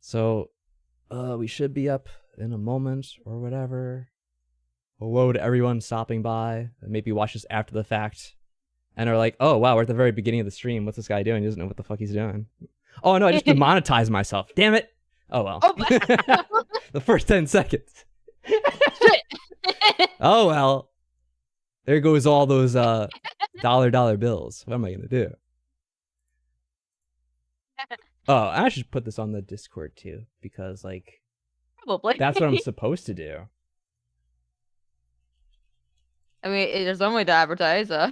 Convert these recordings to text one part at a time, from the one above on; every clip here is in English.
So, we should be up in a moment or whatever. Hello to everyone stopping by. Maybe watch this after the fact. And are like, oh, wow, we're at the very beginning of the stream. What's this guy doing? He doesn't know what the fuck he's doing. Oh, no, I just demonetized myself. Damn it. Oh, well. The first 10 seconds. Oh, well. There goes all those dollar bills. What am I going to do? Oh, I should put this on the Discord, too. Because, like, probably that's what I'm supposed to do. I mean, there's one way to advertise. Yeah,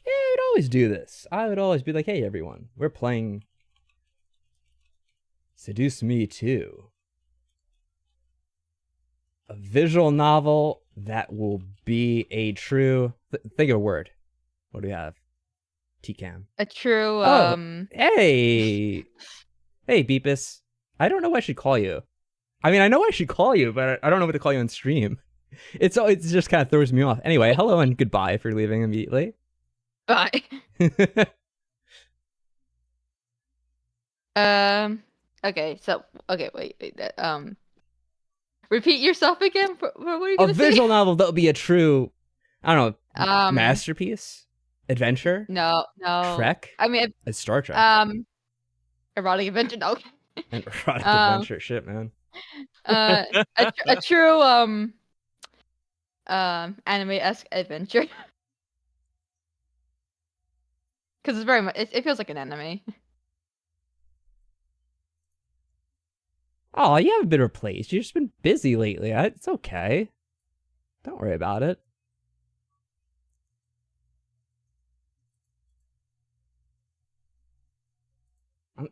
I would always do this. I would always be like, hey, everyone, we're playing Seduce Me 2. A visual novel that will be a true... think of a word. What do we have? TCAM. A true... Hey! Hey, Beepus. I don't know what I should call you. I mean, I know I should call you, but I don't know what to call you on stream. It just kind of throws me off. Anyway, hello and goodbye if you're leaving immediately. Bye. Okay, so... Okay, wait. Repeat yourself again? What are you going to say? A visual novel that will be a true... I don't know. Masterpiece? Adventure? No. Trek? I mean... It's Star Trek. Erotic adventure? No. An erotic adventure. Shit, man. A true, anime-esque adventure. Because it's very much... It feels like an anime. Oh, you haven't been replaced. You've just been busy lately. It's okay. Don't worry about it.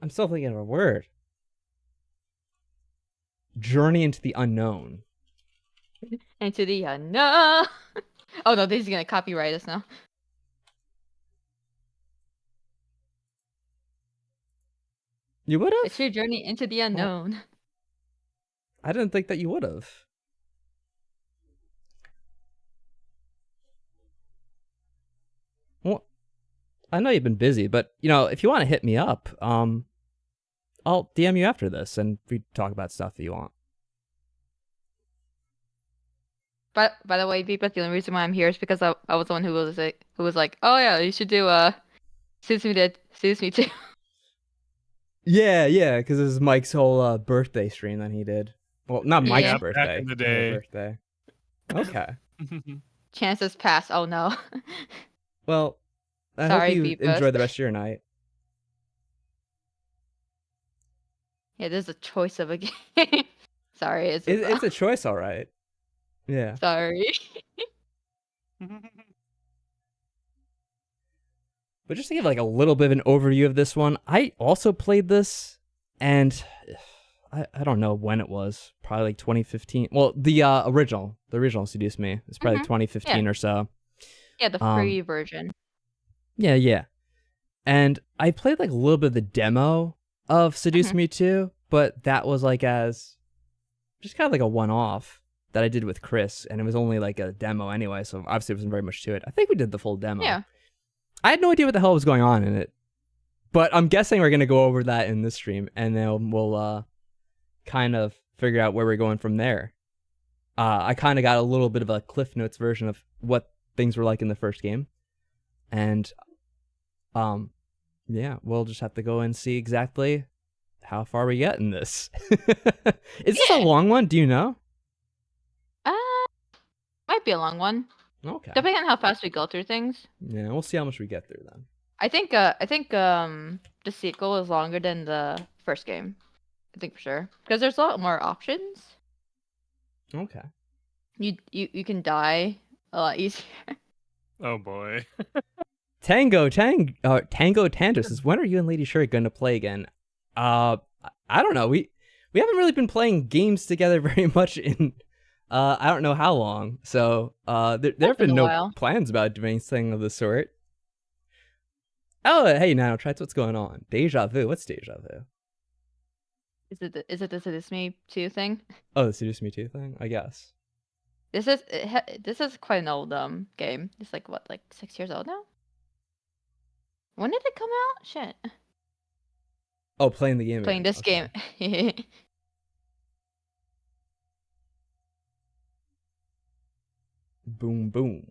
I'm still thinking of a word. Journey into the unknown. Into the unknown. Oh no, this is gonna copyright us now. You would have? It's your journey into the unknown. Well, I didn't think that you would have. Well, I know you've been busy, but you know, if you want to hit me up, I'll DM you after this and we talk about stuff that you want. But by the way, Beepus, the only reason why I'm here is because I was the one who was like, oh yeah, you should do Seduce Me too. Yeah, because this is Mike's whole birthday stream that he did. Well, not Mike's birthday. Back in the day. Birthday. Okay. Chances pass. Oh no. Well, I hope you enjoy the rest of your night. Yeah, this is a choice of a game. Sorry, it's a choice, all right. Yeah. Sorry. But just to give like a little bit of an overview of this one, I also played this, and I don't know when it was. Probably like 2015. Well, the original Seduce Me. It's probably 2015 or so. Yeah, the free version. Yeah. And I played like a little bit of the demo of Seduce Me 2, but that was like just kind of like a one-off that I did with Chris, and it was only like a demo anyway, so obviously there wasn't very much to it. I think we did the full demo. Yeah. I had no idea what the hell was going on in it, but I'm guessing we're going to go over that in this stream, and then we'll kind of figure out where we're going from there. I kind of got a little bit of a Cliff Notes version of what things were like in the first game, and yeah, we'll just have to go and see exactly how far we get in this. Is this a long one? Do you know? Might be a long one. Okay. Depending on how fast we go through things. Yeah, we'll see how much we get through then. I think the sequel is longer than the first game. I think for sure, because there's a lot more options. Okay. You can die a lot easier. Oh boy. Tango Tantus says, when are you and Lady Sherry going to play again? I don't know. We haven't really been playing games together very much in I don't know how long. So there have been no plans about doing anything of the sort. Oh, hey Nanotrites, what's going on? Deja vu. What's Deja vu? Is it the Seduce Me 2 thing? Oh, the Seduce Me 2 thing, I guess. This is quite an old game. It's like what, like 6 years old now? When did it come out? Shit. Oh, playing the game. Playing again. this Okay. game. Boom, boom.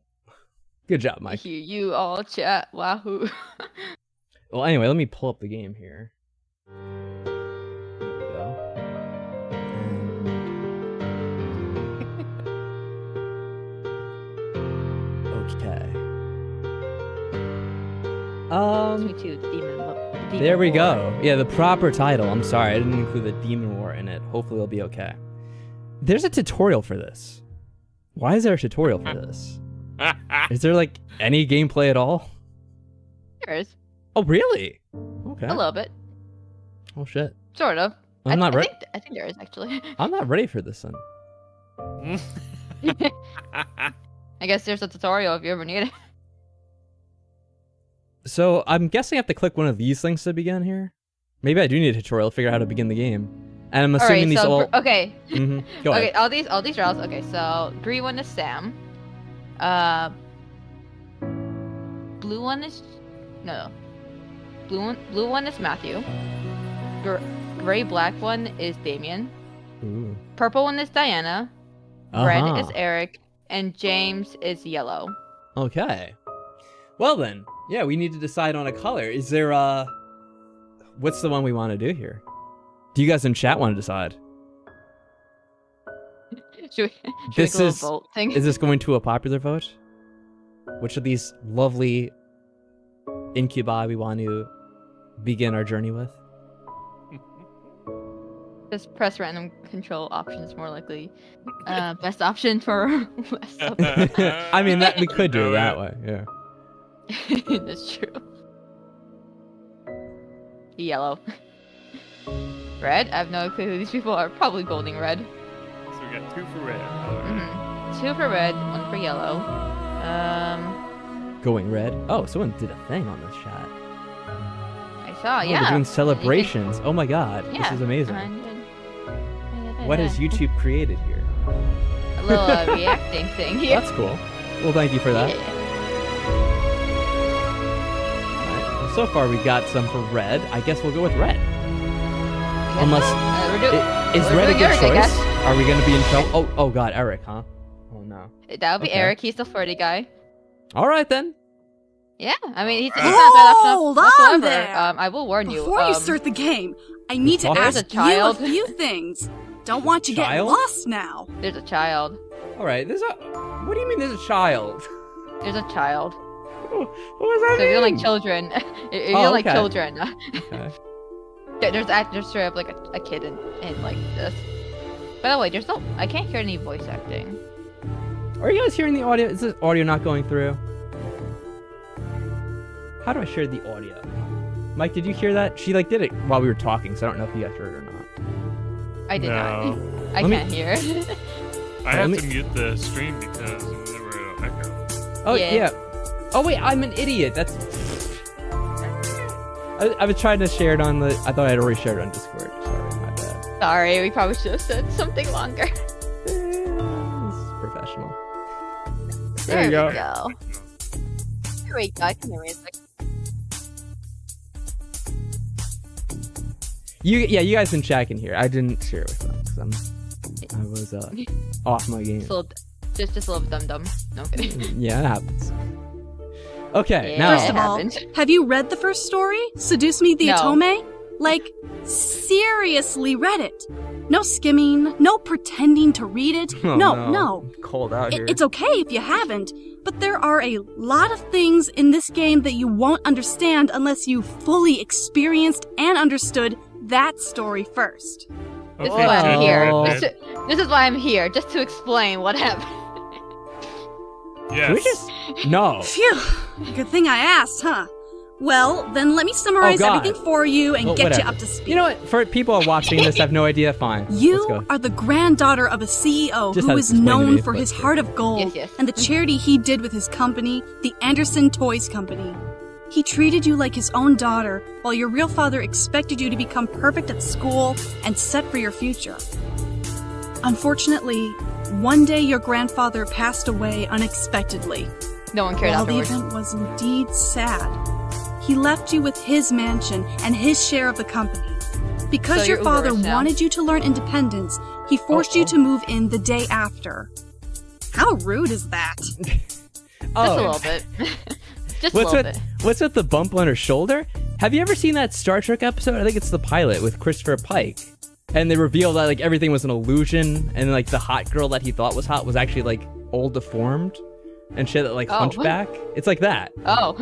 Good job, Mike. Hear you all chat. Wahoo. Well, anyway, let me pull up the game here. There we go. Okay. Me too. Demon There we War. go. Yeah, the proper title. I'm sorry, I didn't include the Demon War in it. Hopefully it'll be okay. There's a tutorial for this. Why is there a tutorial for this? Is there like any gameplay at all? There is. Oh, really? Okay. A little bit. Oh shit. Sort of. I'm not ready. I think there is actually. I'm not ready for this then. I guess there's a tutorial if you ever need it. So I'm guessing I have to click one of these things to begin here. Maybe I do need a tutorial to figure out how to begin the game. And I'm assuming these all. Okay. Mhm. Go Okay. ahead. All these routes. Okay. So green one is Sam. Blue one is no. Blue one is Matthew. Gray black one is Damien. Ooh. Purple one is Diana. Red Uh-huh. is Eric, and James is yellow. Okay. Well then, yeah, we need to decide on a color. Is there what's the one we want to do here? Do you guys in chat want to decide? Should we This make a little is- vote thing? Is this going to a popular vote? Which of these lovely incubi we want to begin our journey with? Just press random control options more likely. Best option for less of. I mean, that we could do it No, that way. Yeah. That's true. Yellow. Red? I have no clue who these people are. Probably voting red. So we got 2 for red. Alright. Mm-hmm. 2 for red, 1 for yellow. Going red. Oh, someone did a thing on this chat. I saw, Oh, yeah. they're doing celebrations. Oh my god, this Yeah. is amazing. 100. What has YouTube created here? A little reacting thing here. That's cool. Well, thank you for that. Yeah. Alright, well, so far we got some for red. I guess we'll go with red. Unless is we're red a doing good Eric, I choice? guess. Are we gonna be in trouble? Oh god, Eric, huh? Oh no. That would be Okay. Eric. He's the flirty guy. All right then. Yeah, I mean, he's not a bad option Hold on whatsoever. there. I will warn you. Before you start the game, I need to There's ask a child. you a few things. Don't want you getting Child? lost now. There's a child. All right. There's a. What do you mean? There's a child? There's a child. What was that? So if you don't like mean? children, if you Oh, don't like okay. children, Okay. there's sort of like a kid in like this. By the way, I can't hear any voice acting. Are you guys hearing the audio? Is this audio not going through? How do I share the audio? Mike, did you hear that? She like did it while we were talking, so I don't know if you guys heard it or not. I did No. not. I Let me- can't hear. I have let to me- mute the stream because whenever it'll echo. Oh Yeah. yeah. Oh wait, I'm an idiot. That's. I was trying to share it on the. I thought I'd already shared it on Discord. Sorry, my bad. Sorry, we probably should have said something longer. This is professional. There you go. we go. Here we go. I can hear music. You guys in chat can hear. I didn't share it with them because I was off my game. Just a little dum dum. No kidding. Yeah, it happens. Okay, Yeah. now First of all, happened. have you read the first story? Seduce Me the No. Otome? Like, seriously read it. No skimming, no pretending to read it. Oh, no. Cold out here. It's okay if you haven't, but there are a lot of things in this game that you won't understand unless you fully experienced and understood that story first. This is Okay, why I'm Oh. here. Red. This is why I'm here, just to explain what happened. Yes. Can we just no? Phew, good thing I asked, huh? Well, then let me summarize Oh, God. everything for you and Well, get you whatever. up to speed. You know what? For people watching this, have no idea. Fine. Let's You go. are the granddaughter of a CEO Just who had to is explain to known me, for but his yeah. heart of gold Yes, yes. and the charity he did with his company, the Anderson Toys Company. He treated you like his own daughter, while your real father expected you to become perfect at school and set for your future. Unfortunately, one day your grandfather passed away unexpectedly. No one cared While the afterwards. event was indeed sad, he left you with his mansion and his share of the company. Because So your you're father Uberist now. wanted you to learn independence, he forced you to move in the day after. How rude is that? Just a little bit. Just a little bit. What's with the bump on her shoulder? Have you ever seen that Star Trek episode? I think it's the pilot with Christopher Pike. And they reveal that like everything was an illusion, and like the hot girl that he thought was hot was actually like all deformed and shit, like hunchback. It's like that. Oh,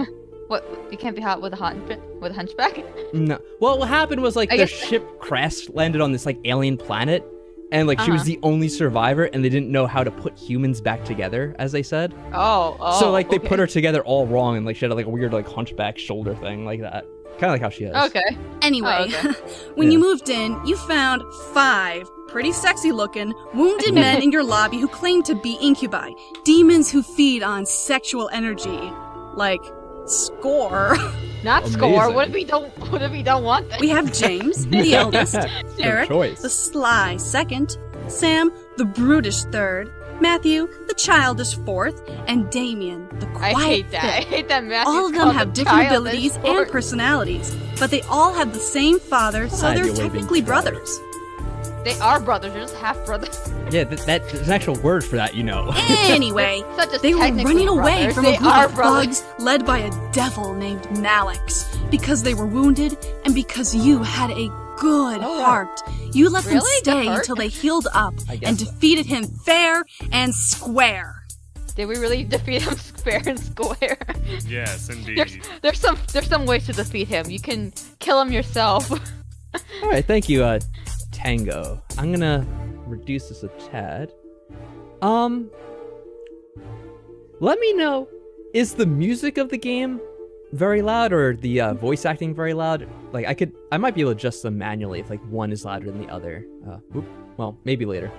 what? You can't be hot with a hunchback? No. Well, what happened was like I their guess- ship crash landed on this like alien planet, and like she was the only survivor, and they didn't know how to put humans back together, as they said. Oh. So like they okay. put her together all wrong, and like she had like a weird like hunchback shoulder thing like that. Kind of like how she is. Okay. Anyway, Oh, okay. when Yeah. you moved in, you found 5 pretty sexy-looking, wounded men in your lobby who claim to be incubi, demons who feed on sexual energy. Like, Score. Not Amazing. Score. What if we don't want that? We have James, the eldest, Good Eric, choice. the sly second, Sam, the brutish third, Matthew, the childish fourth, and Damien, the quiet I hate that. I fifth. hate that Matthew's All of them called have the different childish abilities and sport. personalities, but they all have the same father, so God, they're you're waving technically brothers. brothers. They are brothers. They're just half brothers. Yeah, there's an actual word for that, you know. Anyway, Such as they were technically running away brothers. from They a group are of brothers. thugs led by a devil named Malix because they were wounded and because you had a good heart. You let them Really? Good stay heart? until they healed up I guess and so. defeated him fair and square. Did we really defeat him fair and square? Yes, indeed. There's some ways to defeat him. You can kill him yourself. All right, thank you, Tango. I'm gonna reduce this a tad. Let me know, is the music of the game very loud or the voice acting very loud? Like I might be able to adjust them manually if like one is louder than the other. Well, maybe later.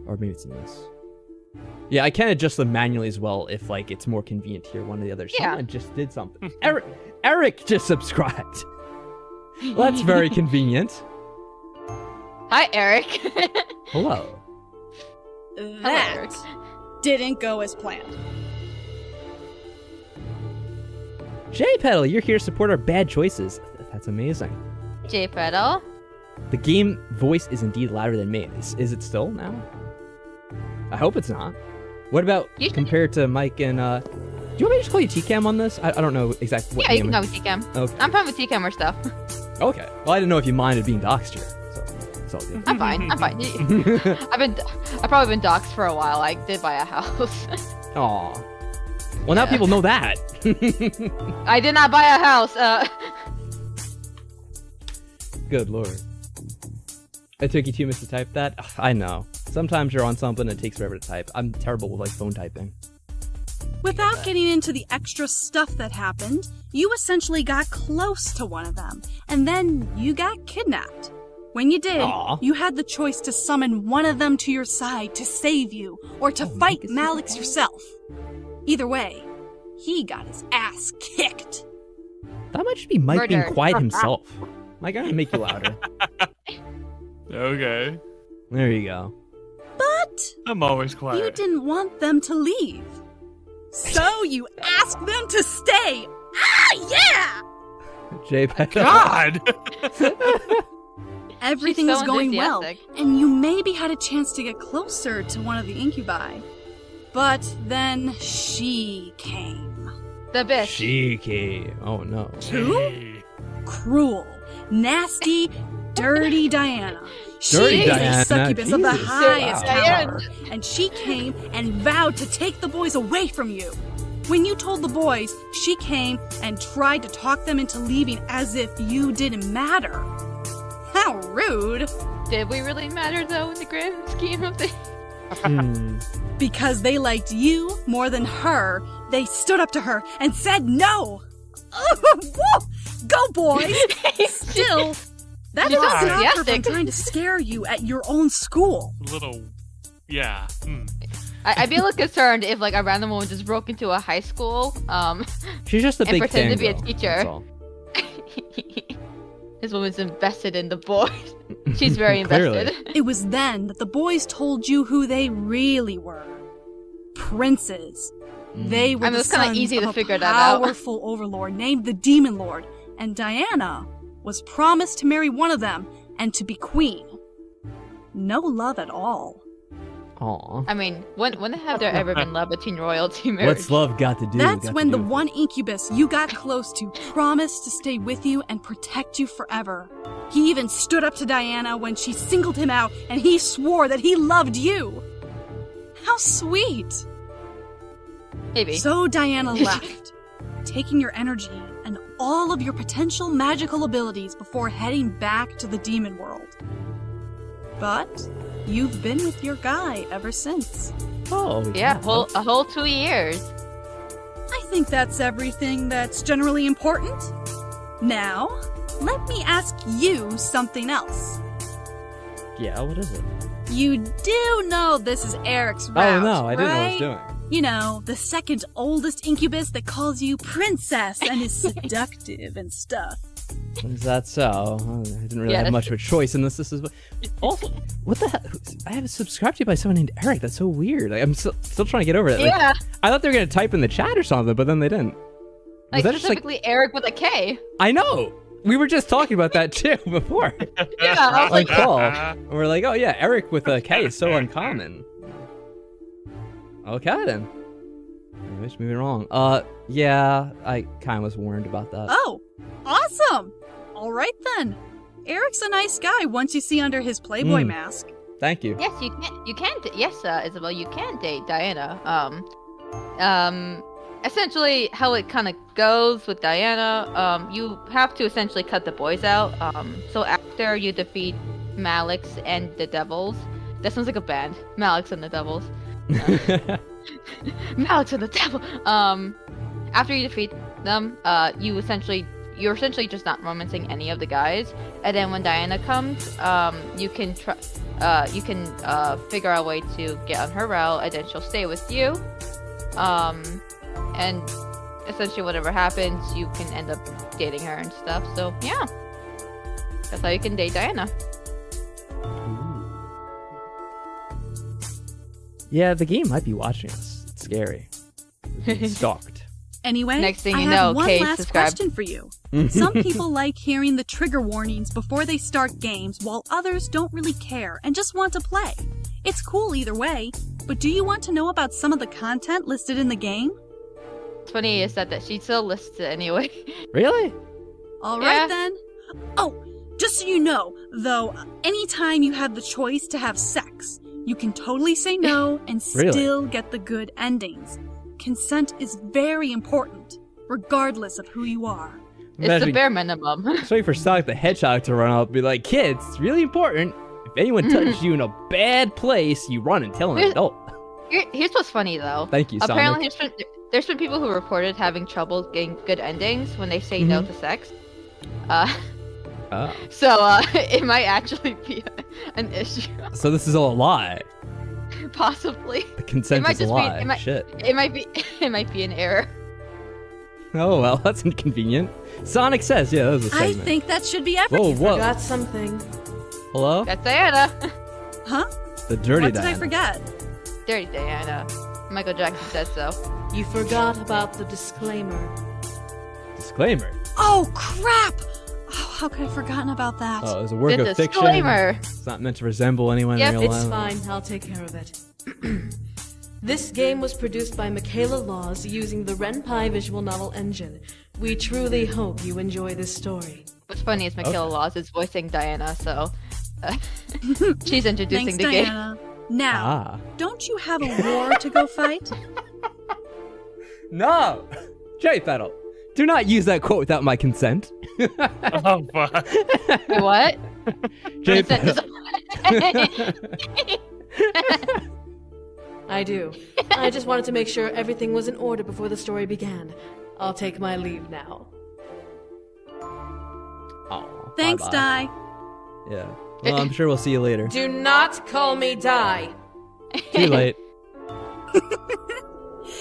Or maybe it's in this. Yeah, I can adjust them manually as well if like it's more convenient to hear one or the other. Yeah. Someone just did something. Eric just subscribed. Well, that's very convenient. Hi, Eric. Hello. That Eric. didn't go as planned. J-Pedal, you're here to support our bad choices. That's amazing. J Pedal. The game voice is indeed louder than me. Is it still now? I hope it's not. What about You should- compared to Mike and do you want me to just call you TCam on this? I don't know exactly what Yeah, you name can go with TCam. Okay. I'm fine with TCam or stuff. Okay. Well, I didn't know if you minded being doxed here. So it's all good. I'm fine. I'm fine. I've probably been doxxed for a while. I did buy a house. Aw. Well, now Yeah. people know that. I did not buy a house. Good lord. It took you 2 minutes to type that? Ugh, I know. Sometimes you're on something and it takes forever to type. I'm terrible with like phone typing. Without getting into the extra stuff that happened, you essentially got close to one of them, and then you got kidnapped. When you did, Aw. you had the choice to summon one of them to your side to save you, or to fight make it Malix yourself. Either way, he got his ass kicked. That might just be Mike being Murder. quiet himself. Mike, I'm gonna make you louder. Okay. There you go. But I'm always you quiet. didn't want them to leave. So you asked them to stay. Ah, yeah! J-Pedal. God! Everything She's was so going well, enthusiastic. and you maybe had a chance to get closer to one of the incubi. But then she came. The bitch. Cheeky. Oh no. Gee. Cruel, nasty, dirty Diana. Dirty She Diana, is a succubus of the Jesus. highest Wow. caliber, and she came and vowed to take the boys away from you. When you told the boys, she came and tried to talk them into leaving as if you didn't matter. How rude! Did we really matter though in the grand scheme of things? Hmm. Because they liked you more than her, they stood up to her and said no! Whoa! Go, boys! Still, that She's so doesn't stop her from enthusiastic. trying to scare you at your own school. Little. Yeah. I'd be a little concerned if like a random woman just broke into a high school. She's just a And big pretend fan. to be a teacher. This woman's invested in the boys. She's very Clearly. invested. It was then that the boys told you who they really were. Princes. They were I mean, the it's kinda sons easy of to a figure that out. powerful overlord named the Demon Lord, and Diana was promised to marry one of them and to be queen. No love at all. Aw. I mean, when have there ever been love between royalty marriage? What's love got to do? That's got when to the do with one incubus you got close to promised to stay with you and protect you forever. He even stood up to Diana when she singled him out, and he swore that he loved you. How sweet! Maybe. So Diana left, taking your energy and all of your potential magical abilities before heading back to the demon world. But you've been with your guy ever since. Oh, Yeah, a whole 2 years. I think that's everything that's generally important. Now, let me ask you something else. Yeah, what is it? You do know this is Eric's route, Oh, no, I didn't know what I was right? doing. You know, the second oldest incubus that calls you princess and is seductive and stuff. Is that so? I didn't really Yeah, have that's- much of a choice in this. This is also, what the hell? I have subscribed to you by someone named Eric. That's so weird. Like, I'm still trying to get over it. Like, Yeah, I thought they were gonna type in the chat or something, but then they didn't. like that just, like- specifically Eric with a K. I know. We were just talking about that too before. Yeah, I was On like, call. We're like, oh yeah, Eric with a K is so uncommon. Okay then. Maybe moving wrong. Yeah, I kind of was warned about that. Oh, awesome! All right then. Eric's a nice guy once you see under his Playboy mask. Thank you. yes, you can. You can. Yes, Isabel, you can date Diana. Essentially, how it kind of goes with Diana, you have to essentially cut the boys out. So after you defeat Malix and the Devils, that sounds like a band. Malix and the Devils. Malix and the Devil. After you defeat them, you're essentially just not romancing any of the guys. And then when Diana comes, you can figure out a way to get on her route, and then she'll stay with you. And essentially whatever happens, you can end up dating her and stuff. So yeah, that's how you can date Diana. Yeah, the game might be watching us. It's scary. We're being stalked. Anyway, Next thing I you have know, one Kate last subscribed. question for you. Some people like hearing the trigger warnings before they start games, while others don't really care and just want to play. It's cool either way, but do you want to know about some of the content listed in the game? What's funny is that she still lists it anyway. Really? All Yeah. right then. Oh, just so you know, though, anytime you have the choice to have sex, you can totally say no and Really? still get the good endings. Consent is very important, regardless of who you are. It's the Imagine- bare minimum. Just wait for Sonic the Hedgehog to run up and be like, kids, it's really important. If anyone touches you in a bad place, you run and tell an Here's- adult. Here's what's funny though. Thank you, Sonic. Apparently, there's been people who reported having trouble getting good endings when they say no to sex. Oh. So it might actually be an issue. So this is all a lie. Possibly. The consent might is a just be- lie. it might- Shit. It might be an error. Oh, well, that's inconvenient. Sonic says, yeah, that was a I segment. think that should be Whoa, everything. what? Got something. Hello? That's Diana. Huh? The dirty What did Diana. I forget? Dirty Diana. Michael Jackson said so. You forgot about the disclaimer. Disclaimer. Oh, crap! Oh, how could I have forgotten about that? Oh, it was a work The of fiction. disclaimer. It's not meant to resemble anyone Yep. in real It's life. fine, I'll take care of it. This game was produced by Michaela Laws using the Ren'Py visual novel engine. We truly hope you enjoy this story. What's funny is Michaela Laws is voicing Diana, so she's introducing Thanks, the game. Diana. Now, Ah. don't you have a war to go fight? No! J Pedal, do not use that quote without my consent. Oh, fuck. Wait, what? J Consent is- I do. I just wanted to make sure everything was in order before the story began. I'll take my leave now. Oh, Thanks, bye-bye. Di. Yeah. Well, I'm sure we'll see you later. Do not call me Die. Too late.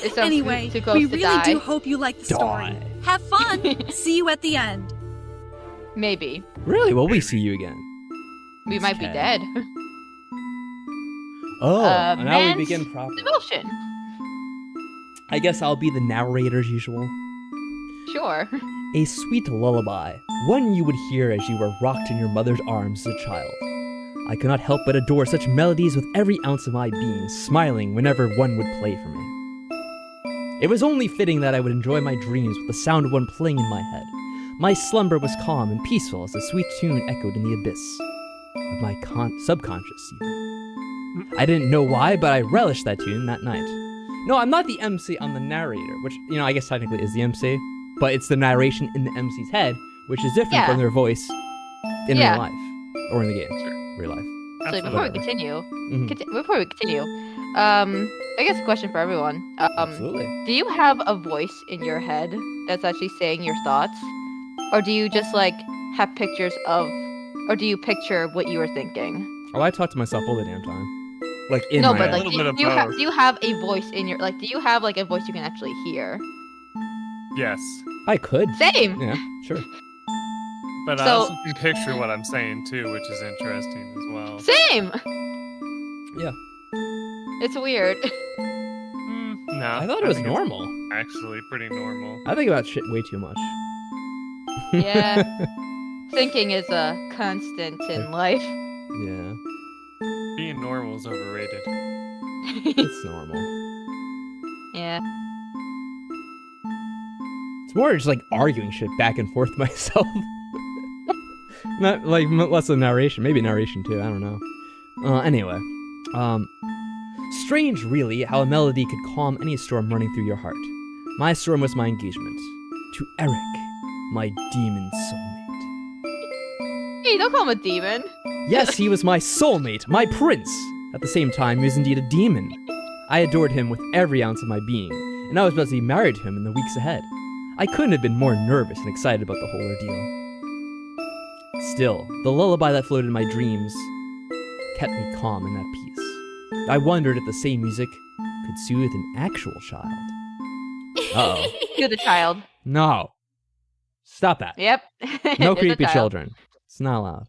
It sounds Anyway, too close we to really die. do hope you like the story. Die. Have fun. See you at the end. Maybe. Really? Will we see you again? We might be Okay. dead. Oh, now we man's begin proper. Devotion. I guess I'll be the narrator as usual. Sure. A sweet lullaby, one you would hear as you were rocked in your mother's arms as a child. I could not help but adore such melodies with every ounce of my being, smiling whenever one would play for me. It was only fitting that I would enjoy my dreams with the sound of one playing in my head. My slumber was calm and peaceful as the sweet tune echoed in the abyss of my subconscious even. I didn't know why, but I relished that tune that night. No, I'm not the MC, I'm the narrator, which, I guess technically is the MC, but it's the narration in the MC's head, which is different from their voice in real life, or in the game, real life. So before we continue, I guess a question for everyone. Absolutely. Do you have a voice in your head that's actually saying your thoughts? Or do you just have pictures of, or do you picture what you were thinking? Oh, I talk to myself all the damn time. In no, my but head. do you have a voice in your, do you have a voice you can actually hear? Yes. I could. Same. Yeah, sure. But I also can picture what I'm saying too, which is interesting as well. Same! Yeah. It's weird. No. I thought it was normal. Actually, pretty normal. I think about shit way too much. Yeah. Thinking is a constant in life. Yeah. Being normal is overrated. It's normal. Yeah. It's more just arguing shit back and forth myself. Not less than narration. Maybe narration too. I don't know. Anyway. Strange, really, how a melody could calm any storm running through your heart. My storm was my engagement to Eric, my demon soulmate. Hey, don't call him a demon. Yes, he was my soulmate, my prince. At the same time, he was indeed a demon. I adored him with every ounce of my being, and I was about to be married to him in the weeks ahead. I couldn't have been more nervous and excited about the whole ordeal. Still, the lullaby that floated in my dreams kept me calm and at peace. I wondered if the same music could soothe an actual child. Uh-oh. You're the child. No. Stop that. Yep. No You're the creepy child. children. It's not allowed.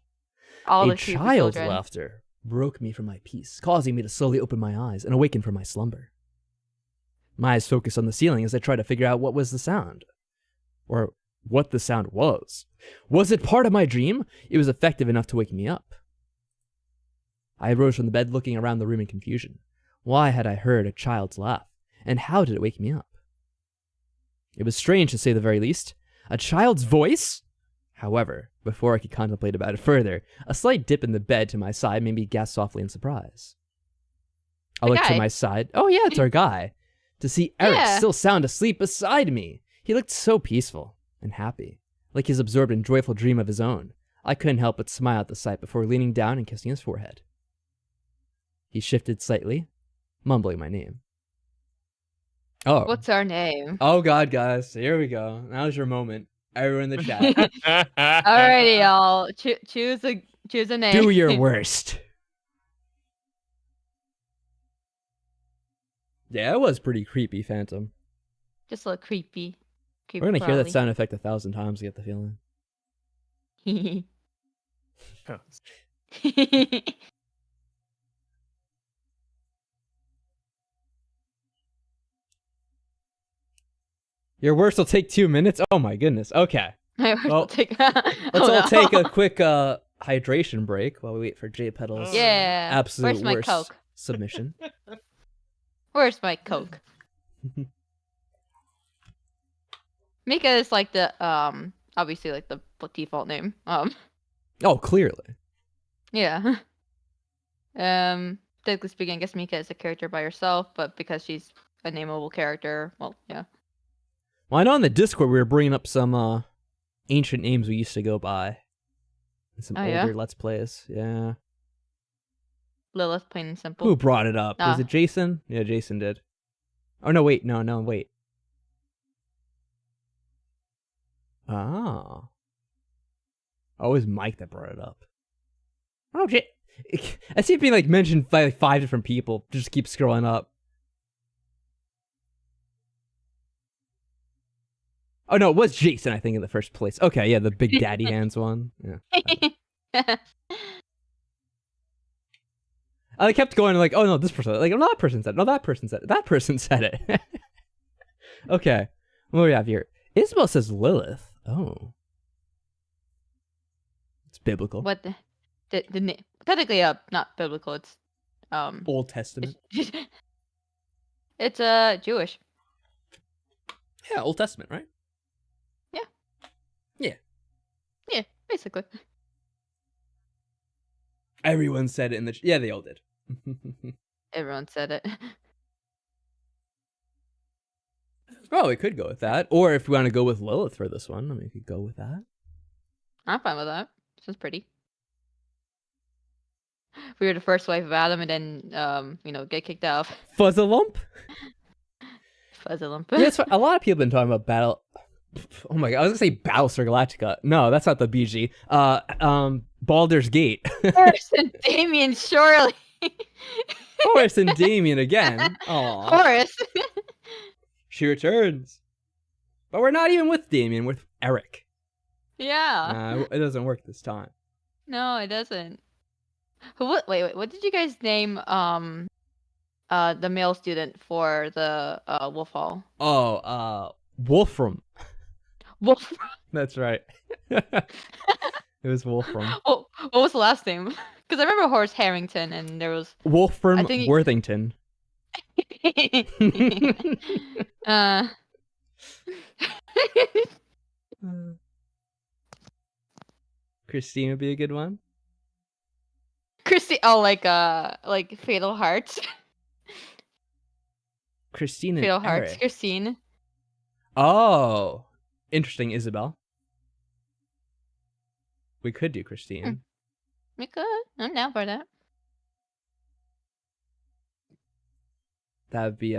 All A the creepy child's children. laughter broke me from my peace, causing me to slowly open my eyes and awaken from my slumber. My eyes focused on the ceiling as I tried to figure out what was the sound. Or what the sound was. Was it part of my dream? It was effective enough to wake me up. I arose from the bed looking around the room in confusion. Why had I heard a child's laugh? And how did it wake me up? It was strange to say the very least. A child's voice? However, before I could contemplate about it further, a slight dip in the bed to my side made me gasp softly in surprise. I looked to my side. Oh yeah, it's our guy. To see Eric still sound asleep beside me. He looked so peaceful and happy, like his absorbed and joyful dream of his own. I couldn't help but smile at the sight before leaning down and kissing his forehead. He shifted slightly, mumbling my name. Oh. What's our name? Oh God, guys. Here we go. Now's your moment. Everyone in the chat. Alrighty, y'all. Choose a name. Do your worst. Yeah, it was pretty creepy, Phantom. Just a little creepy. We're gonna hear that sound effect 1,000 times to get the feeling. Your worst will take 2 minutes? Oh my goodness. Okay. Let's all take a quick hydration break while we wait for J Pedal's absolute Where's my worst Coke? submission. Where's my Coke? Mika is the obviously the default name. Oh, clearly. Yeah. Technically speaking, I guess Mika is a character by herself, but because she's a nameable character, well, yeah. Well, I know on the Discord we were bringing up some ancient names we used to go by. And some older Let's Plays. Yeah. Lilith, plain and simple. Who brought it up? Was it Jason? Yeah, Jason did. Oh, no, wait. No, wait. Oh. Oh, it was Mike that brought it up. Oh, I see it being mentioned by 5 different people. Just keep scrolling up. Oh, no, it was Jason, I think, in the first place. Okay, yeah, the big daddy hands one. Yeah. I kept going oh, no, this person. No, that person said it. No, that person said it. That person said it. Okay. What do we have here? Isabel says Lilith. Oh. It's biblical. What the technically not biblical. It's Old Testament. it's Jewish. Yeah, Old Testament, right? Yeah. Yeah. Yeah, basically. Everyone said it in the... Yeah, they all did. Everyone said it. Oh, we could go with that. Or if we want to go with Lilith for this one, I mean, we could go with that. I'm fine with that. Sounds pretty. We were the first wife of Adam, and then get kicked out. Fuzzalump? Fuzzalump. Yeah, that's what, a lot of people have been talking about Battle... Oh my god, I was gonna say Battlestar Galactica. No, that's not the BG. Baldur's Gate. Horace and Damien, surely. Horace and Damien again. Aww. Horace. She returns. But we're not even with Damien, we're with Eric. Yeah. It doesn't work this time. No, it doesn't. Wait, what did you guys name the male student for the Wolf Hall? Oh, Wolfram. Wolf. That's right. It was Wolfram. Oh, what was the last name? Because I remember Horace Harrington, and there was Wolfram Worthington. Christine would be a good one. Christine. Oh, like Fatal Hearts. Christine and Fatal Hearts. Eric. Christine. Oh, interesting, Isabel. We could do Christine. We could. I'm down for that. That would be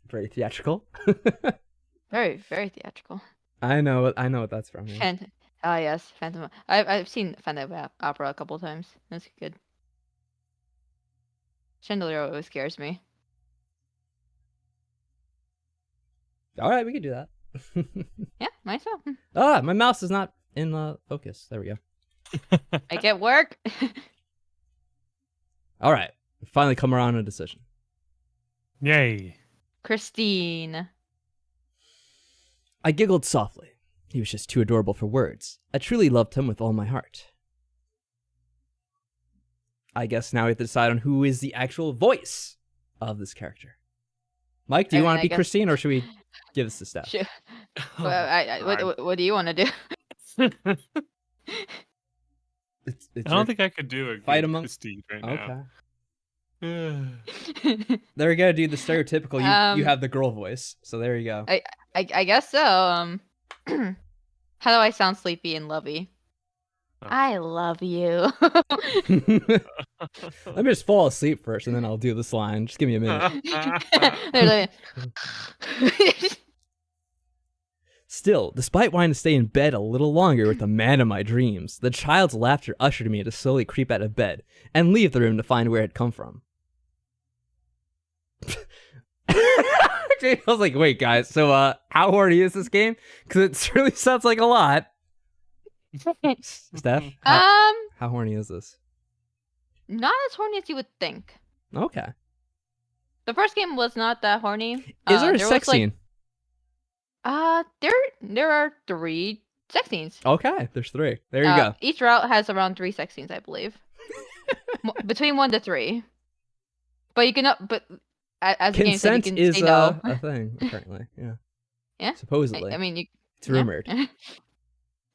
very theatrical. Very, very theatrical. I know what that's from. Yeah. Yes, Phantom. I've seen Phantom Opera a couple times. That's good. Chandelier always scares me. All right, we could do that. Yeah, myself. My mouse is not in focus. There we go. Make it work. All right, finally come around to a decision. Yay. Christine. I giggled softly. He was just too adorable for words. I truly loved him with all my heart. I guess now we have to decide on who is the actual voice of this character. Mike, do you want to be Christine, or should we give this to Steph? Sure. What do you want to do? I don't think I could do a fight good among Christine right Okay. now. There we go, dude. The stereotypical. You have the girl voice, so there you go. I guess so. How do I sound sleepy and lovey? Oh. I love you. Let me just fall asleep first, and then I'll do this line. Just give me a minute. Still, despite wanting to stay in bed a little longer with the man of my dreams, the child's laughter ushered me to slowly creep out of bed and leave the room to find where it had come from. I was like, wait, guys, so how horny is this game? Because it certainly sounds like a lot. Steph, how horny is this? Not as horny as you would think. Okay. The first game was not that horny. Is there a sex scene? There are 3 sex scenes. Okay, there's 3. There you go. Each route has around 3 sex scenes, I believe. Between 1 to 3. But you cannot. But as the game said, you can say no. A thing apparently. Yeah. Yeah. Supposedly. I mean, it's rumored. Yeah.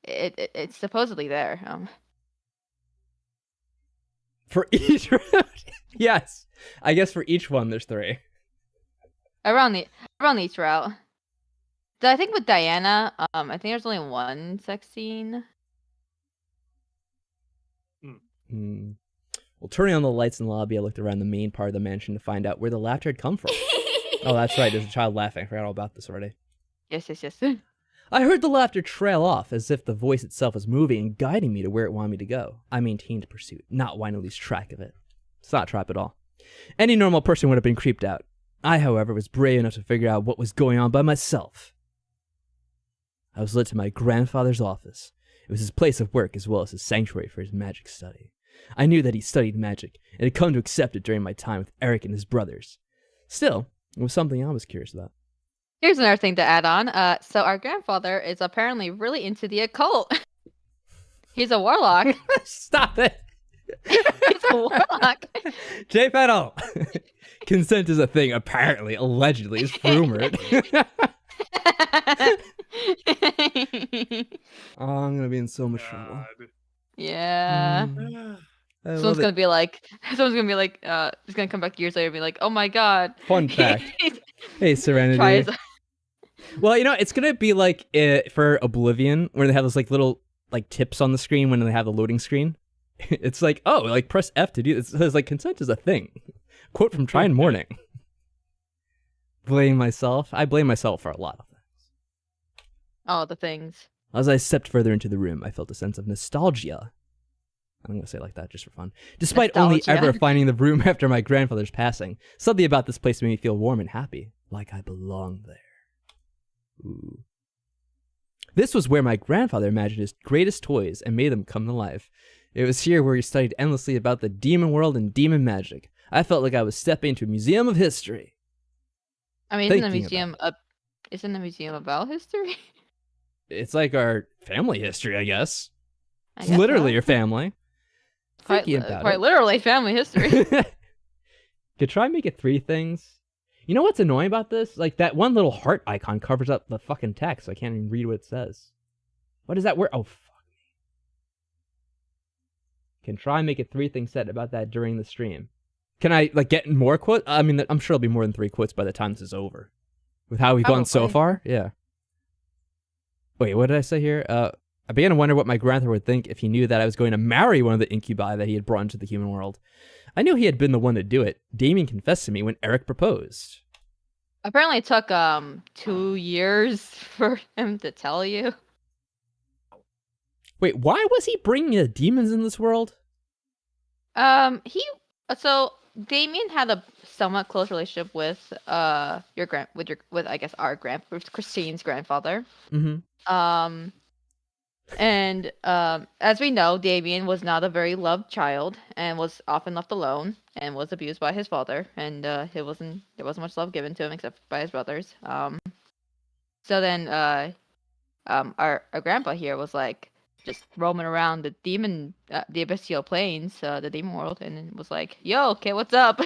It's supposedly there. For each round, yes. I guess for each one, there's 3. Around each route. I think with Diana, I think there's only 1 sex scene. Well, turning on the lights in the lobby, I looked around the main part of the mansion to find out where the laughter had come from. Oh, that's right. There's a child laughing. I forgot all about this already. Yes. I heard the laughter trail off as if the voice itself was moving and guiding me to where it wanted me to go. I maintained pursuit, not wanting to lose track of it. It's not a trap at all. Any normal person would have been creeped out. I, however, was brave enough to figure out what was going on by myself. I was led to my grandfather's office. It was his place of work as well as his sanctuary for his magic study. I knew that he studied magic and had come to accept it during my time with Eric and his brothers. Still, it was something I was curious about. Here's another thing to add on. So our grandfather is apparently really into the occult. He's a warlock. Stop it. He's a warlock. J Pedal. Consent is a thing, apparently, allegedly, it's rumored. Oh, I'm gonna be in so much trouble. Yeah. Someone's gonna be like, it's gonna come back years later and be like, oh my god. Fun fact. Hey, Serenity. Well, it's gonna be like for Oblivion, where they have those like little like tips on the screen when they have the loading screen. It's like, oh, like press F to do this. It says like consent is a thing. Quote from Trine Morning. Blame myself. I blame myself for a lot of things. Oh, the things. As I stepped further into the room, I felt a sense of nostalgia. I'm going to say it like that just for fun. Despite only ever finding the room after my grandfather's passing, something about this place made me feel warm and happy, like I belonged there. Ooh. This was where my grandfather imagined his greatest toys and made them come to life. It was here where he studied endlessly about the demon world and demon magic. I felt like I was stepping into a museum of history. I mean, isn't a museum about history? It's like our family history, I guess. It's literally your family. Quite literally family history. Could try and make it 3 things. You know what's annoying about this? Like that one little heart icon covers up the fucking text, so I can't even read what it says. What is that word? Oh, fuck me. Can try and make it 3 things said about that during the stream. Can I like get more quotes? I mean, I'm sure there'll be more than 3 quotes by the time this is over. With how we've gone so far? Yeah. Wait, what did I say here? I began to wonder what my grandfather would think if he knew that I was going to marry one of the incubi that he had brought into the human world. I knew he had been the one to do it. Damien confessed to me when Eric proposed. Apparently it took 2 years for him to tell you. Wait, why was he bringing the demons in this world? So Damien had a somewhat close relationship with I guess with Christine's grandfather. Mm-hmm. And as we know, Damien was not a very loved child and was often left alone and was abused by his father, and there wasn't much love given to him except by his brothers. So then our grandpa here was like just roaming around the the abyssal planes, the demon world, and it was like, "Yo, okay, what's up?"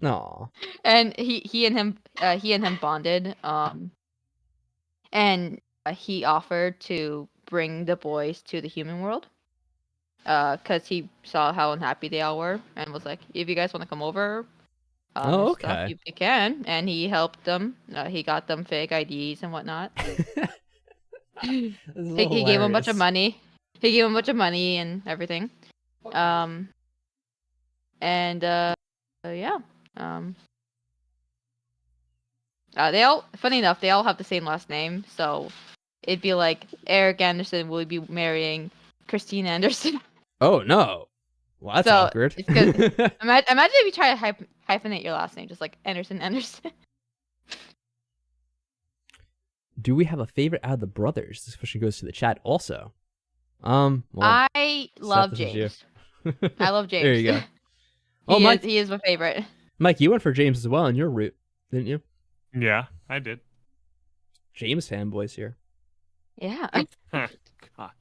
Aw. And he and him bonded. And he offered to bring the boys to the human world, because he saw how unhappy they all were, and was like, "If you guys want to come over, okay, you can." And he helped them. He got them fake IDs and whatnot. He gave him a bunch of money. He gave him a bunch of money and everything. Yeah. They all, funny enough, they all have the same last name, so it'd be like Eric Anderson would be marrying Christine Anderson. Oh no! Well, that's awkward. Imagine if you try to hyphenate your last name, just like Anderson. Do we have a favorite out of the brothers? This question goes to the chat also. Well, I love James. I love James. There you go. Mike, he is my favorite. Mike, you went for James as well in your route, didn't you? Yeah, I did. James fanboys here. Yeah. God.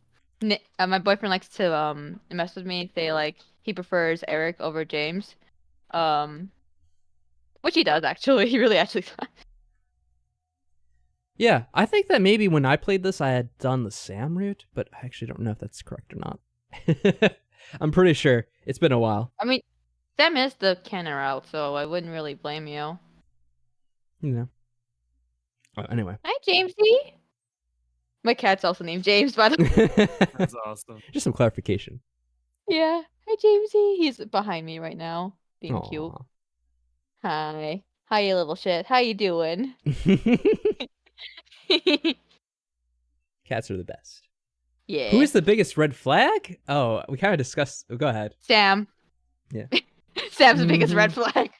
My boyfriend likes to mess with me and say like he prefers Eric over James, which he does actually. He really actually does. Yeah, I think that maybe when I played this, I had done the Sam route, but I actually don't know if that's correct or not. I'm pretty sure. It's been a while. I mean, Sam is the canon route, so I wouldn't really blame you. You know. Oh, anyway. Hi, Jamesy. My cat's also named James, by the way. That's awesome. Just some clarification. Yeah. Hi, Jamesy. He's behind me right now, being Aww. cute. Hi. Hi, you little shit. How you doing? Cats are the best. Yeah. Who is the biggest red flag? Oh, we kind of discussed. Oh, go ahead. Sam. Yeah. Sam's the biggest red flag.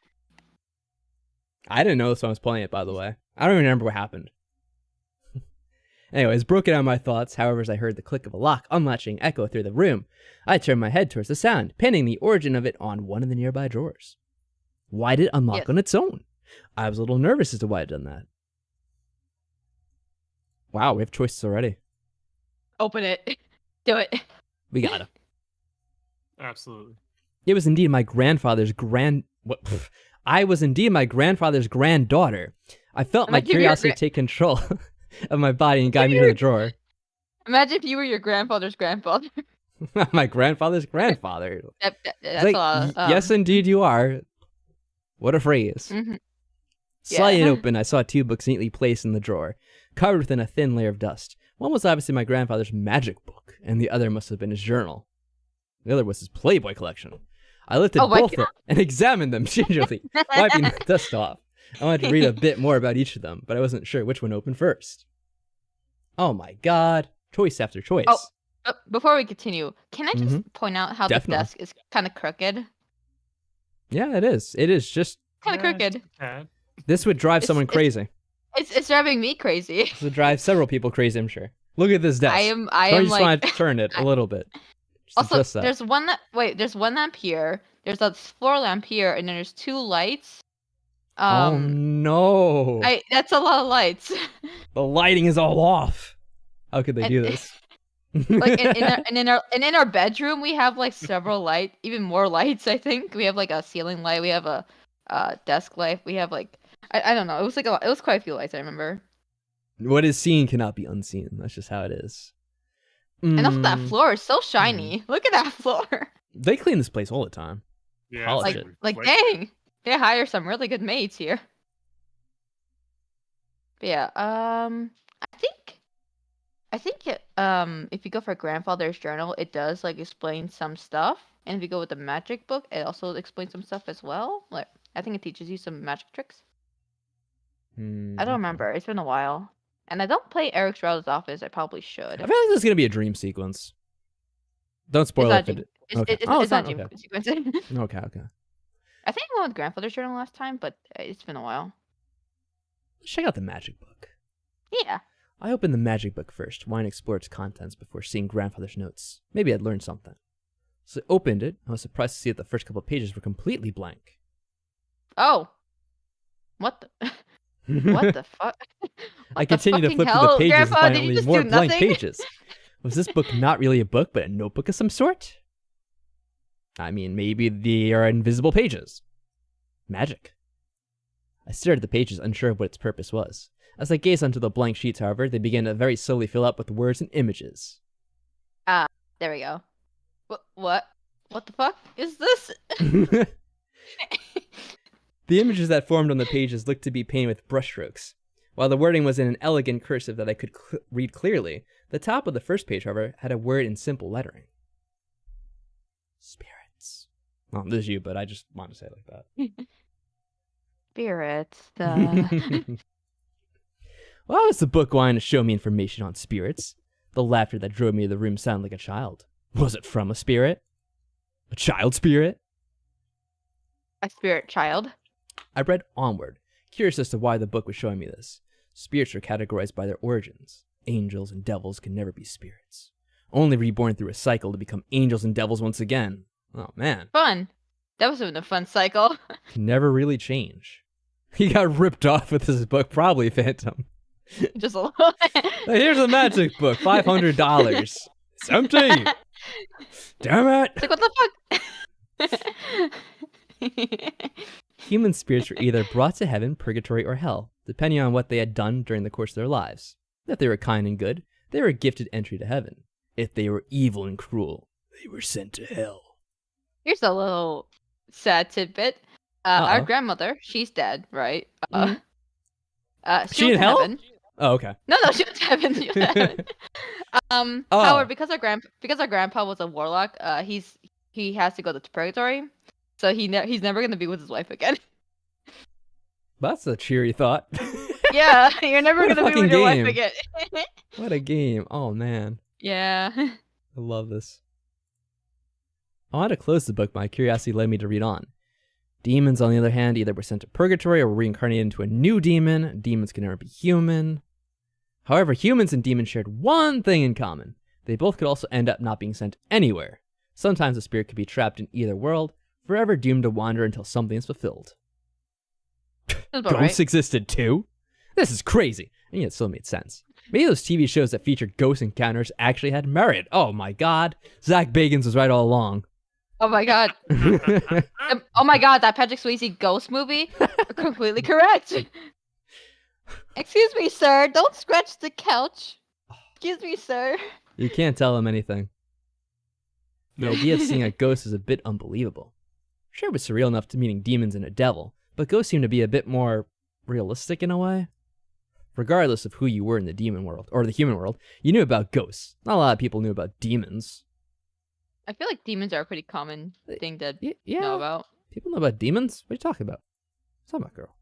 I didn't know this when I was playing it, by the way. I don't even remember what happened. Anyways, broken out my thoughts, however, as I heard the click of a lock unlatching echo through the room, I turned my head towards the sound, pinning the origin of it on one of the nearby drawers. Why did it unlock on its own? I was a little nervous as to why it had done that. Wow, we have choices already. Open it. Do it. We gotta. Absolutely. It was indeed my grandfather's I was indeed my grandfather's granddaughter. I felt my Imagine if your curiosity take control of my body and guide me to the drawer. Imagine if you were your grandfather's grandfather. My grandfather's grandfather. That's Like, a lot. yes, indeed you are. What a phrase. Mhm. Sliding it Yeah. open, I saw 2 books neatly placed in the drawer, covered within a thin layer of dust. One was obviously my grandfather's magic book, and the other must have been his journal. The other was his Playboy collection. I lifted Oh my both God. and examined them gingerly, wiping the dust off. I wanted to read a bit more about each of them, but I wasn't sure which one opened first. Oh my god. Choice after choice. Oh. Before we continue, can I just Mhm. point out how Definitely. the desk is kind of crooked? Yeah, it is. It is just... Kind of crooked. Okay. This would drive someone crazy. It's driving me crazy. This would drive several people crazy, I'm sure. Look at this desk. I am Don't you just like. want to turn it a little bit? Just Also, adjust that. there's one lamp here. There's a floor lamp here, and then there's 2 lights. Oh no. That's a lot of lights. The lighting is all off. How could they do this? Like in our bedroom, we have like several even more lights. I think we have like a ceiling light. We have a desk light. We have like I don't know. It was like it was quite a few lights. I remember. What is seen cannot be unseen. That's just how it is. And also that floor is so shiny. Look at that floor. They clean this place all the time. Yeah. Polish it's it. Like dang, they hire some really good maids here. But yeah, I think if you go for grandfather's journal, it does like explain some stuff, and if you go with the magic book, it also explains some stuff as well. Like I think it teaches you some magic tricks. I don't remember. It's been a while, and I don't play Eric's Rouse's Office. I probably should. I feel like this is gonna be a dream sequence. Don't spoil it. Okay. It's Oh, it's not not, dream okay. sequence. Okay. I think I went with grandfather's journal last time, but it's been a while. Let's check out the magic book. Yeah. I opened the magic book first, wanting to explore its contents before seeing grandfather's notes. Maybe I'd learn something. So I opened it. I was surprised to see that the first couple of pages were completely blank. Oh. What the? What the fuck? I continued to flip through the pages Grandpa, and did find you only just more do blank nothing? pages. Was this book not really a book, but a notebook of some sort? I mean, maybe they are invisible pages. Magic. I stared at the pages, unsure of what its purpose was. As I gazed onto the blank sheets, however, they began to very slowly fill up with words and images. There we go. What? What the fuck is this? The images that formed on the pages looked to be painted with brushstrokes. While the wording was in an elegant cursive that I could read clearly, the top of the first page, however, had a word in simple lettering. Spirits. Well, this is you, but I just want to say it like that. Spirits. Why was the book wanting to show me information on spirits? The laughter that drove me to the room sounded like a child. Was it from a spirit? A child spirit? A spirit child. I read onward, curious as to why the book was showing me this. Spirits are categorized by their origins. Angels and devils can never be spirits. Only reborn through a cycle to become angels and devils once again. Oh man. Fun. That was a fun cycle. Can never really change. He got ripped off with this book, probably Phantom. Just a little. Hey, here's a magic book, $500. It's empty. Damn it. It's like, what the fuck? Human spirits were either brought to heaven, purgatory, or hell, depending on what they had done during the course of their lives. If they were kind and good, they were gifted entry to heaven. If they were evil and cruel, they were sent to hell. Here's a little sad tidbit. Our grandmother, she's dead, right? She went in to hell? heaven. Oh, okay. No, she went to heaven. She went to heaven. However, because our grandpa was a warlock, he has to go to purgatory, so he's never gonna be with his wife again. That's a cheery thought. Yeah, you're never What a gonna be fucking with your game. wife again. What a game. Oh, man. Yeah. I love this. I wanted to close the book, but my curiosity led me to read on. Demons, on the other hand, either were sent to purgatory or were reincarnated into a new demon. Demons can never be human. However, humans and demons shared one thing in common. They both could also end up not being sent anywhere. Sometimes a spirit could be trapped in either world, forever doomed to wander until something is fulfilled. That's about Ghosts right. existed too? This is crazy. And yet it still made sense. Maybe those TV shows that featured ghost encounters actually had merit. Oh my god. Zach Bagans was right all along. Oh my god. Oh my god, that Patrick Swayze ghost movie? Completely correct. Excuse me, sir. Don't scratch the couch. Excuse me, sir. You can't tell him anything. The idea of seeing a ghost is a bit unbelievable. Sure, it was surreal enough to meeting demons and a devil, but ghosts seem to be a bit more realistic in a way. Regardless of who you were in the demon world, or the human world, you knew about ghosts. Not a lot of people knew about demons. I feel like demons are a pretty common thing to Yeah. know about. People know about demons? What are you talking about? What's talking about, girl?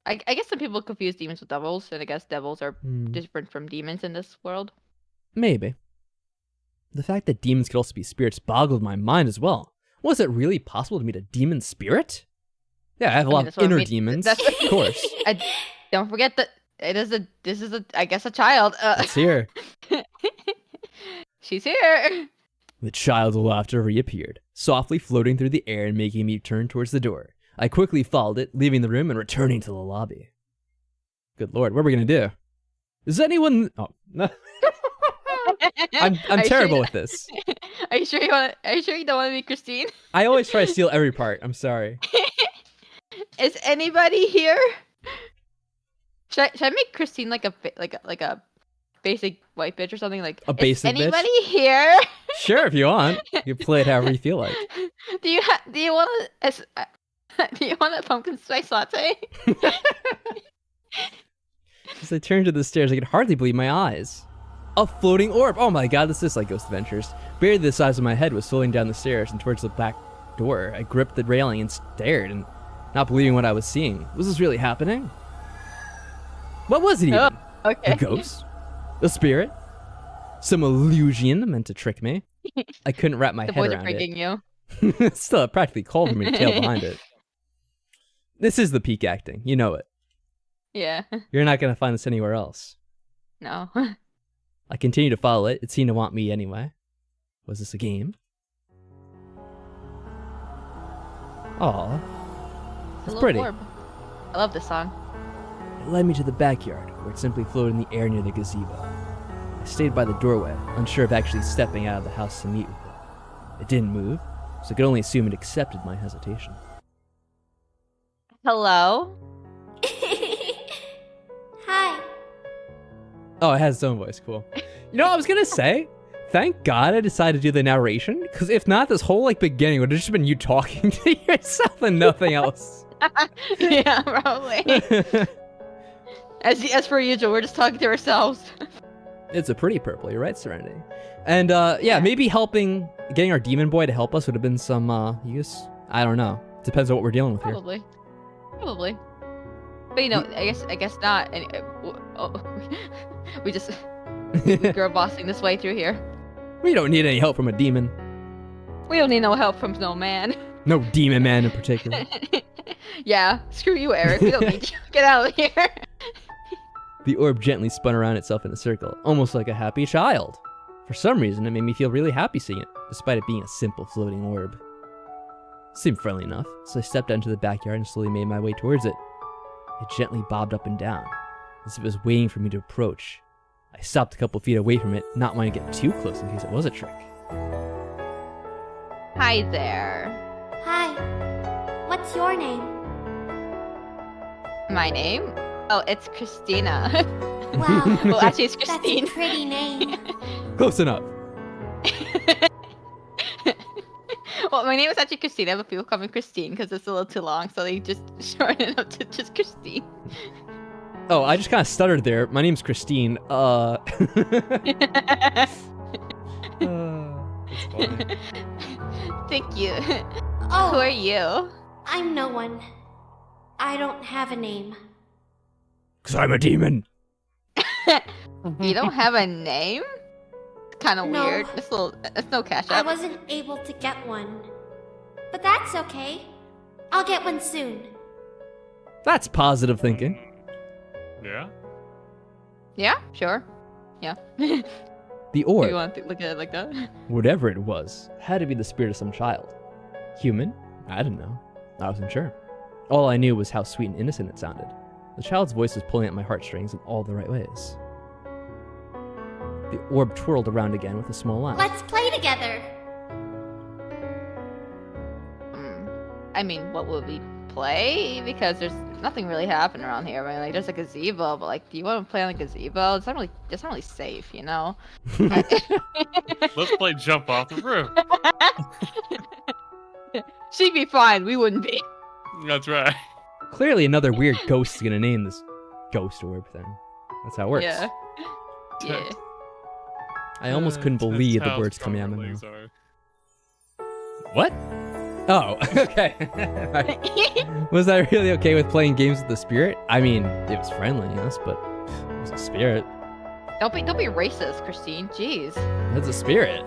I guess some people confuse demons with devils, and I guess devils are different from demons in this world. Maybe. The fact that demons could also be spirits boggled my mind as well. Was it really possible to meet a demon spirit? Yeah, I have a lot of inner demons, of course. Don't forget that this is I guess a child. It's here. She's here. The child's laughter reappeared, softly floating through the air and making me turn towards the door. I quickly followed it, leaving the room and returning to the lobby. Good lord, what are we gonna do? Is anyone? Oh, no. I'm terrible with this. Are you sure you don't want to be Christine? I always try to steal every part. I'm sorry. Is anybody here? Should I make Christine like a basic white bitch or something? Like a basic bitch? Is anybody here? Sure, if you want. You play it however you feel like. Do you want a pumpkin spice latte? As I turned to the stairs, I could hardly believe my eyes. A floating orb! Oh my god, this is like Ghost Adventures. Barely the size of my head was floating down the stairs and towards the back door. I gripped the railing and stared, and not believing what I was seeing. Was this really happening? What was it even? Oh, okay. A ghost? A spirit? Some illusion meant to trick me? I couldn't wrap my head around it. The boys are freaking you. It's still practically cold for me to tail behind it. This is the peak acting. You know it. Yeah. You're not going to find this anywhere else. No. I continued to follow it. It seemed to want me anyway. Was this a game? Aw. It's pretty. Orb. I love this song. It led me to the backyard, where it simply floated in the air near the gazebo. I stayed by the doorway, unsure of actually stepping out of the house to meet with it. It didn't move, so I could only assume it accepted my hesitation. Hello? Hi. Oh, it has its own voice. Cool. You know what I was going to say? Thank God I decided to do the narration, because if not, this whole beginning would have just been you talking to yourself and nothing else. Yeah, probably. As per usual, we're just talking to ourselves. It's a pretty purple, you're right, Serenity. And yeah, maybe getting our demon boy to help us would have been some use. I don't know. Depends on what we're dealing with here. Probably. But I guess not. And we just girl bossing this way through here. We don't need any help from a demon. We don't need no help from no man. No demon man in particular. Yeah, screw you, Eric. We don't need you. Get out of here. The orb gently spun around itself in a circle, almost like a happy child. For some reason, it made me feel really happy seeing it, despite it being a simple floating orb. It seemed friendly enough, so I stepped out into the backyard and slowly made my way towards it. It gently bobbed up and down, as if it was waiting for me to approach. I stopped a couple feet away from it, not wanting to get too close in case it was a trick. Hi there. Hi. What's your name? My name? Oh, it's Christina. Wow. Well, actually, it's Christine. That's a pretty name. Close enough. Well, my name is actually Christina, but people call me Christine because it's a little too long, so they just shorten it up to just Christine. Oh, I just kind of stuttered there. My name's Christine. That's funny. Thank you. Oh. Who are you? I'm no one. I don't have a name. 'Cause I'm a demon. You don't have a name? It's kind of No. weird. It's no cash I up. wasn't able to get one. But that's okay. I'll get one soon. That's positive thinking. Yeah? Yeah, sure. Yeah. The You orb, want to look at it like that? whatever it was, had to be the spirit of some child. Human? I didn't know. I wasn't sure. All I knew was how sweet and innocent it sounded. The child's voice was pulling at my heartstrings in all the right ways. The orb twirled around again with a small laugh. Let's play together. I mean, what would we play? Because there's nothing really happening around here. I mean, like, there's a gazebo, but like, do you want to play on a gazebo? It's not really safe, you know. Let's play jump off the roof. She'd be fine. We wouldn't be. That's right. Clearly, another weird ghost is gonna name this ghost orb thing. That's how it works. Yeah. Yeah. I almost couldn't believe the words coming out of my mouth. What? Oh, okay. Right. Was I really okay with playing games with the spirit? I mean, it was friendly, yes, but it was a spirit. Don't be racist, Christine. Jeez. That's a spirit.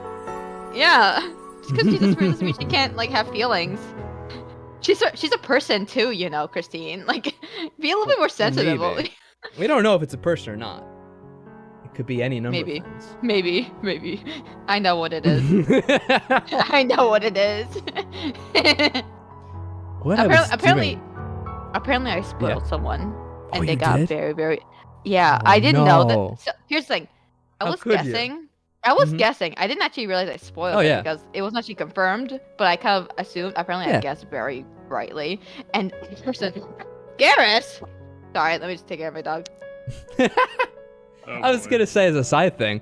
Yeah. Just because she's a spirit doesn't mean she can't like have feelings. She's a person too, you know, Christine. Like, be a little bit more sensitive. Maybe. We don't know if it's a person or not. It could be any number of things. Maybe. I know what it is. I know what it is. What apparently I spoiled someone, and they got did? very, very. Yeah, Oh, I didn't know no. that. So, here's the thing. I How was could you? guessing. I was Mhm. guessing. I didn't actually realize I spoiled Oh, it yeah. because it wasn't actually confirmed. But I kind of assumed. Apparently, Yeah. I guessed very rightly. And the person, Garrus. Sorry, let me just take care of my dog. Oh, I was boy. gonna say as a side thing,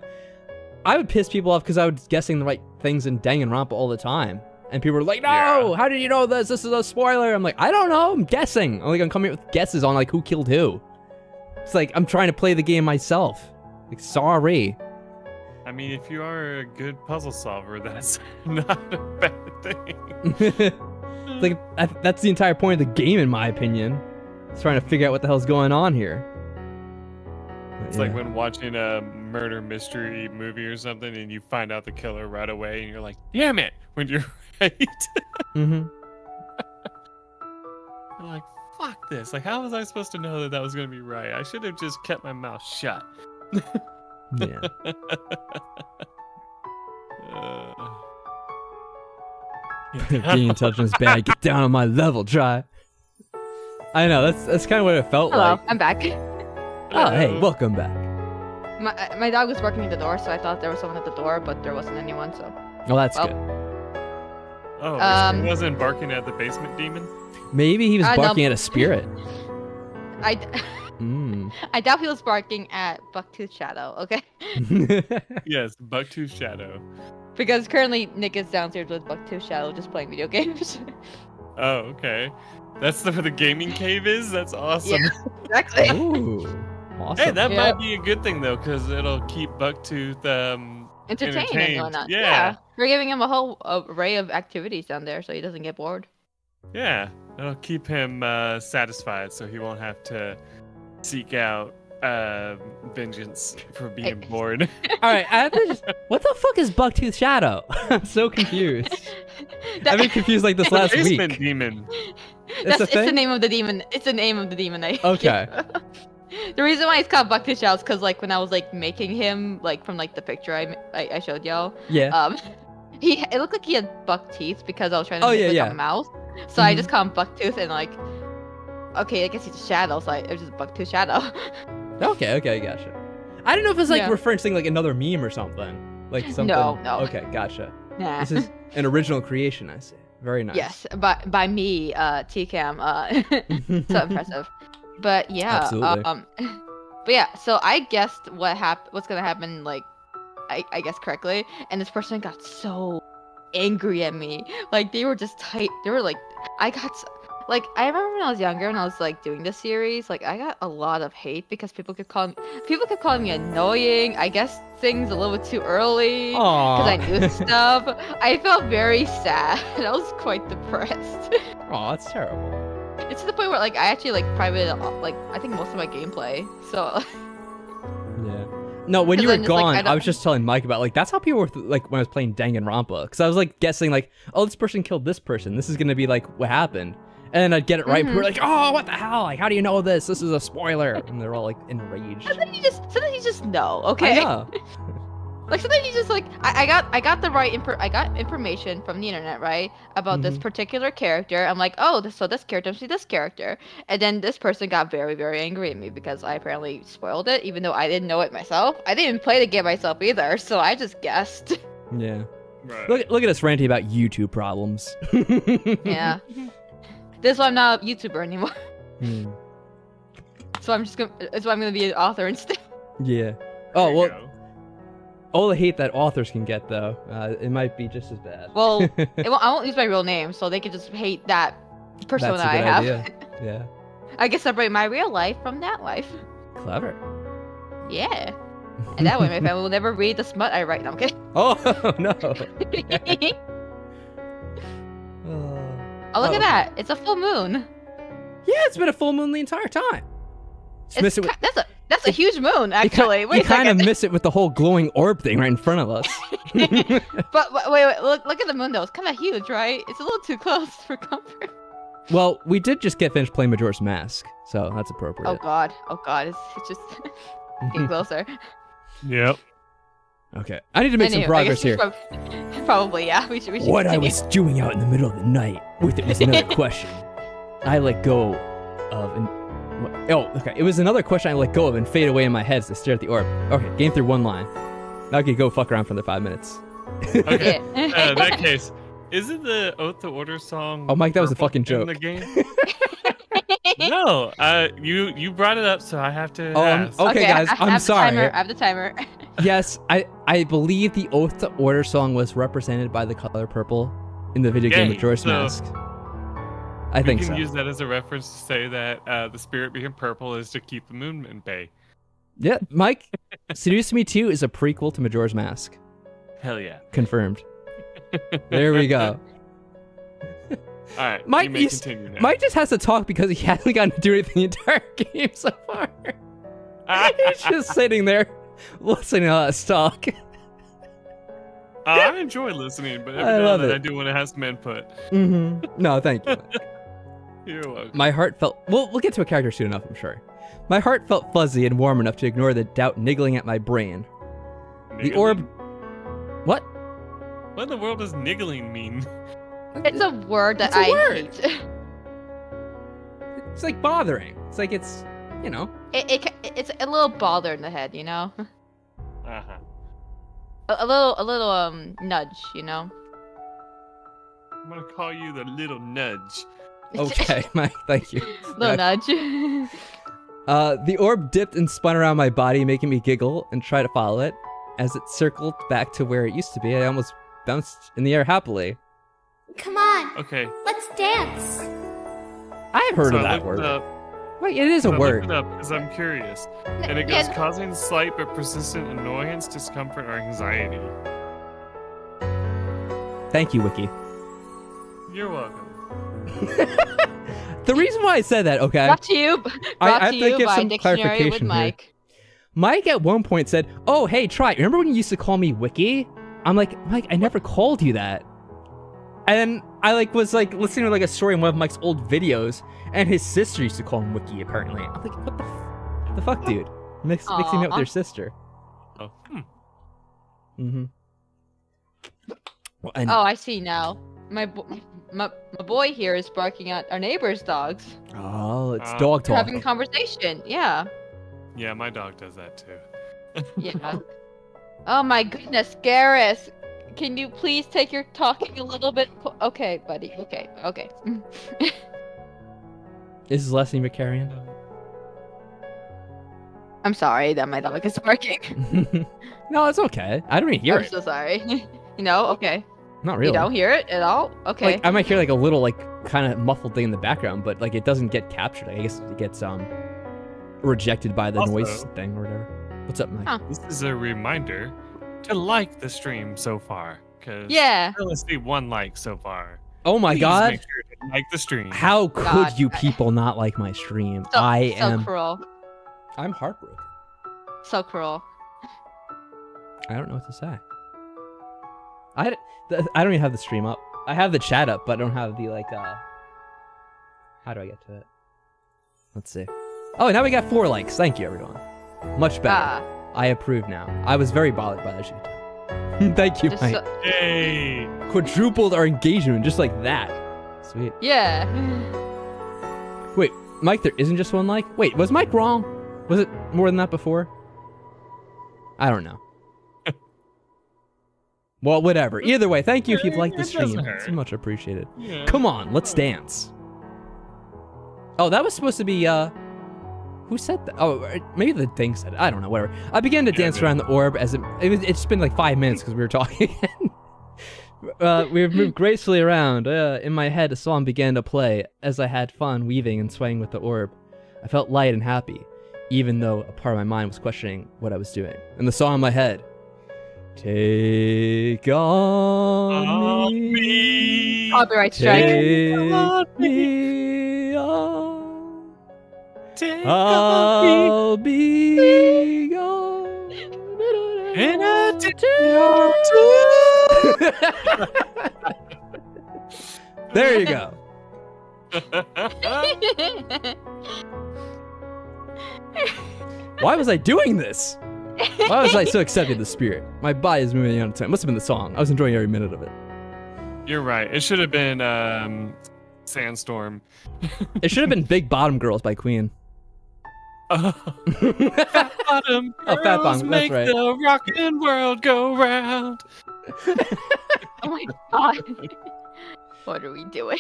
I would piss people off because I was guessing the right things in Danganronpa all the time. And people were like, no, Yeah. how did you know this? This is a spoiler. I'm like, I don't know, I'm guessing. I'm coming up with guesses on like who killed who. It's like, I'm trying to play the game myself. Like, sorry. I mean, if you are a good puzzle solver, that's not a bad thing. Like, that's the entire point of the game, in my opinion. It's trying to figure out what the hell's going on here. But It's like when watching a murder mystery movie or something and you find out the killer right away and you're like, damn it, when you're right. Mm-hmm. You're like, fuck this. Like, how was I supposed to know that that was going to be right? I should have just kept my mouth shut. Yeah. Being intelligent is bad. Get down on my level, try. I know, that's kind of what it felt Hello, like. I'm back. Oh, hey, welcome back. My dog was barking at the door, so I thought there was someone at the door, but there wasn't anyone. So Oh, that's Well, good. Oh, he wasn't barking at the basement demon? Maybe he was no. barking at a spirit. I Mm. I doubt he was barking at Bucktooth Shadow. Okay. Yes, Bucktooth Shadow. Because currently Nick is downstairs with Bucktooth Shadow just playing video games. Oh, okay. That's where the gaming cave is? That's awesome. Yeah. Exactly. Ooh, awesome. Hey, that Yeah. might be a good thing, though, because it'll keep Bucktooth Entertained and entertained. whatnot. Yeah. We're giving him a whole array of activities down there so he doesn't get bored. Yeah, it'll keep him satisfied so he won't have to seek out vengeance for being bored. All right, I have to just, what the fuck is Bucktooth Shadow? I'm so confused. I've been confused like this last Basement week. demon. It's the name of the demon. It's the name of the demon. Okay. The reason why it's called Bucktooth Shadow is because like when I was like making him like from like the picture I showed y'all. Yeah. It looked like he had buck teeth because I was trying to Oh, make yeah, like yeah. a mouth. So I just called him Bucktooth and like, okay, I guess he's a shadow, so it was just Bucktooth Shadow. Okay, gotcha. I don't know if it's like Yeah. referencing like another meme or something. Like something. No. Okay, gotcha. Nah. This is an original creation, I see. Very nice. Yes, by me, TCam. So impressive. But yeah, Absolutely. but yeah. So I guessed what's gonna happen. Like, I guessed correctly, and this person got so angry at me. Like they were just tight. They were like, I remember when I was younger and I was like doing this series. Like I got a lot of hate because people kept calling me annoying. I guessed things a little bit too early because I knew stuff. I felt very sad. I was quite depressed. Oh, that's terrible. It's to the point where like I actually like privated like I think most of my gameplay. So Yeah. No, when you 'Cause were then it's like, gone, I I don't- was just telling Mike about like that's how people were like when I was playing Danganronpa, because I was like guessing like, oh, this person killed this person. This is gonna be like what happened, and then I'd get it right. People were like, oh, what the hell? Like, how do you know this? This is a spoiler, and they're all like enraged. sometimes you just know, okay? I know. Like sometimes you just like I got the right information from the internet, right, about this particular character. I'm like, oh, so this character must be this character, and then this person got very, very angry at me because I apparently spoiled it, even though I didn't know it myself. I didn't even play the game myself either, so I just guessed. Yeah. Right. Look at us ranting about YouTube problems. Yeah. This is why I'm not a YouTuber anymore. So I'm gonna be an author instead. Yeah. There Oh you well. go. All the hate that authors can get, though, it might be just as bad. Well, I won't use my real name, so they can just hate that persona That's a I good have. idea. Yeah. I can separate my real life from that life. Clever. Yeah. And that way my family will never read the smut I write. No, I'm kidding. Oh no. Oh, look at that. It's a full moon. Yeah, it's been a full moon the entire time. Just miss it with, That's a huge moon, actually. you Wait a kind of second. miss it with the whole glowing orb thing right in front of us. But wait, look at the moon though. It's kind of huge, right? It's a little too close for comfort. Well, we did just get finished playing Majora's Mask, so that's appropriate. Oh god, it's just getting closer. Yep. Okay, I need to make some Anyway, I progress guess here. Probably, yeah. We should What I continue. was doing out in the middle of the night with it was another question. I let go of okay. It was another question I let go of and fade away in my head as I stared at the orb. Okay, game through one line. Now I could go fuck around for the 5 minutes. Okay. Yeah. In that case, isn't the Oath to Order song? Oh, Mike, that was a purple fucking joke. In the game? No, you brought it up, so I have to. Oh, ask. okay, guys, I I'm have sorry. I have the timer. Yes, I believe the Oath to Order song was represented by the color purple in the video game Yay, Majora's so Mask. I We think can so. use that as a reference to say that the spirit being purple is to keep the moon in bay. Yeah, Mike, Seduce Me 2 is a prequel to Majora's Mask. Hell yeah. Confirmed. There we go. All right, Mike, you may continue now. Mike just has to talk because he hasn't gotten to do anything the entire game so far. He's just sitting there listening to us talk. I enjoy listening, but every I now love and then it. I do want to have some input. No, thank you. You're welcome. My heart felt... We'll get to a character soon enough, I'm sure. My heart felt fuzzy and warm enough to ignore the doubt niggling at my brain. The Niggling? orb... What? What in the world does niggling mean? It's a word that It's a I word. hate. It's like bothering. It's like it's, you know... It's a little bother in the head, you know. Uh-huh. A little nudge, you know. I'm gonna call you the little nudge. Okay, Mike, thank you. Little nudge. The orb dipped and spun around my body, making me giggle and try to follow it. As it circled back to where it used to be, I almost bounced in the air happily. Come on, Okay. let's dance. I've heard so of I that looked word. it up. Wait, it is a I looked word. it up because I'm curious. And it goes causing slight but persistent annoyance, discomfort, or anxiety. Thank you, Wiki. You're welcome. The reason why I said that, okay, Brought to you, I brought have to to you give by some Dictionary with clarification here. Mike. Mike at one point said, "Oh, hey, try it. Remember when you used to call me Wiki?" I'm like, Mike, I never called you that. And I was listening to a story in one of Mike's old videos, and his sister used to call him Wiki. Apparently, I'm like, what the fuck, dude? Mixing me up with your sister. Oh. Mm-hmm. Well, and, Oh, I see now. My boy here is barking at our neighbor's dogs. oh, it's Uh, dog They're talk. having a conversation. Yeah. Yeah, my dog does that too. Yeah. Oh my goodness, Garrus. Can you please take your talking a little bit? Okay, buddy. Okay. This is Leslie McCarrion. I'm sorry that my dog is barking. No, it's okay. I don't even hear I'm it. so sorry. Okay. Not really. You don't hear it at all? Okay. Like I might hear a little kind of muffled thing in the background, but it doesn't get captured. I guess it gets rejected by the Also- noise thing or whatever. What's up, Mike? Huh. This is a reminder to like the stream so far. Cause Yeah. I only see 1 like so far. Oh my Please god! Make sure to like the stream. How could God, you people not like my stream? So, I so am. cruel. I'm heartbroken. So cruel. I don't know what to say. I don't even have the stream up. I have the chat up, but I don't have the How do I get to it? Let's see. Oh, now we got 4 likes. Thank you, everyone. Much better. Ah. I approve now. I was very bothered by that shit. Thank you, Just Mike. so- Hey. Quadrupled our engagement just like that. Sweet. yeah. Wait, Mike, there isn't just one like? Wait, was Mike wrong? Was it more than that before? I don't know. Well, whatever. Either way, thank you if you've liked the It doesn't stream. hurt. It's much appreciated. Yeah. Come on, let's dance. Oh, that was supposed to be, who said that? Oh, maybe the thing said it. I don't know, whatever. I began to dance around the orb as it's been like 5 minutes because we were talking again. We moved gracefully around. In my head, a song began to play as I had fun weaving and swaying with the orb. I felt light and happy, even though a part of my mind was questioning what I was doing. And the song in my head, take on me, Copyright strike. take me on. Take I'll be gone. And I take There you go. Why was I doing this? Why was I so accepting the spirit? My body is moving on time. Must have been the song. I was enjoying every minute of it. You're right. It should have been Sandstorm. It should have been Big Bottom Girls by Queen. Fat bottom Oh, Fat girls Bottom, that's make right. the rockin' world go round. Oh my god. What are we doing?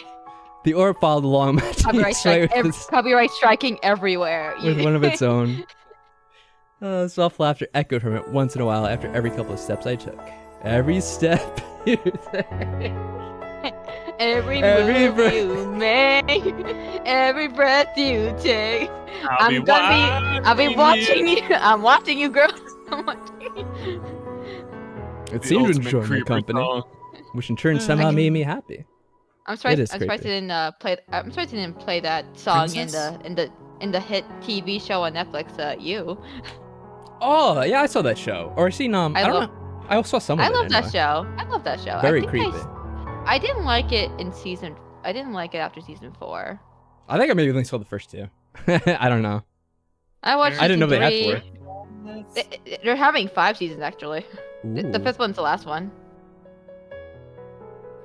The orb followed along my Copyright, cheeks right strike, with, this- copyright striking everywhere. with one of its own. Soft laughter echoed from it once in a while after every couple of steps I took. Every step you take. Every Every move breath- you make, every breath you take. I'll be watching you. I'm watching you, girl. I'm watching you. It The seemed to ultimate enjoy my creeper company, song. which in turn somehow made me happy. I'm surprised. It is I'm surprised creepy. they didn't play. I'm surprised they didn't play that song Princess? in the hit TV show on Netflix. You. Oh, yeah, I saw that show. Or seen, I don't love- know. I saw some of I it. love that anyway. show. I love that show. Very I think creepy. I didn't like it in season. I didn't like it after season 4. I think I maybe only saw the first 2. I don't know. I watched. I didn't know season they had 3. They're having 5 seasons actually. The Ooh. 5th one's the last one.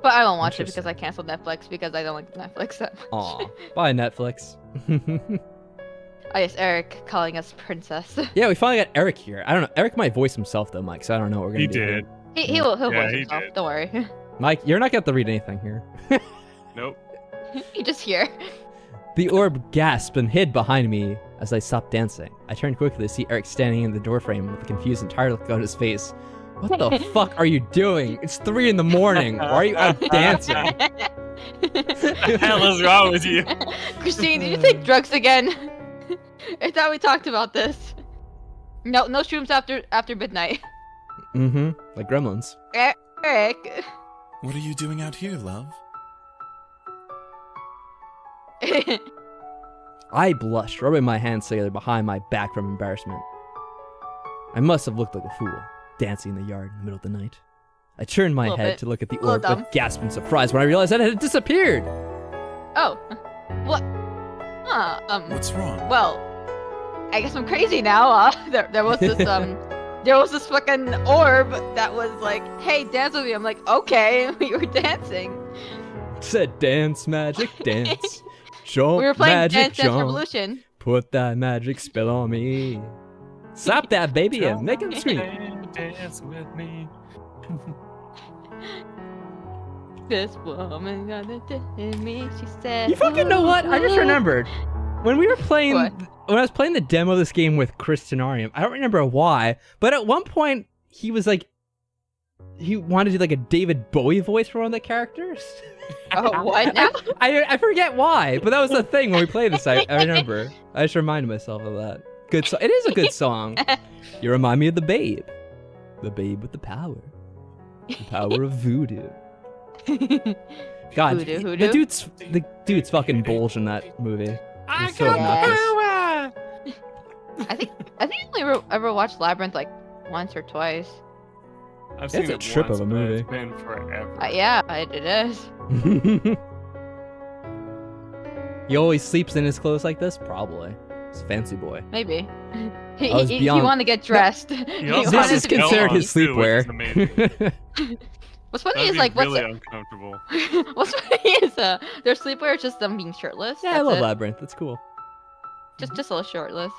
But I won't watch it Interesting. because I canceled Netflix because I don't like Netflix that much. Aw, bye Netflix. Oh yes, Eric calling us princess. Yeah, we finally got Eric here. I don't know. Eric might voice himself though, Mike, so I don't know what we're gonna He do. did. Here. He'll Yeah, voice he himself. did. Don't worry. Mike, you're not gonna have to read anything here. Nope. He just here. The orb gasped and hid behind me as I stopped dancing. I turned quickly to see Eric standing in the doorframe with a confused and tired look on his face. What the fuck are you doing? It's 3 in the morning. Why are you out dancing? What the hell is wrong with you? Christine, did you take drugs again? I thought we talked about this. No shrooms after midnight. Mm-hmm. Like gremlins. Eric. What are you doing out here, love? I blushed, rubbing my hands together behind my back from embarrassment. I must have looked like a fool, dancing in the yard in the middle of the night. I turned my Little head bit. to look at the Little orb dumb. with gasp and surprise when I realized that it had disappeared. Oh. What? Huh. What's wrong? Well, I guess I'm crazy now. There was this there was this fucking orb that was like, "Hey, dance with me." I'm like, "Okay." We were dancing. Said dance, magic, dance. Jump, We were playing magic, Dance Dance jump. Revolution. Put that magic spell on me. Slap that baby and make him scream. Dance with me. This woman gonna do me. She said. You fucking know what? I just remembered. When we were playing, What? when I was playing the demo of this game with Chris Tenarium, I don't remember why, but at one point he was like, he wanted to do like a David Bowie voice for one of the characters. Oh, what now? I forget why, but that was the thing when we played this. I remember. I just reminded myself of that. Good song. It is a good song. You remind me of the Babe with the power of voodoo. God, Voodoo, the hoodoo? dude's fucking bulge in that movie. I He's so got obnoxious. power. I think I only ever watched Labyrinth like once or twice. I've seen It's a it trip once, of a but movie. It's been forever. Yeah, it is. He always sleeps in his clothes like this? Probably. It's a fancy boy. Maybe. I was He beyond- wanted to get dressed. He He also This wanted is to be considered on his too, which is sleepwear. What's funny That'd is be like really uncomfortable. what's funny is their sleepwear is just them being shirtless. Yeah, I That's love it. Labyrinth. It's cool. Just a little shirtless.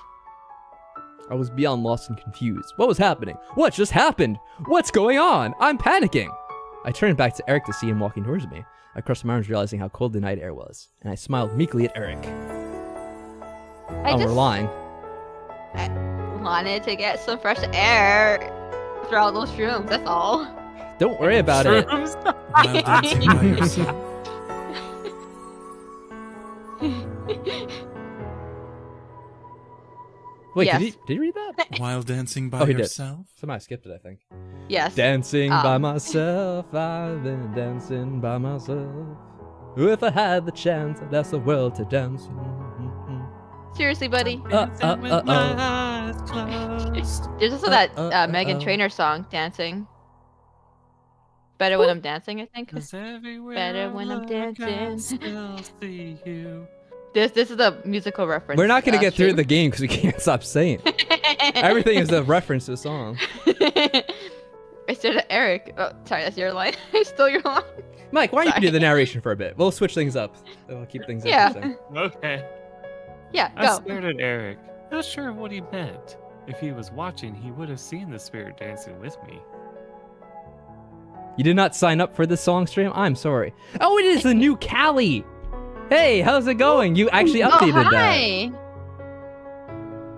I was beyond lost and confused. What was happening? What just happened? What's going on? I'm panicking. I turned back to Eric to see him walking towards me. I crossed my arms, realizing how cold the night air was, and I smiled meekly at Eric. We're lying. I wanted to get some fresh air through all those shrooms. That's all. Don't worry about it. Shrooms? While dancing by yourself. Wait, Yes. did he read that? While dancing by Oh, he did. yourself. Somebody skipped it, I think. Yes. Dancing by myself, I've been dancing by myself. If I had the chance, I'd ask the world to dance. Seriously, buddy. With my eyes closed. There's also that Megan Trainor song, "Dancing." Better when I'm dancing, I think. 'Cause everywhere Better I when I'm look, I dancing. still see you. This is a musical reference. We're not gonna get through stream. the game because we can't stop saying it. Everything is a reference to a song. I said to Eric. Oh, sorry, that's your line. I stole your line. Mike, why don't you Sorry. do the narration for a bit? We'll switch things up. We'll keep things Yeah. interesting. Okay. Yeah, I go. stared at Eric, not sure what he meant. If he was watching, he would have seen the spirit dancing with me. You did not sign up for this song stream? I'm sorry. Oh, it is the new Callie! Hey, how's it going? You actually updated oh, that. hi.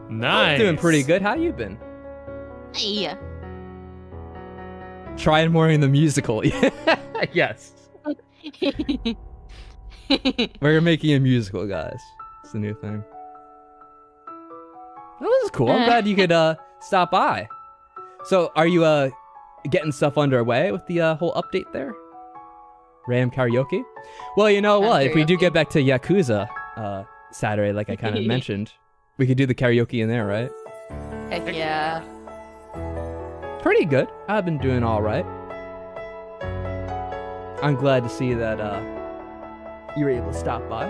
Nice. Doing pretty good. How you been? Hi. Trying more in the musical. Yes. We're making a musical, guys. It's the new thing. Oh, this is cool. I'm glad you could stop by. So, are you getting stuff underway with the whole update there? Ram karaoke? Well, you know what? If we do Karaoke. get back to Yakuza Saturday, like I kind of mentioned, we could do the karaoke in there, right? Heck yeah. Pretty good. I've been doing all right. I'm glad to see that you were able to stop by.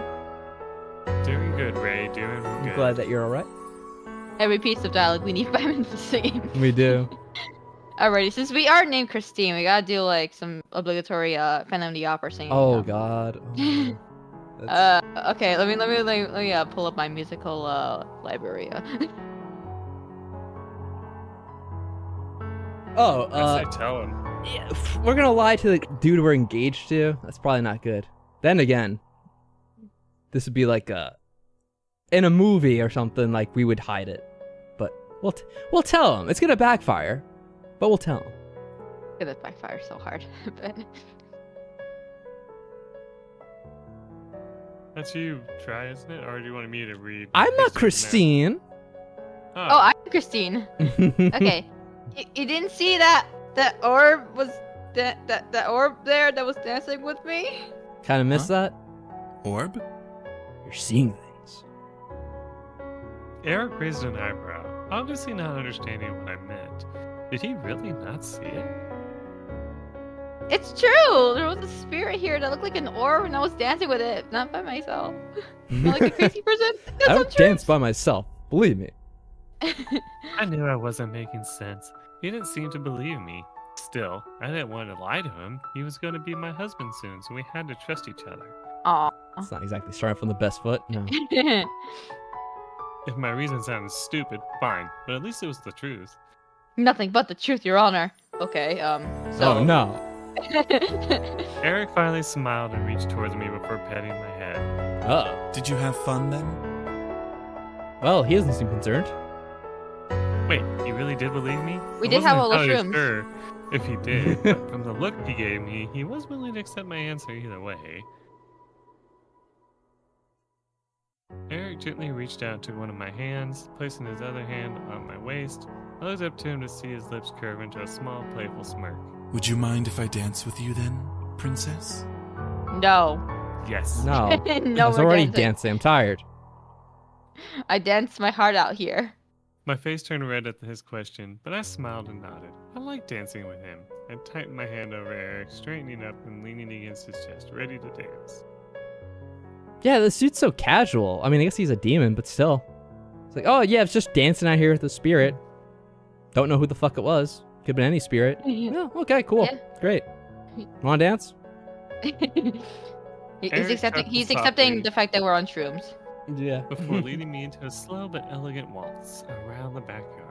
Doing good, Ray. Doing I'm good. glad that you're all right. Every piece of dialogue we need 5 minutes to sing. We do. Alrighty, since we are named Christine, we gotta do like some obligatory Phantom of the Opera singing. Oh God. Oh, that's- Okay, let me pull up my musical library. Oh, I tell him. yeah, we're gonna lie to the dude we're engaged to. That's probably not good. Then again, this would be like in a movie or something. Like we would hide it, but we'll tell him. It's gonna backfire, but we'll tell him. Gonna backfire so hard. But That's you, try, isn't it? Or do you want me to read? I'm not Christine's Christine. name? oh, I'm Christine. Okay, you didn't see that orb was that orb there that was dancing with me? Kind of missed that. Orb? You're seeing things. Eric raised an eyebrow, obviously not understanding what I meant. Did he really not see it? It's true. There was a spirit here that looked like an orb, and I was dancing with it, not by myself. Not like a crazy person. That's I so don't true. dance by myself. Believe me. I knew I wasn't making sense. He didn't seem to believe me. Still, I didn't want to lie to him. He was going to be my husband soon, so we had to trust each other. Aw. It's not exactly starting from the best foot. No. If my reason sounded stupid, fine, but at least it was the truth. Nothing but the truth, Your Honor. Okay, so. Oh no. Eric finally smiled and reached towards me before patting my head. Oh. Did you have fun then? Well, he doesn't seem concerned. Wait, he really did believe me? We I did have wasn't all those entirely shrooms. sure if he did, but from the look he gave me, he was willing to accept my answer either way. Eric gently reached out to one of my hands, placing his other hand on my waist. I looked up to him to see his lips curve into a small, playful smirk. Would you mind if I dance with you then, princess? No. Yes. No. No, I was we're already dancing. dancing. I'm tired. I danced my heart out here. My face turned red at his question, but I smiled and nodded. I liked dancing with him. I tightened my hand over Eric, straightening up and leaning against his chest, ready to dance. Yeah, the suit's so casual. I mean, I guess he's a demon, but still. like, oh yeah, it's just dancing out here with the spirit. Don't know who the fuck it was. Could have been any spirit. Yeah, okay, cool. Yeah. Great. Wanna dance? He's accepting softly the fact that we're on shrooms. Yeah. before leading me into a slow but elegant waltz around the backyard.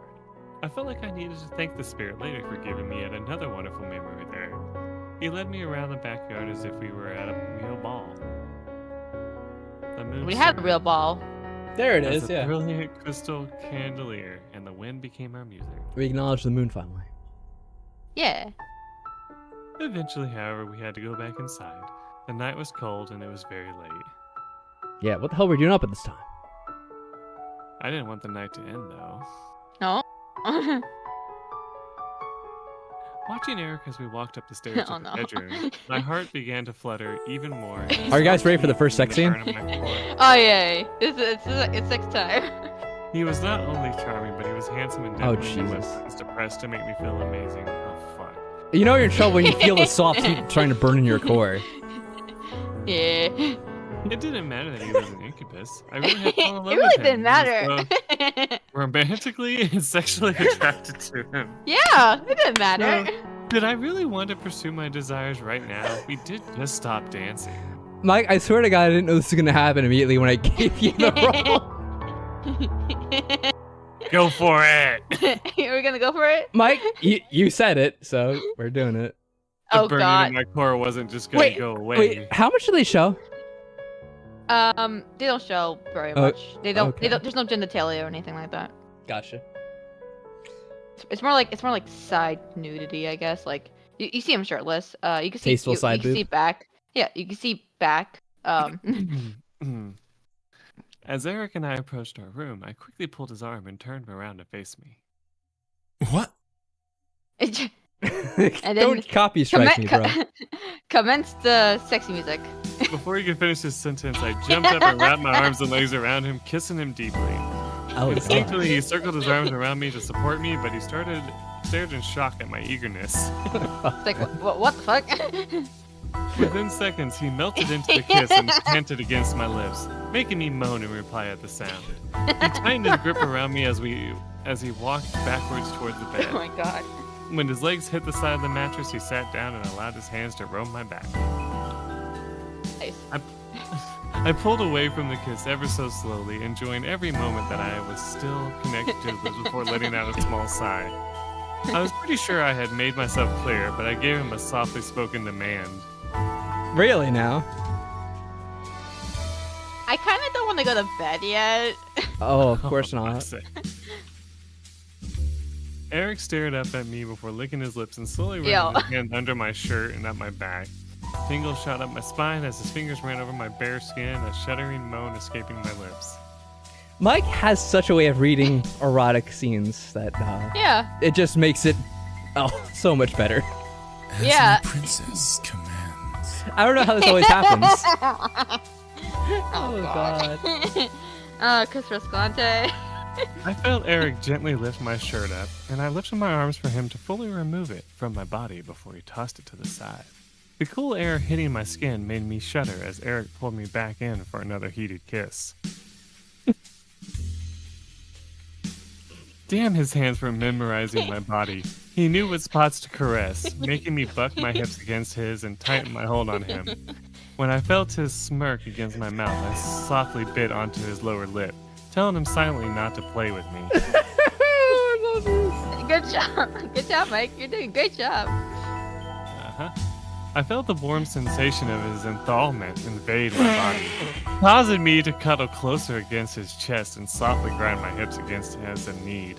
I felt like I needed to thank the spirit later for giving me yet another wonderful memory there. He led me around the backyard as if we were at a real ball. The moon We had a served real ball. There it as is, a yeah. brilliant crystal chandelier, and the wind became our music. We acknowledge the moon finally. Yeah. Eventually, however, we had to go back inside. The night was cold and it was very late. Yeah, what the hell were we doing up at this time? I didn't want the night to end though. No. Watching Eric as we walked up the stairs Oh, to the no. bedroom, my heart began to flutter even more. Are you guys ready for the first sex scene? Oh yay! It's sex time. He was not only charming, but he was handsome and Oh, definitely knew what Jesus. buttons to press to make me feel amazing. Oh fuck. You know you're in trouble when you feel the soft heat trying to burn in your core. Yeah. It didn't matter that he was an incubus. I really had fallen in love It really with him. didn't matter. He was, romantically and sexually attracted to him. Yeah, it didn't matter. No. Did I really want to pursue my desires right now? We did just stop dancing. Mike, I swear to God, I didn't know this was gonna happen immediately when I gave you the role. Go for it! We're gonna go for it. Mike, you said it, so we're doing it. The Oh burning god. in my core wasn't just gonna Wait, go away. Wait, how much do they show? They don't show very much. They don't. okay. There's no genitalia or anything like that. Gotcha. It's more like side nudity, I guess. Like you see him shirtless. You can see Tasteful you side can see boob? back. Yeah, you can see back. As Eric and I approached our room, I quickly pulled his arm and turned him around to face me. What? And then Don't copy strike me, bro. Commence the sexy music. Before he could finish his sentence, I jumped up and wrapped my arms and legs around him, kissing him deeply. Oh, God. Instinctively, he circled his arms around me to support me, but he stared in shock at my eagerness. It's like what the fuck? Within seconds, he melted into the kiss and panted against my lips, making me moan in reply at the sound. He tightened his grip around me as he walked backwards towards the bed. Oh my god. When his legs hit the side of the mattress, he sat down and allowed his hands to roam my back. Nice. I pulled away from the kiss ever so slowly, enjoying every moment that I was still connected to his lips before letting out a small sigh. I was pretty sure I had made myself clear, but I gave him a softly spoken demand. Really now? I kind of don't want to go to bed yet. Oh, of course For not. fuck's sake. Eric stared up at me before licking his lips and slowly ran his hand under my shirt and up my back. Tingles shot up my spine as his fingers ran over my bare skin, a shuddering moan escaping my lips. Mike has such a way of reading erotic scenes that Yeah. it just makes it so much better. As Yeah. my princess commands. I don't know how this always happens. Oh God. Chris Rascante. I felt Eric gently lift my shirt up, and I lifted my arms for him to fully remove it from my body before he tossed it to the side. The cool air hitting my skin made me shudder as Eric pulled me back in for another heated kiss. Damn, his hands were memorizing my body. He knew what spots to caress, making me buck my hips against his and tighten my hold on him. When I felt his smirk against my mouth, I softly bit onto his lower lip, telling him silently not to play with me. Good job. Good job, Mike. You're doing a great job. Uh-huh. I felt the warm sensation of his enthrallment invade my body, causing me to cuddle closer against his chest and softly grind my hips against him as a need.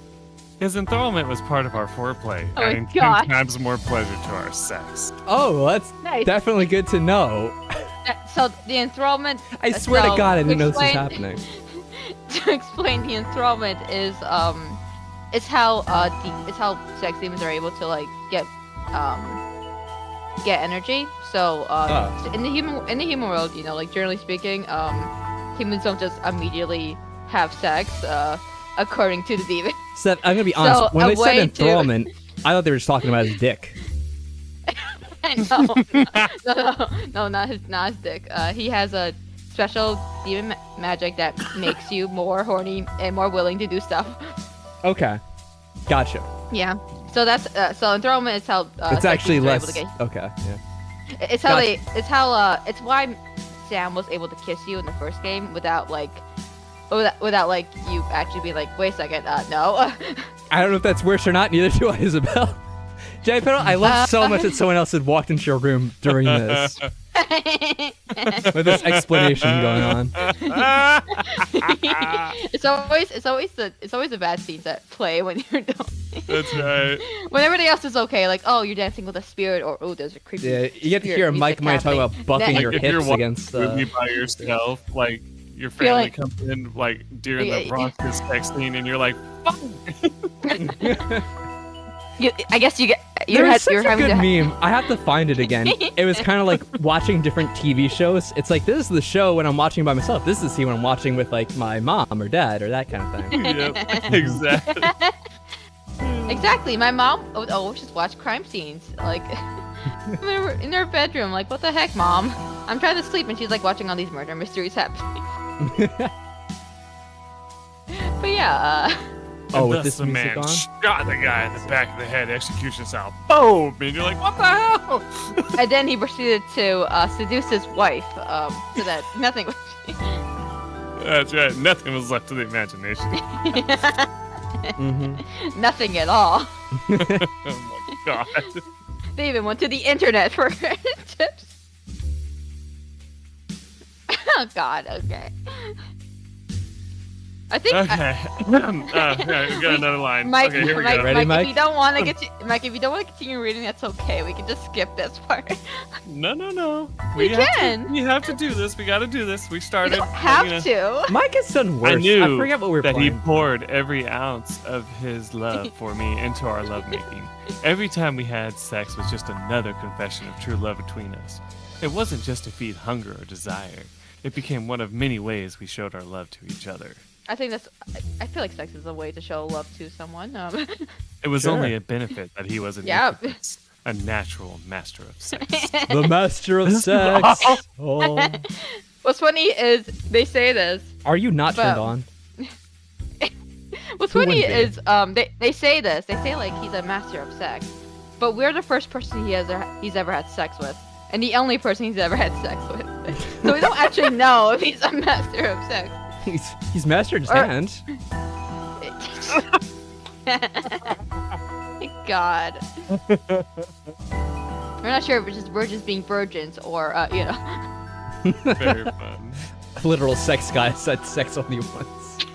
His enthrallment was part of our foreplay, Oh my adding God. 10 times more pleasure to our sex. Oh, well, that's Nice. definitely good to know. So the enthrallment. I swear to so God, I didn't know this was explain- happening. To explain the enthrallment is how sex demons are able to like get energy. So in the human world, you know, like generally speaking, humans don't just immediately have sex according to the demon. Seth, I'm gonna be honest. So, When a they said way to- enthrallment, I thought they were just talking about his dick. No, not his dick. He has a special demon magic that makes you more horny and more willing to do stuff. Okay, gotcha. Yeah. So that's so enthronement is how It's sex actually demons are less. able to get. Okay, yeah. It's how Gotcha. it's why Sam was able to kiss you in the first game without like you actually being like, wait a second, no. I don't know if that's worse or not. Neither do I, Isabel. Jay Pedal, I love so much that someone else had walked into your room during this with this explanation going on. It's always the bad scenes that play when you're done. That's right. When everything else is okay, like, oh, you're dancing with a spirit, or oh, there's a creepy. Yeah, you get to hear spirit Mike music talk about happening. bucking Then- your If you're hips watching against a movie by yourself, like your family Feeling- comes in like during the Yeah. raucous sex scene, and you're like, "Fuck!" I guess you get. There's such You're a having good to. meme. I have to find it again. It was kind of like watching different TV shows. It's like, this is the show when I'm watching by myself. This is the scene when I'm watching with like my mom or dad or that kind of thing. Yep, exactly. Exactly. My mom would always just watch crime scenes, like in her bedroom. Like, what the heck, mom? I'm trying to sleep, and she's like watching all these murder mysteries happening. But yeah. Oh, And with thus this the music man on? shot the guy in the back of the head, execution style. Boom! And you're like, what the hell? And then he proceeded to seduce his wife, so that nothing. That's right. Nothing was left to the imagination. Mm-hmm. Nothing at all. Oh my god. They even went to the internet for tips. Oh God. Okay. I think. Okay. Yeah, we got another line. Mike, okay, here we Mike, go. Ready, Mike, Mike? if you don't want to Mike, if you don't want to continue reading, that's okay. We can just skip this part. No. We have can. To, we have to do this. We got to do this. We You started. don't have you know, to. Mike has done worse. I knew forget what we were that playing. he poured every ounce of his love for me into our lovemaking. Every time we had sex was just another confession of true love between us. It wasn't just to feed hunger or desire. It became one of many ways we showed our love to each other. I think that's. I feel like sex is a way to show love to someone. It was Sure. only a benefit that he was an Yeah. incubus, a natural master of sex. The master of sex. Oh. What's funny is they say this. Are you not turned But- on? What's Who funny wouldn't be? is they say this. They say like he's a master of sex, but we're the first person he's ever had sex with, and the only person he's ever had sex with. So we don't actually know if he's a master of sex. He's mastered his Or- hand. God. We're not sure if it's just we're just being virgins or you know. Very fun. Literal sex guy said sex only once.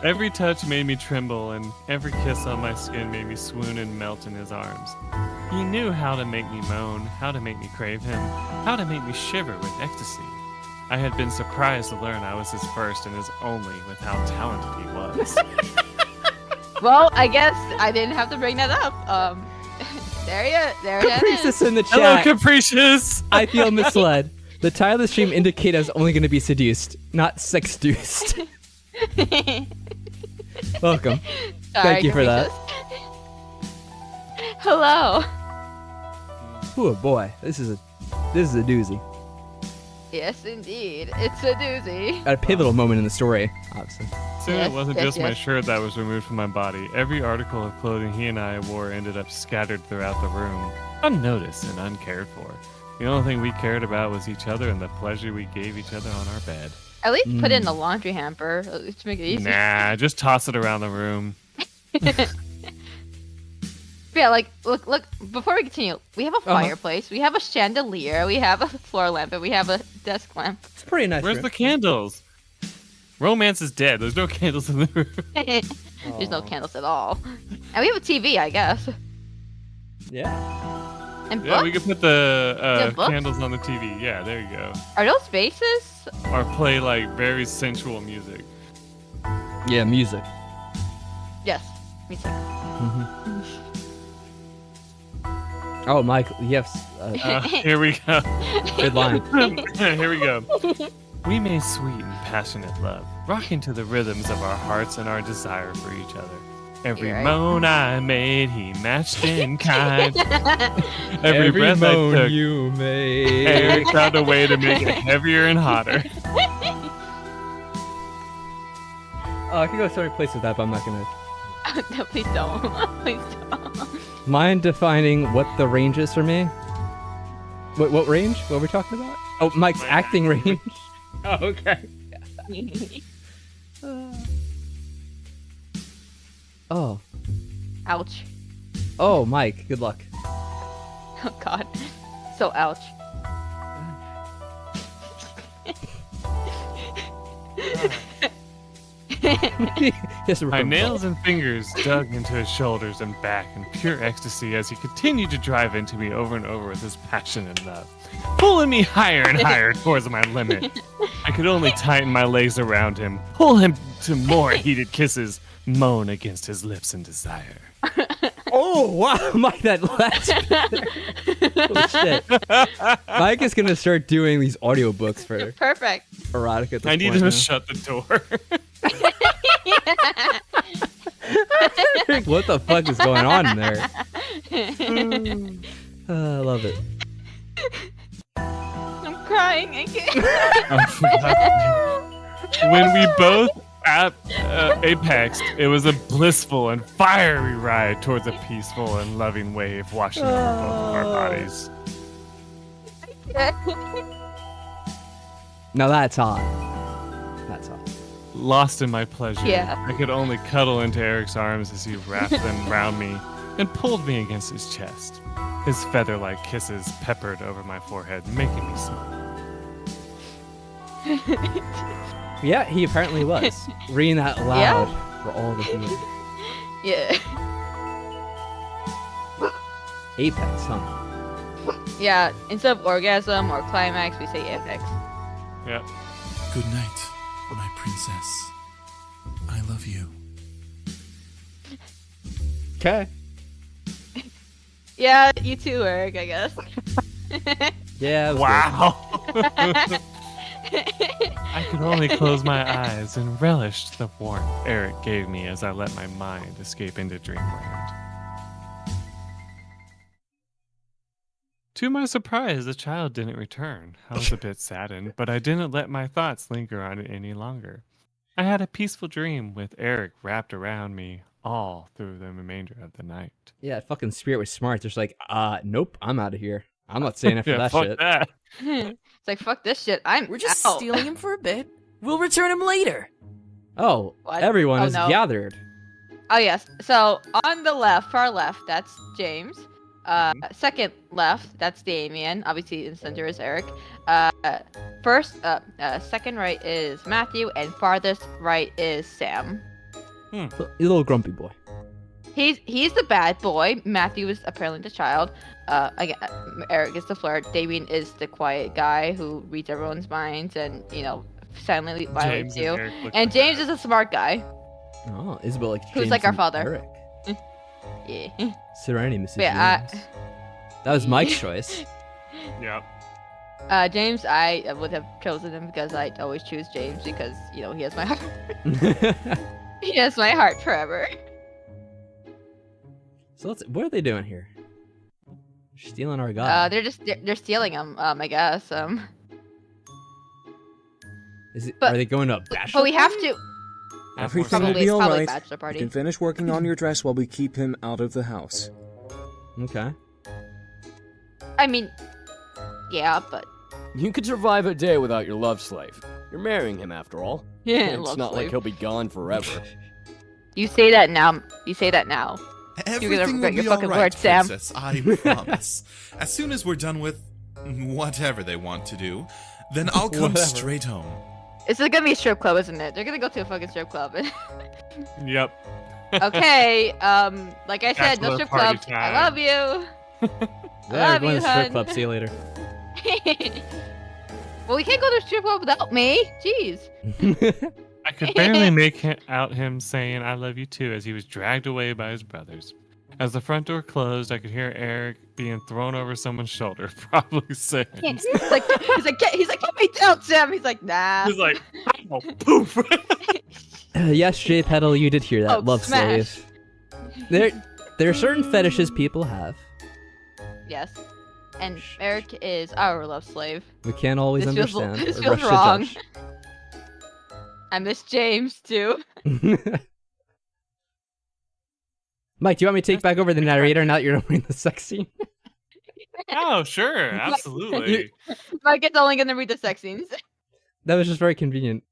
Every touch made me tremble, and every kiss on my skin made me swoon and melt in his arms. He knew how to make me moan, how to make me crave him, how to make me shiver with ecstasy. I had been surprised to learn I was his first and his only with how talented he was. Well, I guess I didn't have to bring that up. There that is. Capricious in the Hello, chat. Capricious! I feel misled. The title of the stream indicates I was only going to be seduced, not sex-duced. Welcome. Sorry, Thank you for that. Capricious. Hello. Oh boy, this is a doozy. Yes, indeed. It's a doozy. At a pivotal moment in the story, obviously. Soon Yes, it wasn't yes, just my yes. shirt that was removed from my body. Every article of clothing he and I wore ended up scattered throughout the room, unnoticed and uncared for. The only thing we cared about was each other and the pleasure we gave each other on our bed. At least put it in the laundry hamper to make it easier. Nah, just toss it around the room. Yeah, like look. Before we continue, we have a fireplace, we have a chandelier, we have a floor lamp, and we have a desk lamp. It's a pretty nice. Where's room. the candles? Romance is dead. There's no candles in the room. There's no candles at all, and we have a TV, I guess, Yeah. and Yeah, we books. could put the Yeah, books? candles on the TV. Yeah, there you go. Are those spaces? Or play like very sensual music. Yeah, music. Yes, me too. Oh, Mike, yes. Here we go. Good line. Here we go. We made sweet and passionate love, rocking to the rhythms of our hearts and our desire for each other. Every You're right. moan I made, he matched in kind. Every breath moan I took, you made. Eric found a way to make it heavier and hotter. Oh, I could go so many places with that, but I'm not gonna. No, please don't. Please don't. Mind defining what the range is for me? What range? What are we talking about? Oh, Mike's My acting range. Oh, okay. Oh. Ouch. Oh, Mike, good luck. Oh God. So ouch. Yes, My nails and fingers dug into his shoulders and back in pure ecstasy as he continued to drive into me over and over with his passion and love, pulling me higher and higher towards my limit. I could only tighten my legs around him, pull him to more heated kisses, moan against his lips in desire. Oh, wow, Mike, that last Holy shit. Mike is gonna start doing these audiobooks for Perfect. erotica at this I need point him to now. shut the door. What the fuck is going on in there? I love it. I'm crying again. Oh, for God's sake. When we both apexed, it was a blissful and fiery ride towards a peaceful and loving wave washing over both of our bodies. Now that's hot. That's hot. Lost in my pleasure, Yeah. I could only cuddle into Eric's arms as he wrapped them around me and pulled me against his chest. His feather-like kisses peppered over my forehead, making me smile. Yeah, he apparently was. Reading that loud for all the hearing. Yeah. Apex, huh? Yeah. Instead of orgasm or climax, we say apex. Yep. Good night, my princess. I love you. Okay. Yeah, you too, Eric, I guess. Yeah. It was Wow. I could only close my eyes and relish the warmth Eric gave me as I let my mind escape into dreamland. To my surprise, the child didn't return. I was a bit saddened, but I didn't let my thoughts linger on it any longer. I had a peaceful dream with Eric wrapped around me all through the remainder of the night. Yeah, that fucking spirit was smart. Just like, nope, I'm out of here. I'm not staying after Yeah, that fuck shit. that. It's like, fuck this shit. We're just out. stealing him for a bit. We'll return him later. Oh, What? everyone Oh, is no. gathered. Oh, yes. So, on the left, far left, that's James. Second left, that's Damien. Obviously, in the center is Eric. Second right is Matthew, and farthest right is Sam. You little grumpy boy. He's the bad boy. Matthew is apparently the child. Again, Eric is the flirt. Damien is the quiet guy who reads everyone's minds and, silently violates James you. and Eric look And like James that. is a smart guy. Oh, Isabel like Who's James like our and father. Eric. Yeah. Serenity, Mrs. Yeah, James. That was Mike's choice. Yep. James, I would have chosen him because I always choose James because, he has my heart. He has my heart forever. So what are they doing here? Stealing our guy. They're stealing him, I guess. Are they going to a bachelor But we have party? to. Have more Everything will sex. be Probably alright. bachelor You party. can finish working on your dress while we keep him out of the house. Okay. I mean, yeah, but You could survive a day without your love slave. You're marrying him after all. yeah, It's love not like slave. he'll be gone forever. You say that now. You say that now. Everything regret will your be fucking all right, words, Sam. Princess. I promise. As soon as we're done with whatever they want to do, then I'll come Whatever. straight home. It's gonna be a strip club, isn't it? They're gonna go to a fucking strip club. Yep. Okay. Like I said, no Bachelor strip party clubs. time. I love you. Yeah, love we're going you, to strip hun. club. See you later. Well, we can't go to a strip club without me. Jeez. I could barely make out him saying "I love you too" as he was dragged away by his brothers. As the front door closed, I could hear Eric being thrown over someone's shoulder, probably saying, He's like, get me down, Sam. He's like, nah. "He's like, oh, poof." Yes, J Pedal, you did hear that. Oh, Love smash. slave. There are certain fetishes people have. Yes. And Eric is our love slave. We can't always This feels- understand this or feels rush to wrong. judge. I miss James too. Mike, do you want me to take back over the narrator now that you're reading the sex scene? Oh, sure, absolutely. Mike is only gonna read the sex scenes. That was just very convenient.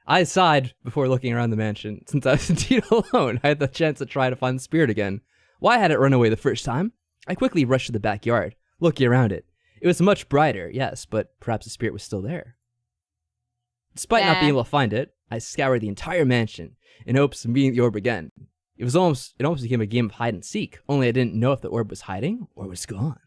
I sighed before looking around the mansion. Since I was indeed alone, I had the chance to try to find the spirit again. Why had it run away the first time? I quickly rushed to the backyard, looking around it. It was much brighter, yes, but perhaps the spirit was still there. Despite not being able to find it, I scoured the entire mansion in hopes of meeting the orb again. It almost became a game of hide and seek, only I didn't know if the orb was hiding or was gone.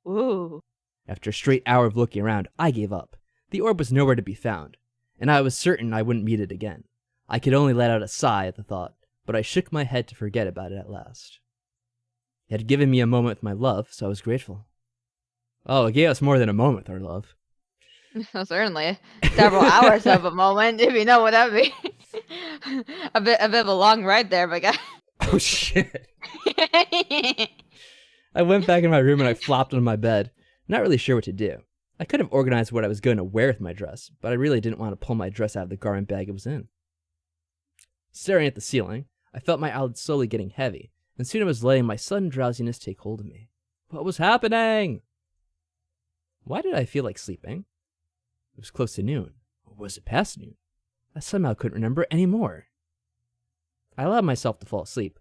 Ooh. After a straight hour of looking around, I gave up. The orb was nowhere to be found, and I was certain I wouldn't meet it again. I could only let out a sigh at the thought, but I shook my head to forget about it at last. It had given me a moment with my love, so I was grateful. Oh, it gave us more than a moment with our love. Oh, certainly. Several hours of a moment, if you know what I mean. a bit of a long ride there, my guy. Oh, shit. I went back in my room and I flopped on my bed, not really sure what to do. I could have organized what I was going to wear with my dress, but I really didn't want to pull my dress out of the garment bag it was in. Staring at the ceiling, I felt my eyelids slowly getting heavy, and soon I was letting my sudden drowsiness take hold of me. What was happening? Why did I feel like sleeping? It was close to noon, or was it past noon? I somehow couldn't remember anymore. I allowed myself to fall asleep,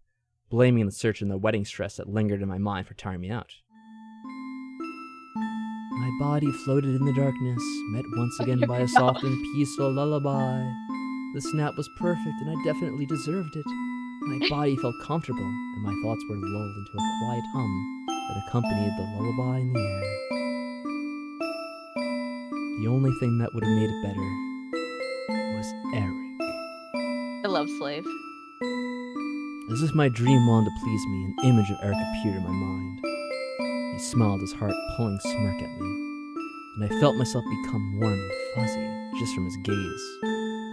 blaming the search and the wedding stress that lingered in my mind for tiring me out. My body floated in the darkness, met once again by a soft and peaceful lullaby. The snap was perfect, and I definitely deserved it. My body felt comfortable, and my thoughts were lulled into a quiet hum that accompanied the lullaby in the air. The only thing that would have made it better was Eric. The love slave. As if my dream wanted to please me, an image of Eric appeared in my mind. He smiled, his heart-pulling smirk at me, and I felt myself become warm and fuzzy just from his gaze.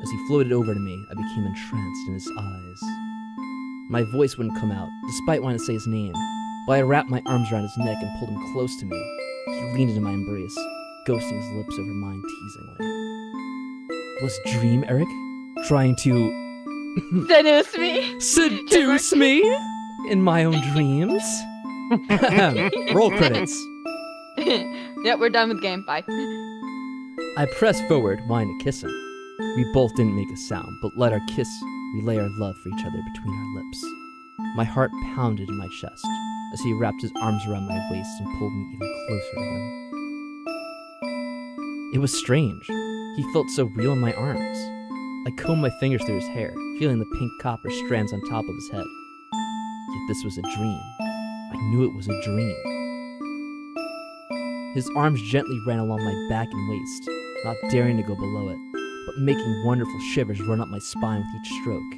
As he floated over to me, I became entranced in his eyes. My voice wouldn't come out, despite wanting to say his name, but I wrapped my arms around his neck and pulled him close to me. He leaned into my embrace, ghosting his lips over mine teasingly. Was Dream Eric trying to Seduce me. seduce me in my own dreams? Roll credits. Yep, we're done with game. Bye. I pressed forward, wanting to kiss him. We both didn't make a sound, but let our kiss relay our love for each other between our lips. My heart pounded in my chest as he wrapped his arms around my waist and pulled me even closer to him. It was strange. He felt so real in my arms. I combed my fingers through his hair, feeling the pink copper strands on top of his head. Yet this was a dream. I knew it was a dream. His arms gently ran along my back and waist, not daring to go below it, but making wonderful shivers run up my spine with each stroke.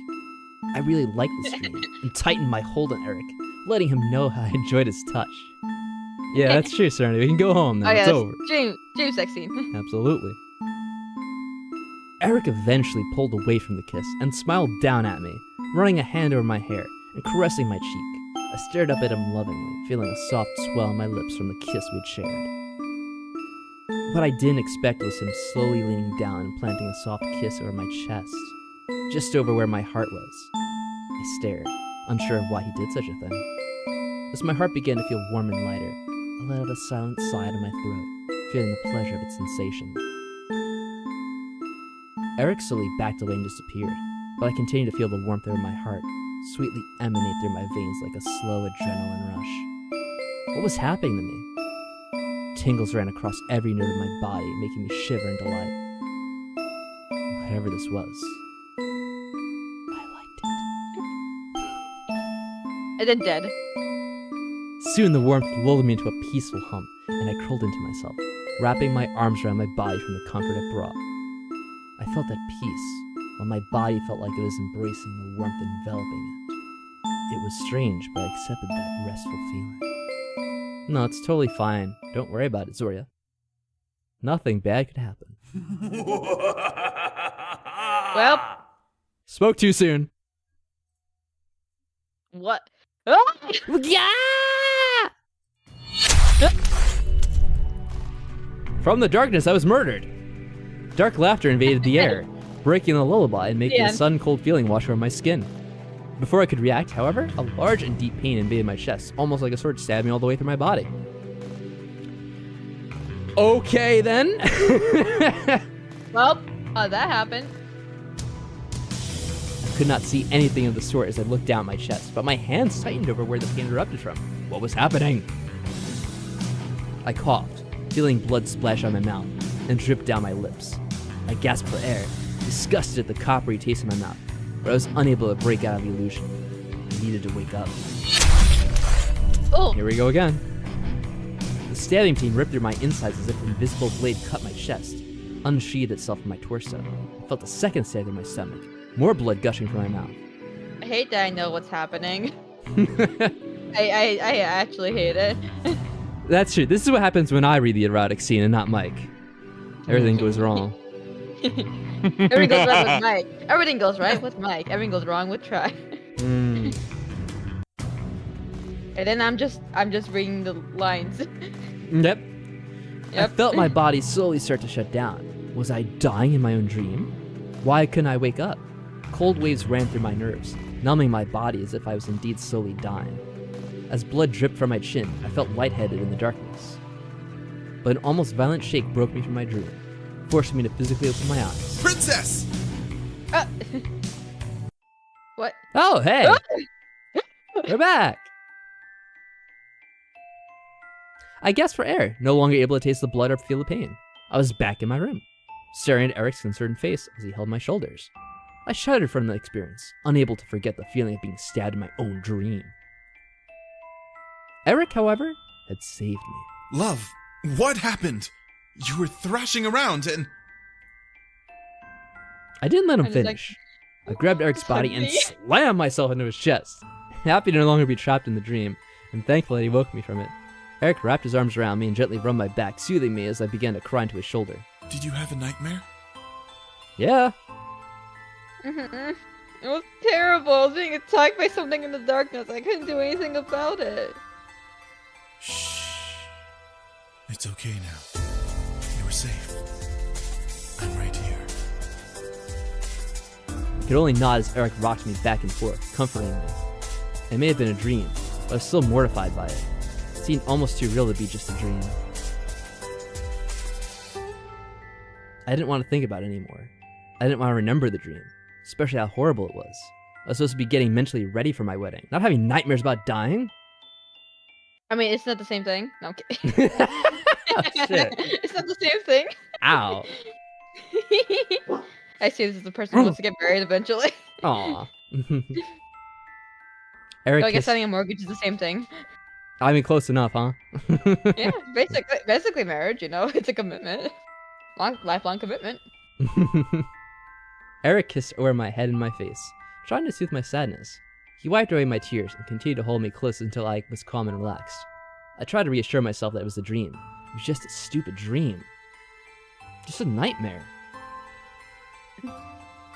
I really liked this dream and tightened my hold on Eric, letting him know how I enjoyed his touch. Yeah, that's true, Serenity. We can go home now. Oh, yeah, it's over. Dream sex scene. Absolutely. Eric eventually pulled away from the kiss and smiled down at me, running a hand over my hair and caressing my cheek. I stared up at him lovingly, feeling a soft swell on my lips from the kiss we'd shared. What I didn't expect was him slowly leaning down and planting a soft kiss over my chest, just over where my heart was. I stared, unsure of why he did such a thing. As my heart began to feel warm and lighter, I let out a silent sigh to my throat, feeling the pleasure of its sensation. Eric slowly backed away and disappeared, but I continued to feel the warmth over my heart, sweetly emanate through my veins like a slow adrenaline rush. What was happening to me? Tingles ran across every nerve of my body, making me shiver in delight. Whatever this was, I liked it. And then dead. Soon the warmth lulled me into a peaceful hum, and I curled into myself, wrapping my arms around my body from the comfort it brought. I felt at peace, while my body felt like it was embracing the warmth enveloping it. It was strange, but I accepted that restful feeling. No, it's totally fine. Don't worry about it, Zoria. Nothing bad could happen. Well, Spoke too soon. What? Ah! Yeah! From the darkness, I was murdered. Dark laughter invaded the air, breaking the lullaby and making a sudden cold feeling wash over my skin. Before I could react, however, a large and deep pain invaded my chest, almost like a sword stabbed me all the way through my body. Okay, then. Well, that happened. I could not see anything of the sort as I looked down my chest, but my hands tightened over where the pain erupted from. What was happening? I coughed, feeling blood splash on my mouth and drip down my lips. I gasped for air, disgusted at the coppery taste in my mouth, but I was unable to break out of the illusion. I needed to wake up. Oh! Here we go again. The stabbing pain ripped through my insides as if an invisible blade cut my chest, unsheathed itself from my torso. I felt a second stab in my stomach, more blood gushing from my mouth. I hate that I know what's happening. I actually hate it. That's true. This is what happens when I read the erotic scene and not Mike. Everything goes wrong. Everything goes right with Mike. Everything goes right with Mike. Everything goes wrong with Try. And then I'm just reading the lines. Yep. I felt my body slowly start to shut down. Was I dying in my own dream? Why couldn't I wake up? Cold waves ran through my nerves, numbing my body as if I was indeed slowly dying. As blood dripped from my chin, I felt lightheaded in the darkness. But an almost violent shake broke me from my dream, forcing me to physically open my eyes. Princess! What? Oh, hey! We're back! I gasped for air, no longer able to taste the blood or feel the pain. I was back in my room, staring at Eric's concerned face as he held my shoulders. I shuddered from the experience, unable to forget the feeling of being stabbed in my own dream. Eric, however, had saved me. Love, what happened? You were thrashing around and... I didn't let him I just, like, finish. I grabbed Eric's body and me. slammed myself into his chest, happy to no longer be trapped in the dream, and thankful that he woke me from it. Eric wrapped his arms around me and gently rubbed my back, soothing me as I began to cry into his shoulder. Did you have a nightmare? Yeah. It was terrible. I was being attacked by something in the darkness. I couldn't do anything about it. Shh. It's okay now. You're safe. I'm right here. I could only nod as Eric rocked me back and forth, comforting me. It may have been a dream, but I was still mortified by it. It seemed almost too real to be just a dream. I didn't want to think about it anymore. I didn't want to remember the dream, especially how horrible it was. I was supposed to be getting mentally ready for my wedding, not having nightmares about dying. I mean, it's not the same thing. No, I'm kidding. Oh, shit. It's not the same thing. Ow. I see this is the person who wants to get married eventually. Aw. Eric So I guess kissed... signing a mortgage is the same thing. I mean, close enough, huh? Yeah, basically marriage, you know, it's a commitment. Lifelong commitment. Eric kissed over my head and my face, trying to soothe my sadness. He wiped away my tears and continued to hold me close until I was calm and relaxed. I tried to reassure myself that it was a dream. It was just a stupid dream. Just a nightmare.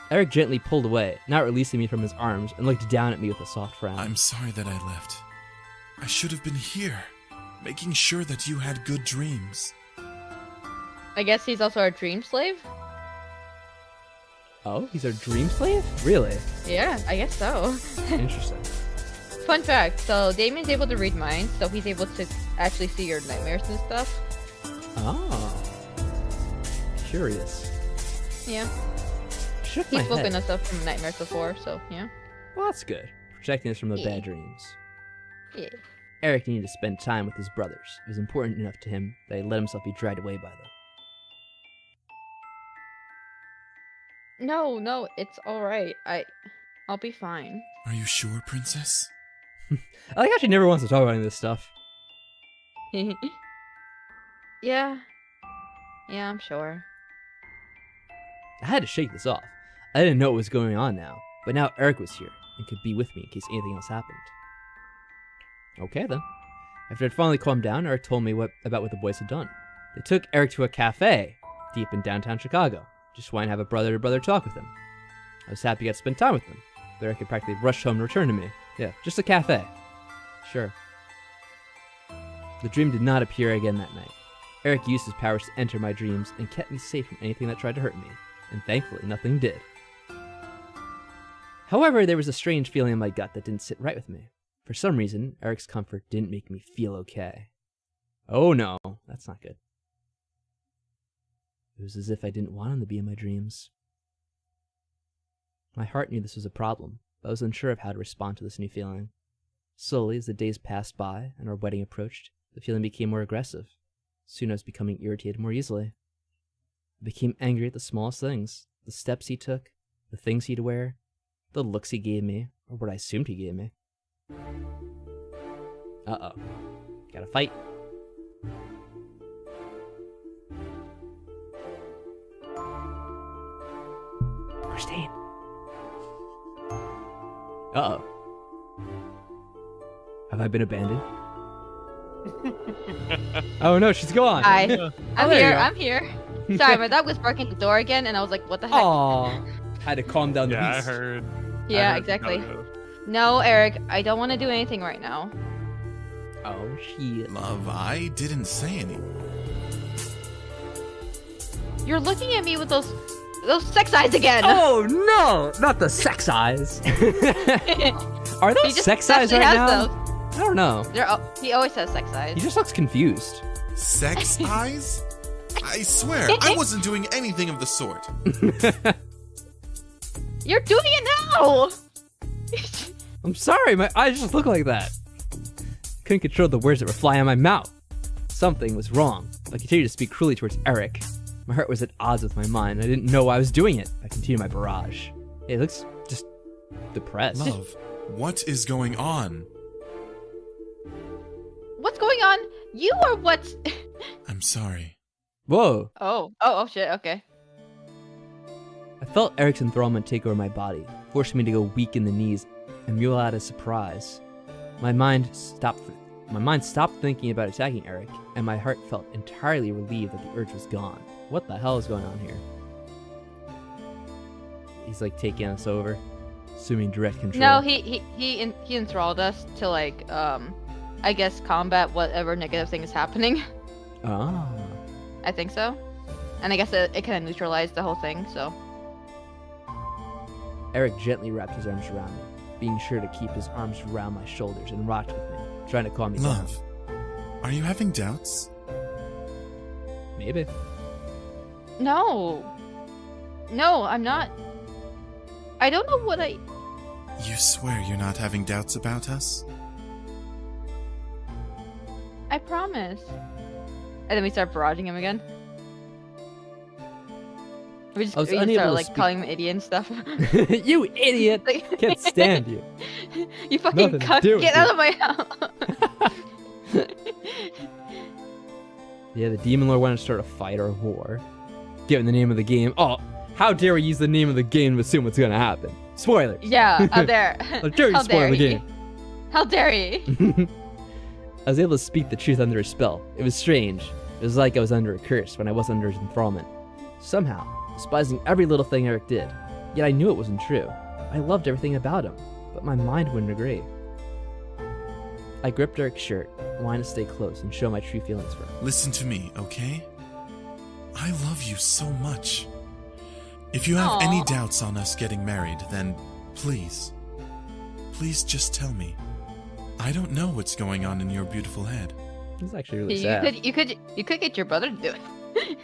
Eric gently pulled away, not releasing me from his arms, and looked down at me with a soft frown. I'm sorry that I left. I should have been here, making sure that you had good dreams. I guess he's also our dream slave? Oh, he's our dream slave? Really? Yeah, I guess so. Interesting. Fun fact, so Damien's able to read minds, so he's able to actually see your nightmares and stuff. Oh. Curious. Yeah. Shook my He's woken head. us up from nightmares before, so yeah. Well, that's good. Protecting us from the Yeah. bad dreams. Yeah. Eric needed to spend time with his brothers. It was important enough to him that he let himself be dragged away by them. No, it's alright. I'll be fine. Are you sure, Princess? I like how she never wants to talk about any of this stuff. Yeah, I'm sure. I had to shake this off. I didn't know what was going on now, but now Eric was here and could be with me in case anything else happened. Okay then. After I'd finally calmed down, Eric told me about what the boys had done. They took Eric to a cafe deep in downtown Chicago. Just wanted to have a brother-to-brother talk with him. I was happy I got to spend time with them, but Eric had practically rushed home to return to me. Yeah, just a cafe. Sure. The dream did not appear again that night. Eric used his powers to enter my dreams and kept me safe from anything that tried to hurt me, and thankfully nothing did. However, there was a strange feeling in my gut that didn't sit right with me. For some reason, Eric's comfort didn't make me feel okay. Oh no, that's not good. It was as if I didn't want him to be in my dreams. My heart knew this was a problem, but I was unsure of how to respond to this new feeling. Slowly, as the days passed by and our wedding approached, the feeling became more aggressive. Soon I was becoming irritated more easily. I became angry at the smallest things, the steps he took, the things he'd wear, the looks he gave me, or what I assumed he gave me. Uh-oh. Gotta fight. Christine. Uh-oh. Have I been abandoned? Oh no, she's gone. Hi. I'm there you here. go. I'm here. Sorry, my dog was barking at the door again, and I was like, what the heck? Aw. Had to calm down the Yeah, I beast. heard. Yeah, I heard exactly. no. No, Eric, I don't want to do anything right now. Oh, shit. Love, I didn't say anything. You're looking at me with those sex eyes again. Oh no! Not the sex eyes. Are He those just sex eyes naturally right has now? those. I don't know. He always has sex eyes. He just looks confused. Sex eyes? I swear, I wasn't doing anything of the sort. You're doing it now. I'm sorry, my eyes just look like that. Couldn't control the words that were flying out of my mouth. Something was wrong. I continued to speak cruelly towards Eric. My heart was at odds with my mind. I didn't know why I was doing it. I continued my barrage. He looks just depressed. Love, what is going on? What's going on? You are what's... I'm sorry. Whoa. Oh, shit, okay. I felt Eric's enthrallment take over my body, forcing me to go weak in the knees and mule out of surprise. My mind stopped thinking about attacking Eric, and my heart felt entirely relieved that the urge was gone. What the hell is going on here? He's like taking us over, assuming direct control. No, he enthralled us to like, I guess combat whatever negative thing is happening. Ah. I think so. And I guess it kind of neutralized the whole thing, so. Eric gently wrapped his arms around me, being sure to keep his arms around my shoulders and rocked with me, trying to calm me down. Love, are you having doubts? Maybe. No, I'm not. I don't know what I... You swear you're not having doubts about us? I promise. And then we start barraging him again. We just, I was we just unable start to like speak. calling him idiot and stuff. You idiot! Can't stand you. You fucking Nothing to cunt! do with Get it. out of my house! Yeah, the Demon Lord wanted to start a fight or a war. Given the name of the game. Oh, how dare we use the name of the game to assume what's gonna happen? Spoilers! Yeah, how dare. How dare you How spoil dare the he. game? How dare he? I was able to speak the truth under a spell. It was strange. It was like I was under a curse when I was under his enthrallment. Somehow, despising every little thing Eric did, yet I knew it wasn't true. I loved everything about him, but my mind wouldn't agree. I gripped Eric's shirt, wanting to stay close and show my true feelings for him. Listen to me, okay? I love you so much. If you have any Aw. doubts on us getting married, then please just tell me. I don't know what's going on in your beautiful head. It's actually really sad. You could get your brother to do it.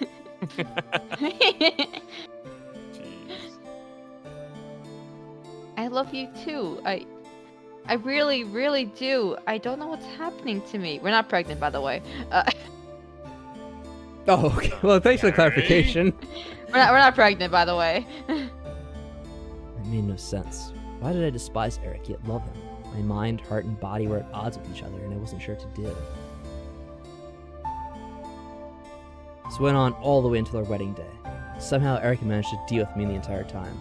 Jeez. I love you too. I really, really do. I don't know what's happening to me. We're not pregnant, by the way. Oh, okay. Well, thanks for the clarification. We're not pregnant, by the way. It made no sense. Why did I despise Eric yet love him? My mind, heart, and body were at odds with each other, and I wasn't sure what to do. This went on all the way until our wedding day. Somehow Eric managed to deal with me the entire time,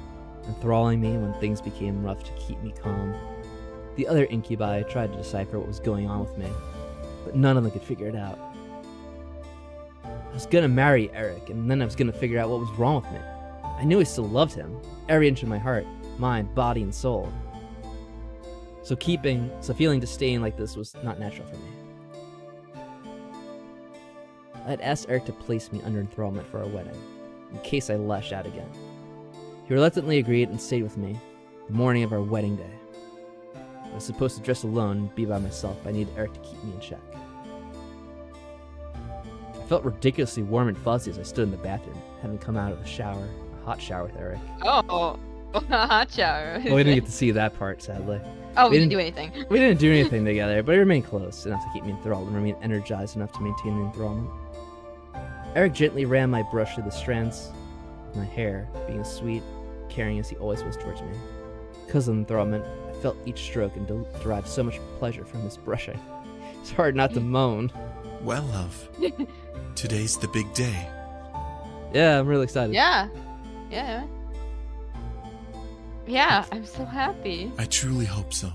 enthralling me when things became rough to keep me calm. The other incubi tried to decipher what was going on with me, but none of them could figure it out. I was gonna marry Eric, and then I was gonna figure out what was wrong with me. I knew I still loved him, every inch of my heart, mind, body, and soul. So feeling disdain like this was not natural for me. I had asked Eric to place me under enthrallment for our wedding, in case I lashed out again. He reluctantly agreed and stayed with me the morning of our wedding day. I was supposed to dress alone and be by myself, but I needed Eric to keep me in check. I felt ridiculously warm and fuzzy as I stood in the bathroom, having come out of a hot shower with Eric. Oh, a hot shower. Well, we didn't get to see that part, sadly. Oh, we didn't do anything. We didn't do anything together, but it remained close enough to keep me enthralled and remain energized enough to maintain the enthrallment. Eric gently ran my brush through the strands of my hair, being as sweet, caring as he always was towards me. Because of enthrallment, I felt each stroke and derived so much pleasure from his brushing. It's hard not to moan. Well, love, today's the big day. Yeah, I'm really excited. Yeah. Yeah, I'm so happy. I truly hope so.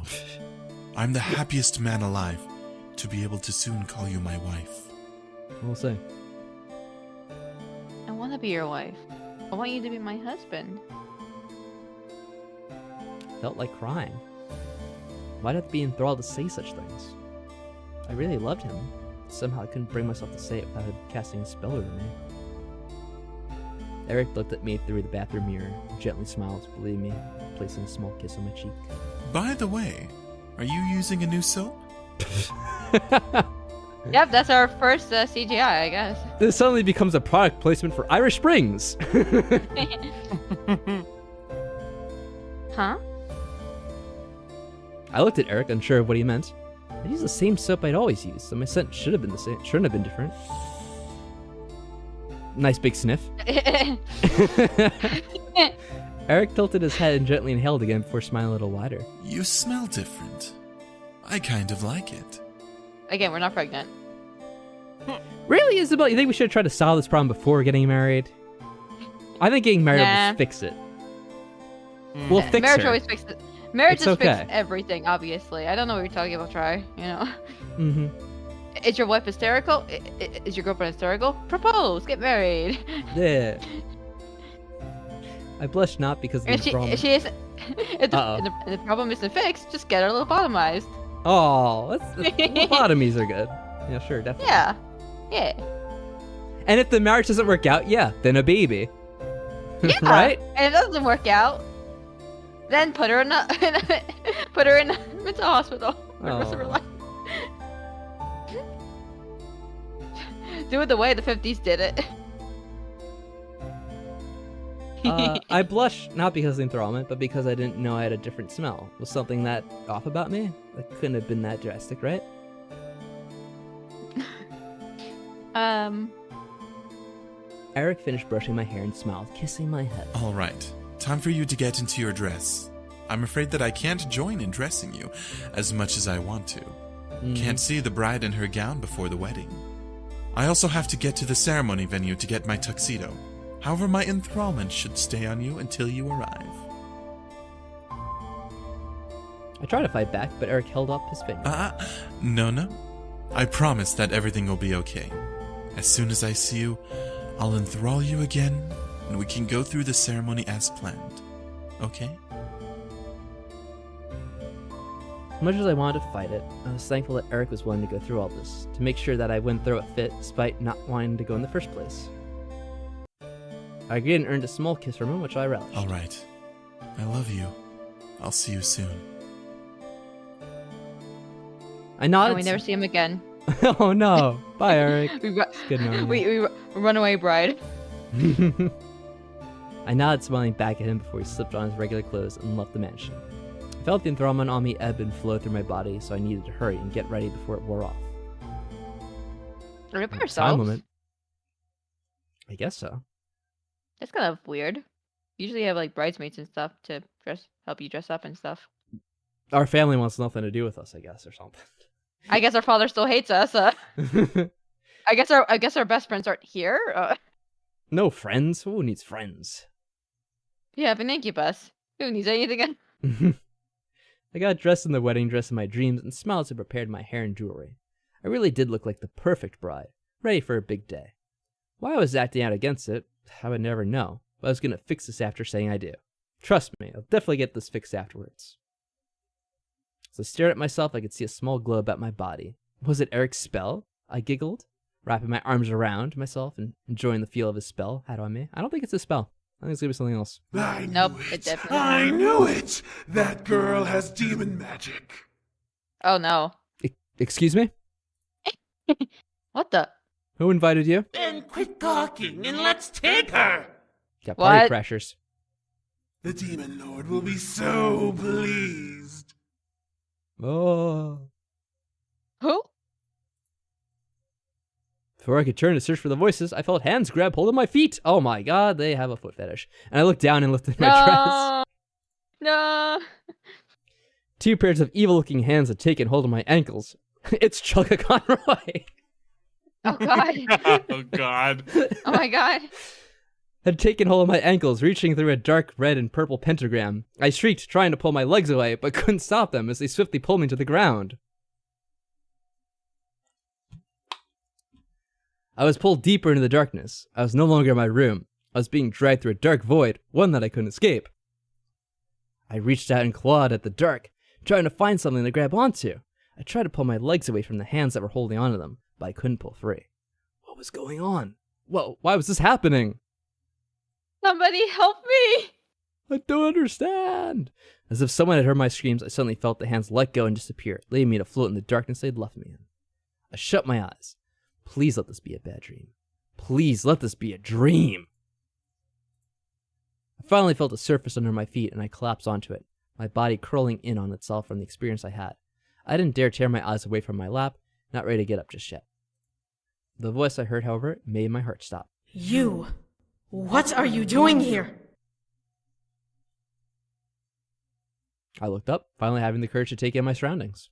I'm the happiest man alive to be able to soon call you my wife. We'll see. I want to be your wife. I want you to be my husband. Felt like crying. Why'd I have to be enthralled to say such things? I really loved him. Somehow I couldn't bring myself to say it without him casting a spell over me. Eric looked at me through the bathroom mirror and gently smiled to believe me, placing a small kiss on my cheek. By the way, are you using a new soap? Yep, that's our first CGI, I guess. This suddenly becomes a product placement for Irish Springs. Huh? I looked at Eric, unsure of what he meant. I used the same soap I'd always used, so my scent should have been the same. Shouldn't have been different. Nice big sniff. Eric tilted his head and gently inhaled again before smiling a little wider. You smell different. I kind of like it. Again, we're not pregnant. Really, Isabel? You think we should try to solve this problem before getting married? I think getting married will just fix it. We'll fix Marriage her. always fixes. Marriage It's just okay. fixes everything, obviously. I don't know what you're talking about, Try. You know. Mm-hmm. Is your wife hysterical? Is your girlfriend hysterical? Propose. Get married. Yeah. I blush not because of the problem. If she isn't. If the problem isn't fixed, just get her a little bottomized. Oh, lobotomies are good. Yeah, sure, definitely. Yeah. And if the marriage doesn't work out, yeah, then a baby. Yeah. Right? And if it doesn't work out, then put her in a mental hospital for the rest of her life. Do it the way the 50s did it. I blush not because of enthrallment, but because I didn't know I had a different smell. Was something that off about me? That couldn't have been that drastic, right? Eric finished brushing my hair and smiled, kissing my head. All right, time for you to get into your dress. I'm afraid that I can't join in dressing you as much as I want to. Can't see the bride in her gown before the wedding. I also have to get to the ceremony venue to get my tuxedo. However, my enthrallment should stay on you until you arrive. I tried to fight back, but Eric held up his finger. No. I promise that everything will be okay. As soon as I see you, I'll enthrall you again, and we can go through the ceremony as planned. Okay? As much as I wanted to fight it, I was thankful that Eric was willing to go through all this, to make sure that I wouldn't throw a fit despite not wanting to go in the first place. I agreed and earned a small kiss from him, which I relished. All right. I love you. I'll see you soon. I nodded. And we never see him again. Oh no! Bye, Eric. Good knowing we runaway bride. I nodded, smiling back at him before he slipped on his regular clothes and left the mansion. I felt the enthrallment on me ebb and flow through my body, so I needed to hurry and get ready before it wore off. Are we by Time ourselves? limit. I guess so. That's kind of weird. Usually you have like bridesmaids and stuff to help you dress up and stuff. Our family wants nothing to do with us, I guess, or something. I guess our father still hates us. I guess our best friends aren't here. No friends? Who needs friends? You have an incubus. Who needs anything? I got dressed in the wedding dress of my dreams and smiled as I prepared my hair and jewelry. I really did look like the perfect bride, ready for a big day. Why I was acting out against it, I would never know, but I was going to fix this after saying I do. Trust me, I'll definitely get this fixed afterwards. As I stared at myself, I could see a small glow about my body. Was it Eric's spell? I giggled, wrapping my arms around myself and enjoying the feel of his spell had on me. I don't think it's a spell. I think it's gonna be something else. Nope, it definitely. I knew it! That girl has demon magic. Oh no. Excuse me? What the? Who invited you? Then quit talking and let's take her! Got party What? crashers. The demon lord will be so pleased. Oh. Who? Before I could turn to search for the voices, I felt hands grab hold of my feet. Oh my god, they have a foot fetish. And I looked down and lifted my dress. No. 2 pairs of evil-looking hands had taken hold of my ankles. It's Chugga Conroy. Oh god. Oh God. Oh my god. Had taken hold of my ankles, reaching through a dark red and purple pentagram. I shrieked, trying to pull my legs away, but couldn't stop them as they swiftly pulled me to the ground. I was pulled deeper into the darkness. I was no longer in my room. I was being dragged through a dark void, one that I couldn't escape. I reached out and clawed at the dark, trying to find something to grab onto. I tried to pull my legs away from the hands that were holding onto them, but I couldn't pull free. What was going on? Whoa, why was this happening? Somebody help me! I don't understand. As if someone had heard my screams, I suddenly felt the hands let go and disappear, leaving me to float in the darkness they'd left me in. I shut my eyes. Please let this be a bad dream. Please let this be a dream. I finally felt a surface under my feet and I collapsed onto it, my body curling in on itself from the experience I had. I didn't dare tear my eyes away from my lap, not ready to get up just yet. The voice I heard, however, made my heart stop. You! What are you doing here? I looked up, finally having the courage to take in my surroundings.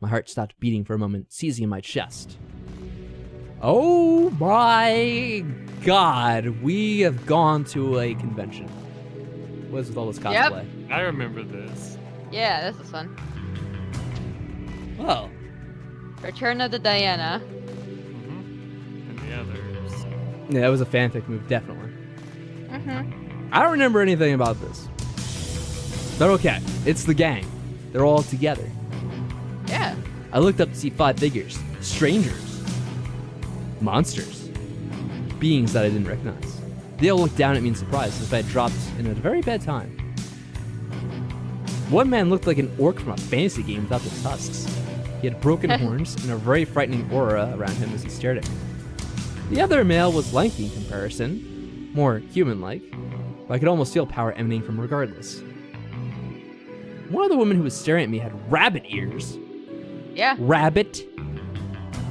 My heart stopped beating for a moment, seizing my chest. Oh my god, we have gone to a convention. What is with all this cosplay? Yep. I remember this. Yeah, this is fun. Oh. Return of the Diana. And the others. Yeah, that was a fanfic move, definitely. Mm-hmm. I don't remember anything about this. But okay, it's the gang. They're all together. Yeah. I looked up to see 5 figures. Strangers. Monsters. Beings that I didn't recognize. They all looked down at me in surprise as if I had dropped in at a very bad time. One man looked like an orc from a fantasy game without the tusks. He had broken horns and a very frightening aura around him as he stared at me. The other male was lanky in comparison, more human-like, but I could almost feel power emanating from him regardless. One of the women who was staring at me had rabbit ears. Yeah. Rabbit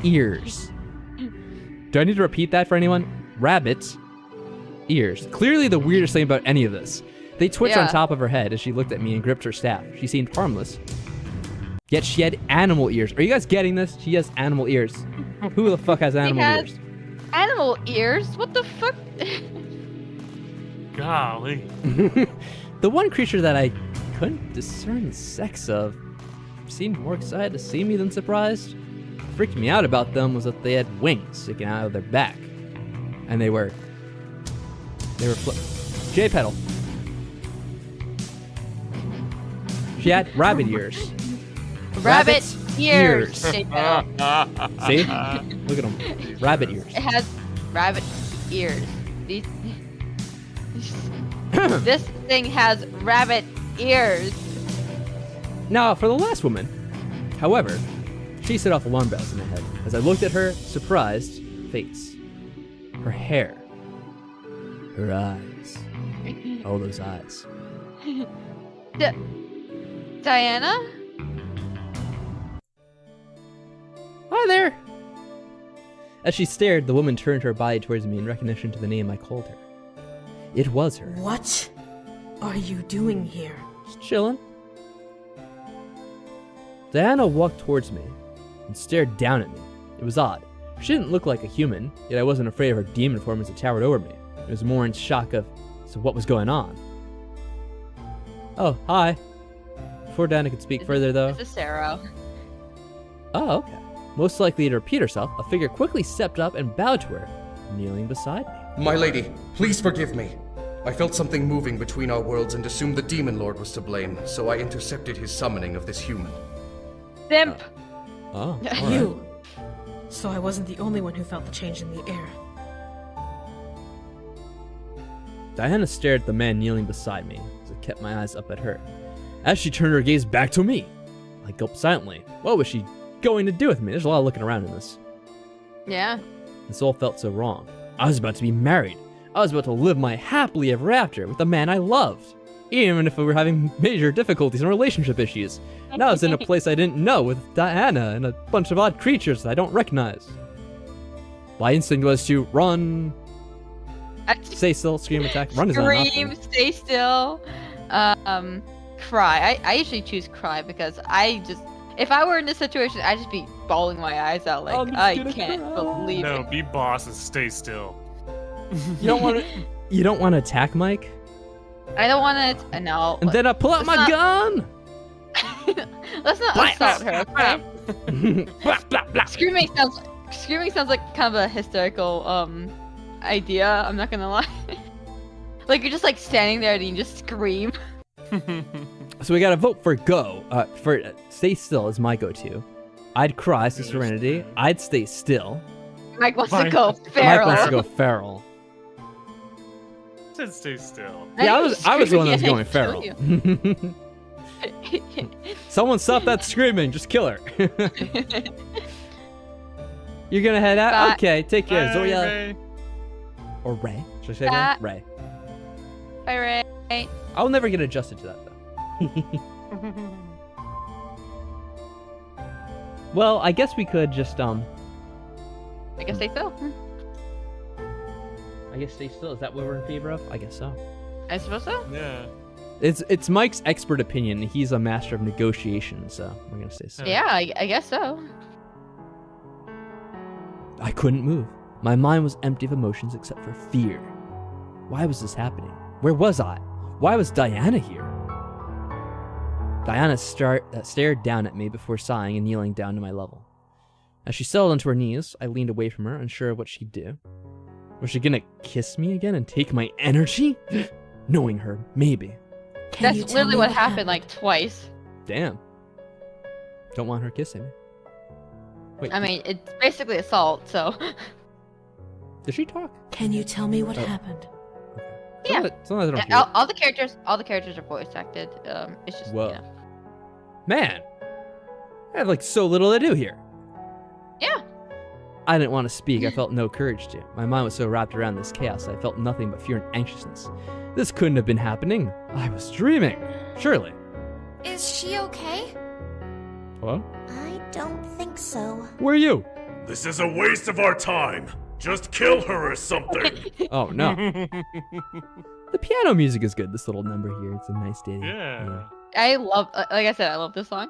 ears. Do I need to repeat that for anyone? Rabbit ears. Clearly the weirdest thing about any of this. They twitched on top of her head as she looked at me and gripped her staff. She seemed harmless. Yet she had animal ears. Are you guys getting this? She has animal ears. Who the fuck has animal ears? Animal ears? What the fuck? Golly. The one creature that I couldn't discern the sex of seemed more excited to see me than surprised. What freaked me out about them was that they had wings sticking out of their back. And they were J-pedal. She had rabbit ears. Rabbit ears. See? Look at them. Rabbit ears. It has rabbit ears. This thing has rabbit ears. Now, for the last woman. However, she set off alarm bells in my head as I looked at her surprised face. Her hair. Her eyes. Oh, those eyes. Diana? Hi there! As she stared, the woman turned her body towards me in recognition to the name I called her. It was her. What are you doing here? Just chilling. Diana walked towards me and stared down at me. It was odd. She didn't look like a human, yet I wasn't afraid of her demon form as it towered over me. I was more in shock of, so what was going on? Oh, hi. Before Diana could speak further, though. This is Sarah. Oh, okay. Most likely to repeat herself, a figure quickly stepped up and bowed to her, kneeling beside me. My lady, please forgive me. I felt something moving between our worlds and assumed the Demon Lord was to blame, so I intercepted his summoning of this human. Simp! Oh, You! So I wasn't the only one who felt the change in the air. Diana stared at the man kneeling beside me as I kept my eyes up at her. As she turned her gaze back to me, I gulped silently. What was she going to do with me? There's a lot of looking around in this. Yeah. This all felt so wrong. I was about to be married. I was about to live my happily ever after with the man I loved. Even if we were having major difficulties and relationship issues. Now I was in a place I didn't know with Diana and a bunch of odd creatures that I don't recognize. My instinct was to run. Stay still, scream, attack. Run is not an Scream, option. stay still. Cry. I usually choose cry because if I were in this situation, I'd just be bawling my eyes out like, I can't believe No, it. be boss and stay still. You don't want to. You don't want to attack Mike. I don't want to. No. And then I pull out my gun. Let's not assault her. Okay? Screaming sounds like kind of a hysterical idea. I'm not gonna lie. Like you're just like standing there and you just scream. So we gotta vote for go. For stay still is my go-to. I'd cry to Serenity. I'd stay still. Mike wants to go Mike feral. wants to go feral. Said stay still. Yeah, I was the one that was going Kill feral. you. Someone stop that screaming. Just kill her. You're gonna head out? Bye. Okay, take care. Bye, Zoya. Ray. Or Ray. Should I say Bye. Ray? Bye, Ray. I'll never get adjusted to that though. Well, I guess we could just I guess they so. I guess stay still. Is that what we're in favor of? I guess so. I suppose so. Yeah. It's Mike's expert opinion. He's a master of negotiation, so we're gonna stay still. Yeah, I guess so. I couldn't move. My mind was empty of emotions except for fear. Why was this happening? Where was I? Why was Diana here? Diana stared down at me before sighing and kneeling down to my level. As she settled onto her knees, I leaned away from her, unsure of what she'd do. Was she gonna kiss me again and take my energy? Knowing her, maybe. Can you That's tell literally me what happened like twice. Damn. Don't want her kissing me. Wait, I mean, it's basically assault, so. did she talk? Can you tell me what happened? Yeah. Sometimes I don't Yeah, hear it. all the characters are voice acted. It's just Whoa. you know. Man, I have like so little to do here. Yeah. I didn't want to speak. I felt no courage to. My mind was so wrapped around this chaos, I felt nothing but fear and anxiousness. This couldn't have been happening. I was dreaming. Surely. Is she okay? Hello? I don't think so. Where are you? This is a waste of our time. Just kill her or something. Oh, no. The piano music is good. This little number here. It's a nice day. Yeah. I love, like I said, I love this song.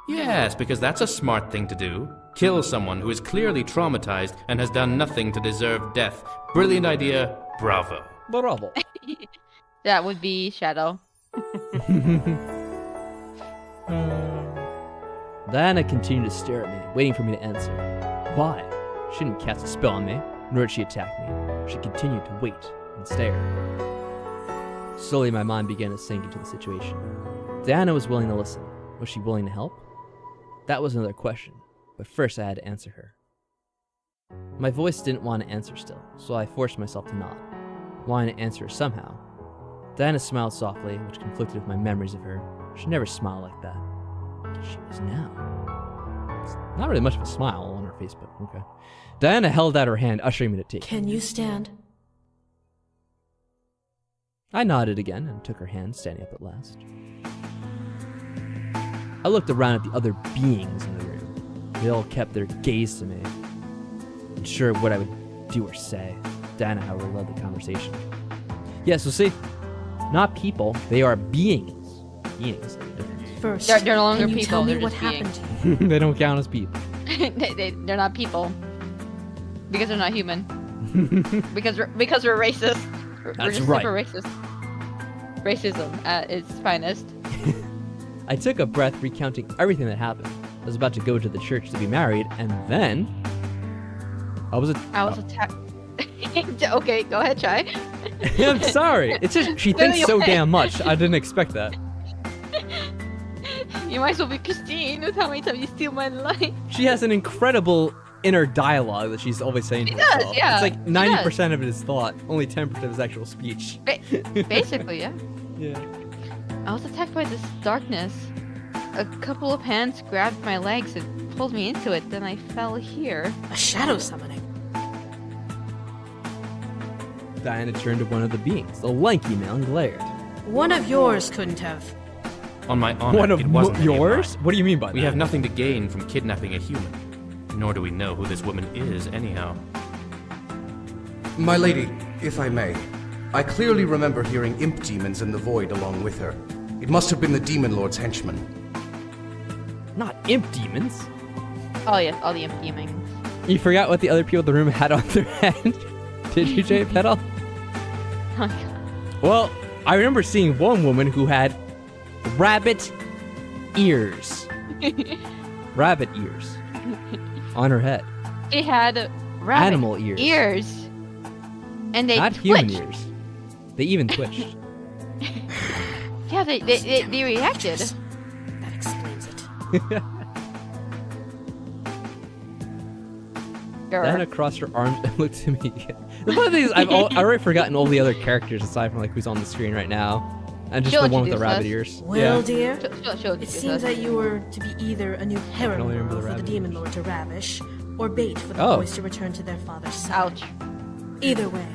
Yes, because that's a smart thing to do. Kill someone who is clearly traumatized and has done nothing to deserve death. Brilliant idea. Bravo. Bravo. That would be Shadow. Diana continued to stare at me, waiting for me to answer. Why? She didn't cast a spell on me, nor did she attack me. She continued to wait and stare. Slowly, my mind began to sink into the situation. Diana was willing to listen. Was she willing to help? That was another question, but first I had to answer her. My voice didn't want to answer still, so I forced myself to nod, wanting to answer her somehow. Diana smiled softly, which conflicted with my memories of her. She never smiled like that. She was now. It's not really much of a smile on her face, but okay. Diana held out her hand, ushering me to take. Can you stand? I nodded again and took her hand, standing up at last. I looked around at the other beings in the room. They all kept their gaze to me, unsure of what I would do or say. Diana, however, led the conversation. Yeah, so see, not people, they are beings. Beings. First, They're no longer can you people. tell me They're what just happened beings. to you? They don't count as people. They're not people because they're not human. because we're racist. We're That's just right. super racist. Racism at its finest. I took a breath, recounting everything that happened. I was about to go to the church to be married, and then I was attacked. Okay, go ahead, try. I'm sorry. It's just she thinks so damn much. I didn't expect that. You might as well be Christine with how many times you steal my life. She has an incredible inner dialogue that she's always saying to herself. Does, yeah. It's like 90% of it is thought, only 10% is actual speech. Basically, yeah. Yeah. I was attacked by this darkness. A couple of hands grabbed my legs and pulled me into it, then I fell here. A shadow summoning. Diana turned to one of the beings. The lanky man glared. One of yours couldn't have. On my honor, One of it wasn't any of yours? mine. What do you mean by that? We have nothing to gain from kidnapping a human. Nor do we know who this woman is, anyhow. My lady, if I may, I clearly remember hearing imp demons in the void along with her. It must have been the Demon Lord's henchmen. Not imp demons. Oh yes, all the imp demons. You forgot what the other people in the room had on their head? Did you, Jay Petal? Oh my god. Well, I remember seeing one woman who had rabbit ears. Rabbit ears. On her head. She had rabbit Animal ears. ears. And they Not twitched. human ears. They even twitched. Yeah, they reacted. That explains it. Diana crossed her arms and looked at me again. The funny thing is, I've already forgotten all the other characters aside from like who's on the screen right now. And just the one with the rabbit ears. Well, Yeah. dear, She'll it seems that you were to be either a new harem only remember girl the for the rabbit Demon Lord to ravish, or bait for the Oh. boys to return to their father's side. Ouch. Either way,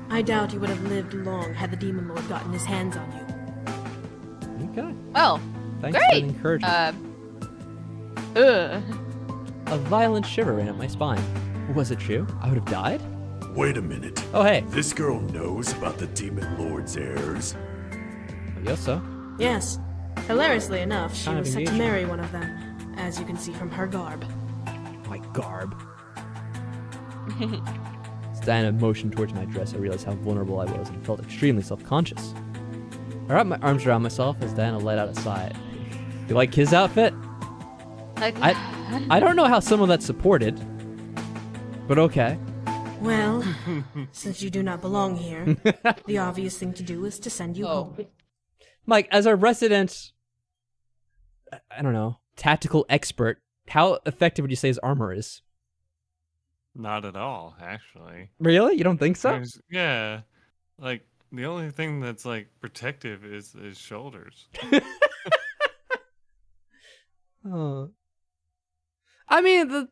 I doubt you would have lived long had the Demon Lord gotten his hands on you. Okay. Well, Thanks great. for the encouragement. A violent shiver ran up my spine. Was it true? I would have died? Wait a minute. Oh, hey. This girl knows about the Demon Lord's heirs. I guess so. Yes. Hilariously enough, she Kind of was set to engaging. marry one of them, as you can see from her garb. My garb. As Diana motioned towards my dress, I realized how vulnerable I was and felt extremely self-conscious. I wrapped my arms around myself as Diana let out a sigh. You like his outfit? I don't know how some of that's supported, but okay. Well, since you do not belong here, the obvious thing to do is to send you home. Mike, as a resident, I don't know, tactical expert, how effective would you say his armor is? Not at all, actually. Really? You don't think so? Yeah. Like, the only thing that's, like, protective is his shoulders. Oh. I mean,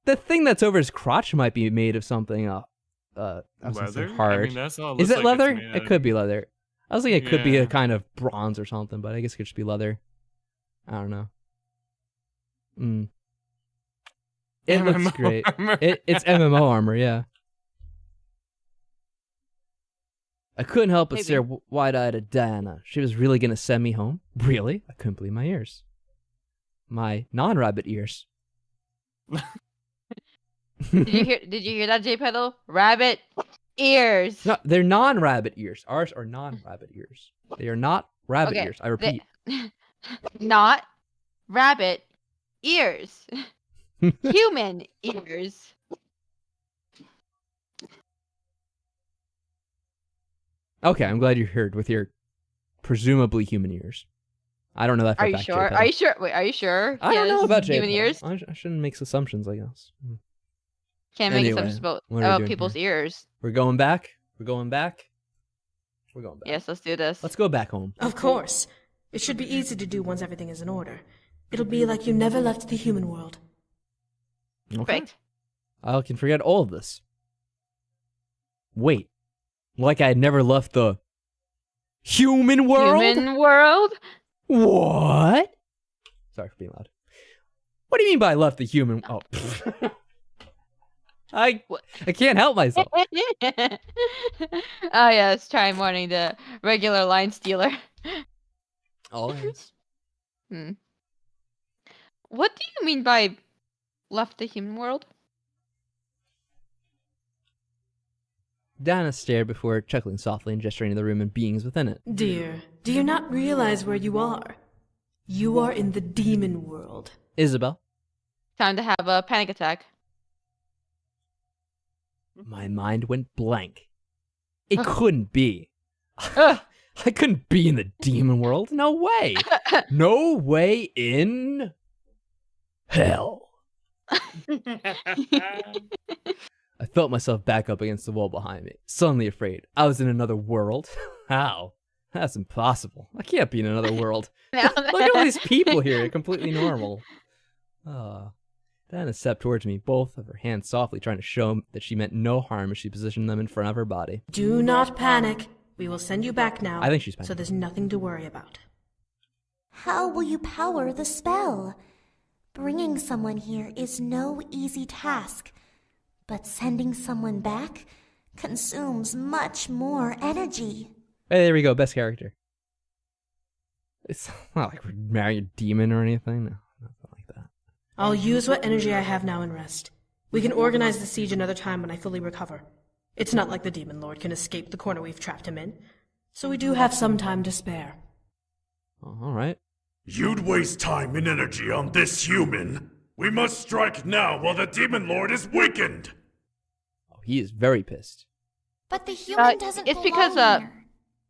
the thing that's over his crotch might be made of something I was gonna say Leather? hard. I mean, that's all it Is looks it like it's leather? made out It of. could be leather. I was thinking it could be a Yeah. kind of bronze or something, but I guess it could just be leather. I don't know. It looks MMO great. armor. It's MMO armor, yeah. I couldn't help but stare wide-eyed at Diana. She was really gonna send me home? Really? I couldn't believe my ears. My non-rabbit ears. Did you hear that, J Pedal? Rabbit ears. No, they're non-rabbit ears. Ours are non-rabbit ears. They are not rabbit Okay, ears. I repeat. Not rabbit ears. Human ears. Okay, I'm glad you heard with your presumably human ears. I don't know that for Are a you fact, sure? J-Pedal. Are you sure? Wait, are you sure? I don't He know has about human ears. J-Pedal. I shouldn't make assumptions, I guess. Can't make Anyway, assumptions about what are we doing people's ears. We're going back? We're going back? We're going back. Yes, let's do this. Let's go back home. Of course. It should be easy to do once everything is in order. It'll be like you never left the human world. Okay. Perfect. I can forget all of this. Wait. Like I had never left the human world? Human world? What? Sorry for being loud. What do you mean by left the human? Oh. I can't help myself. Oh yes, try morning the regular line stealer. Always. What do you mean by left the human world? Diana stared before chuckling softly and gesturing to the room and beings within it. Dear, do you not realize where you are? You are in the demon world. Isabel? Time to have a panic attack. My mind went blank. It couldn't be. I couldn't be in the demon world. No way. No way in hell. I felt myself back up against the wall behind me, suddenly afraid. I was in another world. How? That's impossible. I can't be in another world. Look at all these people here. They're completely normal. Diana stepped towards me, both of her hands softly trying to show that she meant no harm as she positioned them in front of her body. Do not panic. We will send you back now. I think she's panicking. So there's nothing to worry about. How will you power the spell? Bringing someone here is no easy task, but sending someone back consumes much more energy. Hey, there we go. Best character. It's not like we're marrying a demon or anything. No, nothing like that. I'll use what energy I have now and rest. We can organize the siege another time when I fully recover. It's not like the Demon Lord can escape the corner we've trapped him in, so we do have some time to spare. Oh, all right. You'd waste time and energy on this human. We must strike now while the Demon Lord is weakened. Oh, he is very pissed. But the human doesn't it's belong because, here.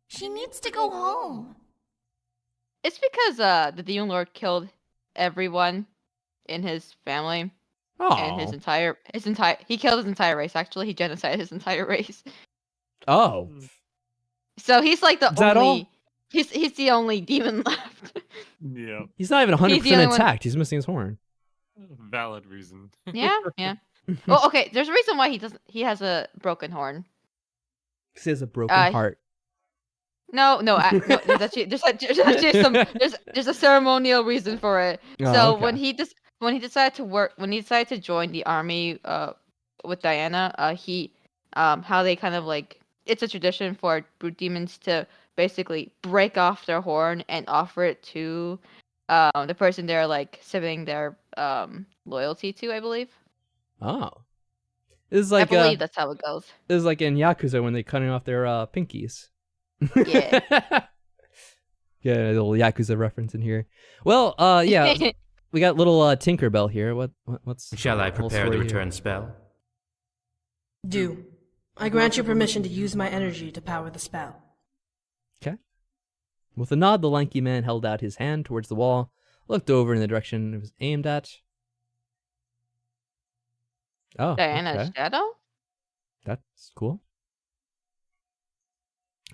She needs to go home. It's because the Demon Lord killed everyone in his family. Oh. And he killed his entire race, actually. He genocided his entire race. Oh. So he's like the Is that only all? He's the only demon left. Yeah. He's not even 100% only intact. one. He's missing his horn. Valid reason. Yeah. Well, okay, there's a reason why he has a broken horn. He has a broken heart. No, there's actually there's a ceremonial reason for it. Oh, So okay. when he decided to join the army with Diana, how they kind of like, it's a tradition for brute demons to basically break off their horn and offer it to the person they're like submitting their loyalty to, I believe. Oh. This is like, I believe that's how it goes. This is like in Yakuza when they cutting off their pinkies. Yeah. Yeah, a little Yakuza reference in here. Well, yeah, we got little Tinkerbell here. What's Shall I the whole prepare the story return here? spell? Do. I grant you permission to use my energy to power the spell. Okay. With a nod, the lanky man held out his hand towards the wall, looked over in the direction it was aimed at. Oh, Diana's okay. shadow? That's cool.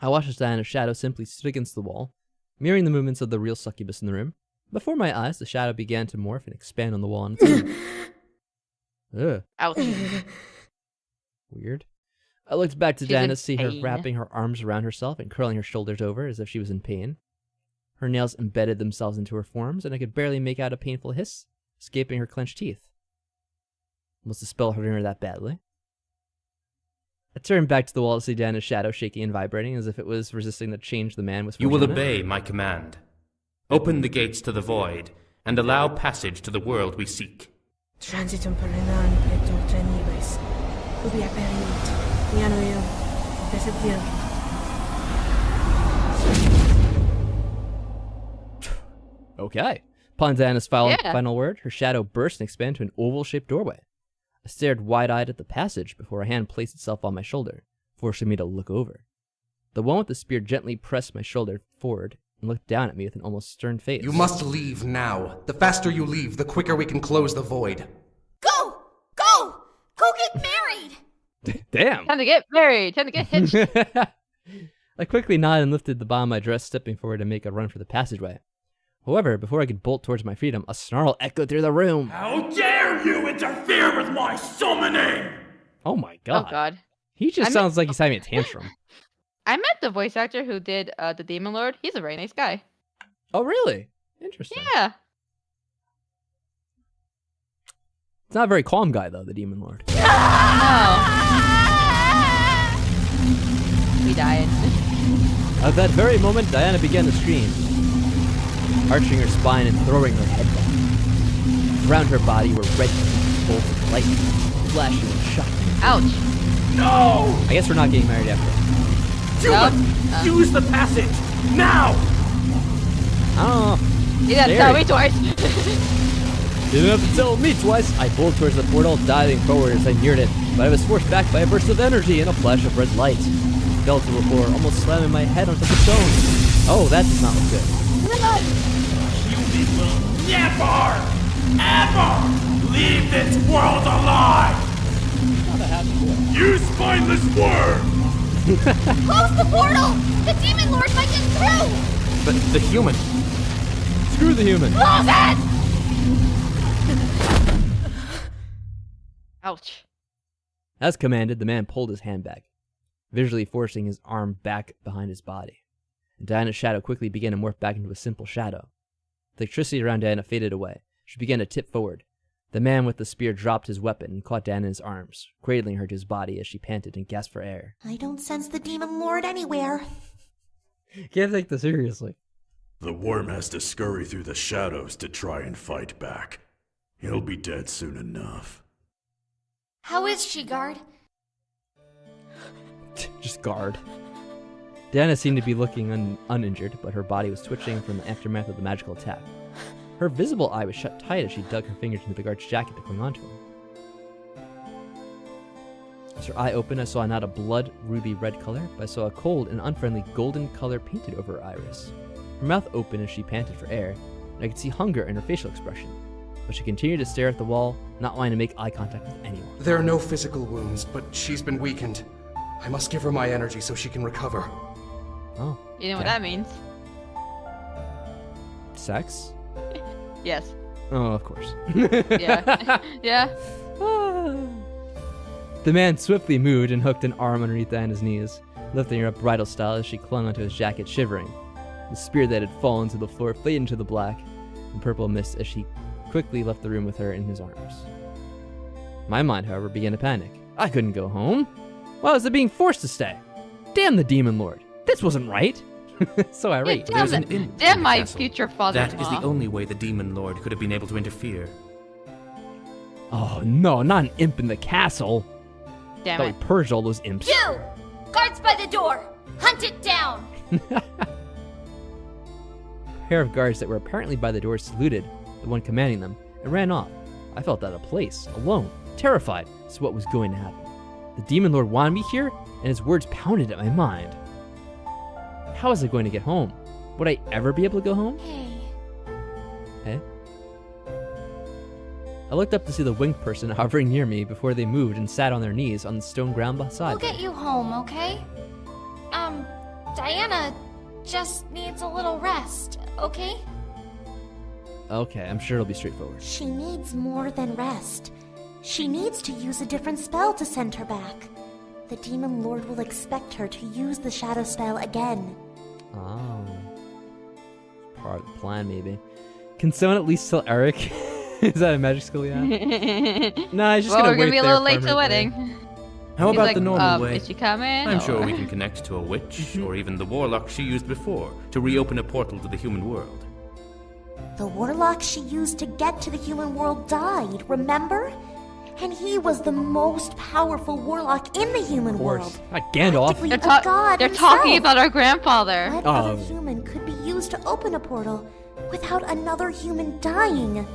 I watched as Diana's shadow simply stood against the wall, mirroring the movements of the real succubus in the room. Before my eyes, the shadow began to morph and expand on the wall on its own. Ugh. Ouch. Weird. I looked back to She's Diana in to see her pain. wrapping her arms around herself and curling her shoulders over as if she was in pain. Her nails embedded themselves into her forearms, and I could barely make out a painful hiss escaping her clenched teeth. Was the spell hurting her that badly? I turned back to the wall to see Diana's shadow shaking and vibrating as if it was resisting the change the man was You will forcing on it. obey my command. Open the gates to the void, and allow passage to the world we seek. Transitum perenam pietum trenibus. Ubi aperit. Mianoio. Deception. Okay. Upon Diana's final word, her shadow burst and expanded to an oval-shaped doorway. I stared wide-eyed at the passage before a hand placed itself on my shoulder, forcing me to look over. The one with the spear gently pressed my shoulder forward and looked down at me with an almost stern face. You must leave now. The faster you leave, the quicker we can close the void. Go! Go! Go get married! Damn! Time to get married! Time to get hitched! I quickly nodded and lifted the bottom of my dress, stepping forward to make a run for the passageway. However, before I could bolt towards my freedom, a snarl echoed through the room. How dare you interfere with my summoning! Oh my god. Oh god. He just sounds like he's having a tantrum. I met the voice actor who did the Demon Lord. He's a very nice guy. Oh, really? Interesting. Yeah. It's not a very calm guy, though, the Demon Lord. No. We died. At that very moment, Diana began to scream, arching her spine and throwing her head back. Around her body were red bolts of lightning, flashing and shocking. Ouch. No! I guess we're not getting married after all. Human! Use the passage! Now! I don't know. You gotta tell me twice. You didn't have to tell me twice. I pulled towards the portal, diving forward as I neared it, but I was forced back by a burst of energy and a flash of red light. I fell to the floor, almost slamming my head onto the stone. Oh, that does not look good. You will never, ever leave this world alive! You spineless worm! Close the portal! The Demon Lord might get through! The human. Screw the human. Close it! Ouch. As commanded, the man pulled his hand back, visually forcing his arm back behind his body. And Diana's shadow quickly began to morph back into a simple shadow. The electricity around Diana faded away. She began to tip forward. The man with the spear dropped his weapon and caught Diana in his arms, cradling her to his body as she panted and gasped for air. I don't sense the Demon Lord anywhere. Can't take this seriously. The worm has to scurry through the shadows to try and fight back. He'll be dead soon enough. How is she, guard? Just guard. Diana seemed to be looking uninjured, but her body was twitching from the aftermath of the magical attack. Her visible eye was shut tight as she dug her fingers into the guard's jacket to cling onto him. As her eye opened, I saw not a blood ruby red color, but I saw a cold and unfriendly golden color painted over her iris. Her mouth opened as she panted for air, and I could see hunger in her facial expression. But she continued to stare at the wall, not wanting to make eye contact with anyone. There are no physical wounds, but she's been weakened. I must give her my energy so she can recover. Oh. You know what that means? Sex? Yes. Oh, of course. Yeah. Yeah. The man swiftly moved and hooked an arm underneath Diana's knees, lifting her up bridal style as she clung onto his jacket, shivering. The spear that had fallen to the floor faded into the black and purple mist as she quickly left the room with her in his arms. My mind, however, began to panic. I couldn't go home. Why was I being forced to stay? Damn the Demon Lord. This wasn't right. So irate. Yeah, damn my future father-in-law. That is the only way the Demon Lord could have been able to interfere. Oh no, not an imp in the castle. Damn Thought it. we purged all those imps. You! Guards by the door! Hunt it down! A pair of guards that were apparently by the door saluted the one commanding them and ran off. I felt out of place, alone, terrified as to what was going to happen. The Demon Lord wanted me here, and his words pounded at my mind. How was I going to get home? Would I ever be able to go home? Hey? I looked up to see the winged person hovering near me before they moved and sat on their knees on the stone ground beside We'll me. get you home, okay? Diana just needs a little rest, okay? Okay, I'm sure it'll be straightforward. She needs more than rest. She needs to use a different spell to send her back. The Demon Lord will expect her to use the shadow spell again. Oh. Part of the plan, maybe. Can someone at least tell Eric? Is that a magic skill he had? Nah, he's just Well, gonna we're gonna wait be a there little late to the permanently. wedding. How He's about like, the normal way? Is she coming? I'm or- sure we can connect to a witch, or even the warlock she used before, to reopen a portal to the human world. The warlock she used to get to the human world died, remember? And he was the most powerful warlock in the human world. Gandalf. Practically They're, a god they're himself. talking about our grandfather. What other human could be used to open a portal without another human dying?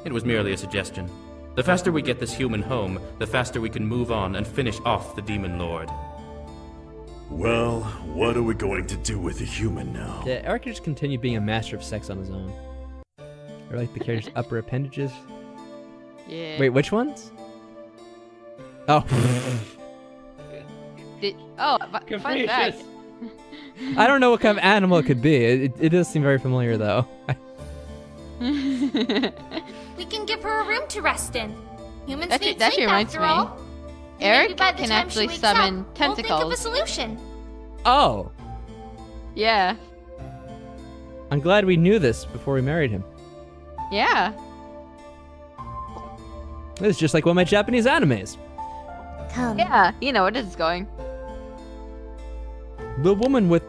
It was merely a suggestion. The faster we get this human home, the faster we can move on and finish off the Demon Lord. Well, what are we going to do with the human now? Yeah, Eric could just continue being a master of sex on his own. Or like the character's upper appendages. Yeah. Wait, which ones? Oh. Fun fact. I don't know what kind of animal it could be. It does seem very familiar, though. We can give her a room to rest in. Humans That need actually sleep reminds after me. all. Eric Maybe by the can time actually she wakes summon up, tentacles. We'll think of a solution. Oh. Yeah. I'm glad we knew this before we married him. Yeah. This is just like one of my Japanese animes. Come. Yeah. You know where this is going. The woman with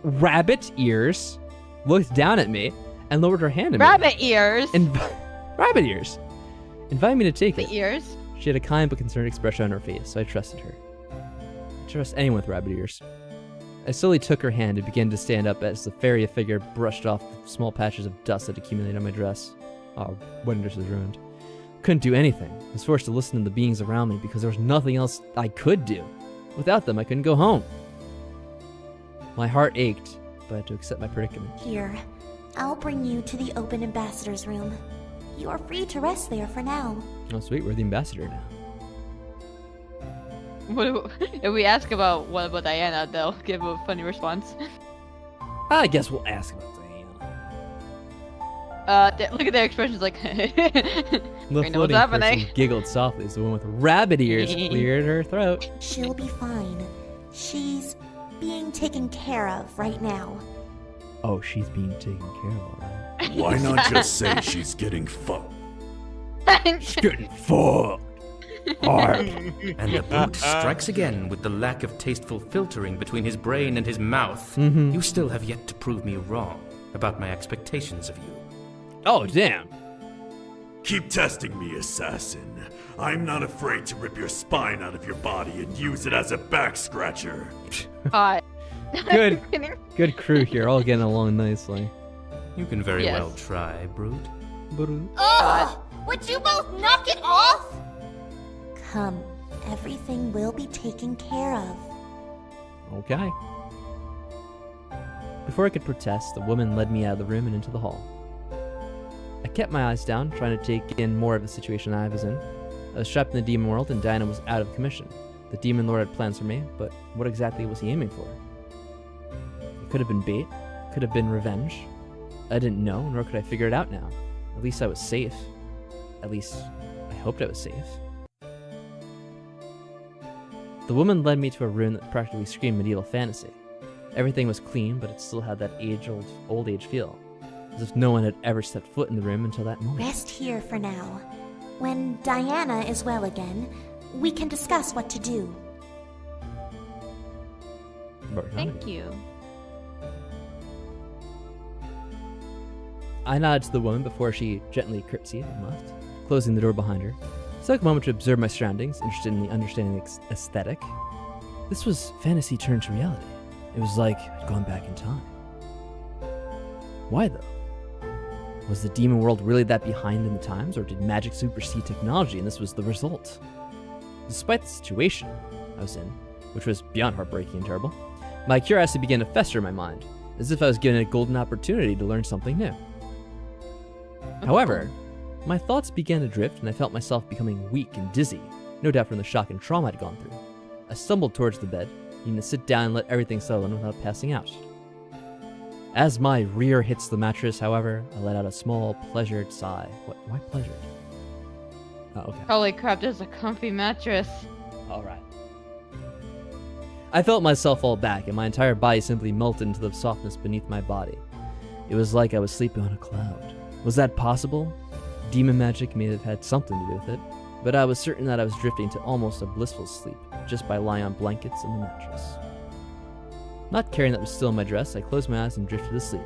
rabbit ears looked down at me and lowered her hand at me. Rabbit ears. Rabbit ears. Invited me to take The it. ears. She had a kind but concerned expression on her face, so I trusted her. I trust anyone with rabbit ears. I slowly took her hand and began to stand up as the fairy figure brushed off the small patches of dust that accumulated on my dress. Oh, wedding dress was ruined. Couldn't do anything. I was forced to listen to the beings around me because there was nothing else I could do. Without them, I couldn't go home. My heart ached, but I had to accept my predicament. Here, I'll bring you to the open ambassador's room. You are free to rest there for now. Oh, sweet. We're the ambassador now. If we ask about what about Diana, they'll give a funny response. I guess we'll ask about Diana. Look at their expressions like, The we know what's floating happening. person giggled softly as the one with rabbit ears cleared her throat. She'll be fine. She's being taken care of right now. Oh, she's being taken care of, all right. Why not just say she's getting fucked? She's getting fucked. Hard. And the boot strikes again with the lack of tasteful filtering between his brain and his mouth. Mm-hmm. You still have yet to prove me wrong about my expectations of you. Oh, damn. Keep testing me, assassin. I'm not afraid to rip your spine out of your body and use it as a back scratcher. Hot. Good crew here, all getting along nicely. You can very Yes. well try, Brute. Ugh! Would you both knock it off? Come, everything will be taken care of. Okay. Before I could protest, the woman led me out of the room and into the hall. I kept my eyes down, trying to take in more of the situation I was in. I was trapped in the demon world and Diana was out of commission. The demon lord had plans for me, but what exactly was he aiming for? It could have been bait, could have been revenge. I didn't know, nor could I figure it out now. At least I was safe. At least, I hoped I was safe. The woman led me to a room that practically screamed medieval fantasy. Everything was clean, but it still had that age-old, old-age feel, as if no one had ever stepped foot in the room until that moment. Rest here for now. When Diana is well again, we can discuss what to do. Thank you. I nodded to the woman before she gently curtsied and left, closing the door behind her. I took a moment to observe my surroundings, interested in the understanding aesthetic. This was fantasy turned to reality. It was like I'd gone back in time. Why though? Was the demon world really that behind in the times, or did magic supersede technology and this was the result? Despite the situation I was in, which was beyond heartbreaking and terrible, my curiosity began to fester in my mind, as if I was given a golden opportunity to learn something new. However, my thoughts began to drift and I felt myself becoming weak and dizzy, no doubt from the shock and trauma I'd gone through. I stumbled towards the bed, needing to sit down and let everything settle in without passing out. As my rear hits the mattress, however, I let out a small, pleasured sigh. Why pleasured? Oh, okay. Holy crap, there's a comfy mattress. Alright. I felt myself fall back, and my entire body simply melted into the softness beneath my body. It was like I was sleeping on a cloud. Was that possible? Demon magic may have had something to do with it, but I was certain that I was drifting to almost a blissful sleep just by lying on blankets and the mattress. Not caring that was still in my dress, I closed my eyes and drifted to sleep.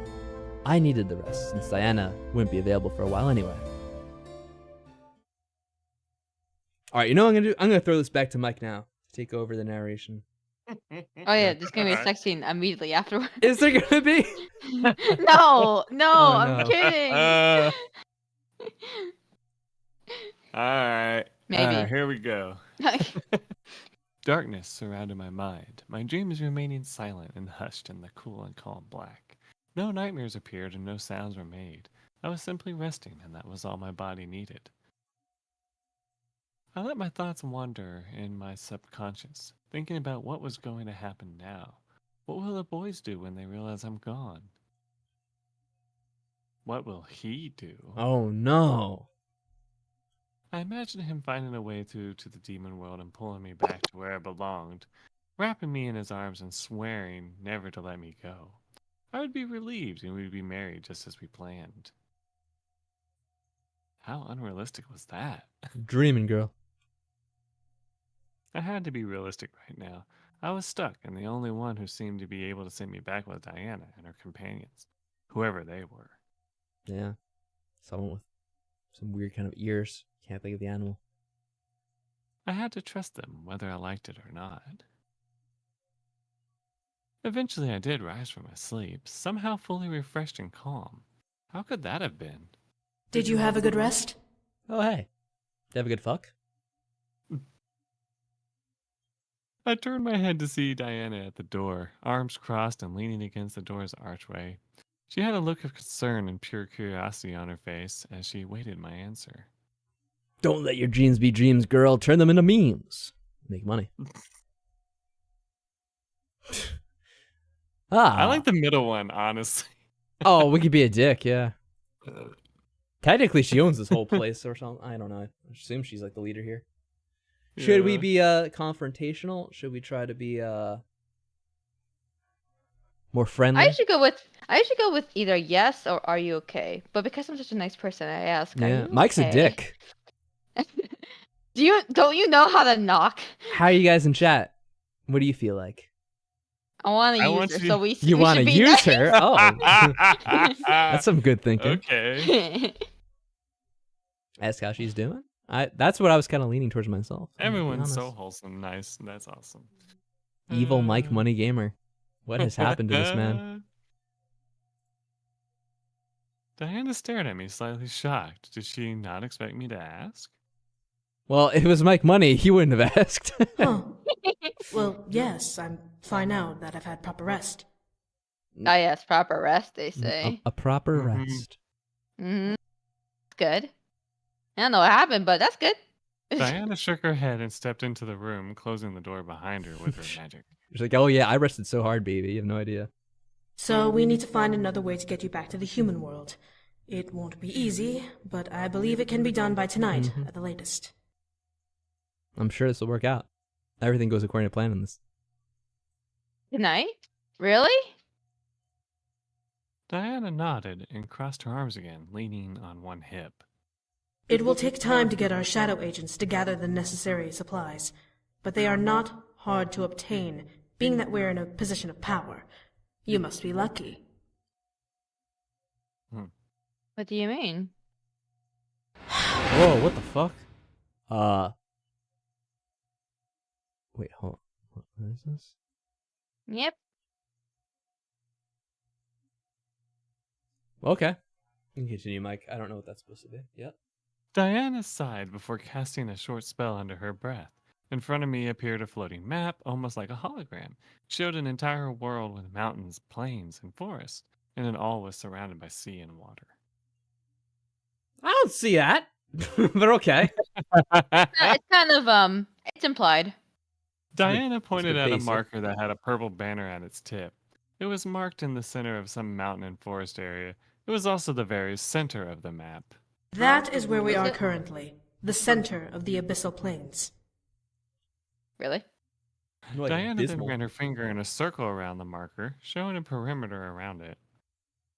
I needed the rest, since Diana wouldn't be available for a while anyway. Alright, you know what I'm gonna do? I'm gonna throw this back to Mike now to take over the narration. Oh yeah, there's gonna be a sex scene immediately afterwards. Is there gonna be? No, I'm no. kidding. Alright. Maybe. Here we go. Darkness surrounded my mind. My dreams remaining silent and hushed in the cool and calm black. No nightmares appeared and no sounds were made. I was simply resting, and that was all my body needed. I let my thoughts wander in my subconscious, thinking about what was going to happen now. What will the boys do when they realize I'm gone? What will he do? Oh no. I imagined him finding a way to the demon world and pulling me back to where I belonged, wrapping me in his arms and swearing never to let me go. I would be relieved and we'd be married just as we planned. How unrealistic was that? Dreaming, girl. I had to be realistic right now. I was stuck, and the only one who seemed to be able to send me back was Diana and her companions, whoever they were. Yeah. Someone with some weird kind of ears. Can't think of the animal. I had to trust them, whether I liked it or not. Eventually, I did rise from my sleep, somehow fully refreshed and calm. How could that have been? Did you have a good rest? Oh, hey. Did you have a good fuck? I turned my head to see Diana at the door, arms crossed and leaning against the door's archway. She had a look of concern and pure curiosity on her face as she awaited my answer. Don't let your dreams be dreams, girl. Turn them into memes. Make money. I like the middle one, honestly. Oh, we could be a dick, yeah. Technically, she owns this whole place or something. I don't know. I assume she's like the leader here. Should we be confrontational? Should we try to be more friendly? I should go with either yes or are you okay? But because I'm such a nice person, I ask. Are you Mike's okay? a dick. Don't you know how to knock? How are you guys in chat? What do you feel like? I want to use her, so we. You want to use nice. her? Oh, that's some good thinking. Okay. Ask how she's doing. That's what I was kind of leaning towards myself. Everyone's so wholesome, nice. That's awesome. Evil Mike Money Gamer. What has happened to this man? Diana stared at me, slightly shocked. Did she not expect me to ask? Well, if it was Mike Money, he wouldn't have asked. Huh. Well, yes, I'm fine now that I've had proper rest. Ah, yes, proper rest, they say. A proper rest. Mm-hmm. Good. I don't know what happened, but that's good. Diana shook her head and stepped into the room, closing the door behind her with her magic. She's like, oh yeah, I rested so hard, baby. You have no idea. So we need to find another way to get you back to the human world. It won't be easy, but I believe it can be done by tonight at the latest. I'm sure this will work out. Everything goes according to plan in this. Tonight? Really? Diana nodded and crossed her arms again, leaning on one hip. It will take time to get our shadow agents to gather the necessary supplies, but they are not hard to obtain, being that we're in a position of power. You must be lucky. What do you mean? Whoa, what the fuck? Wait, hold on. What is this? Yep. Okay. You can continue, Mike. I don't know what that's supposed to be. Yep. Diana sighed before casting a short spell under her breath. In front of me appeared a floating map, almost like a hologram. It showed an entire world with mountains, plains, and forests, and it all was surrounded by sea and water. I don't see that, but okay. It's kind of, it's implied. Diana pointed at a basic. marker that had a purple banner at its tip. It was marked in the center of some mountain and forest area. It was also the very center of the map. That is where we are currently, the center of the abyssal plains. Really? Like Diana then abysmal. ran her finger in a circle around the marker, showing a perimeter around it.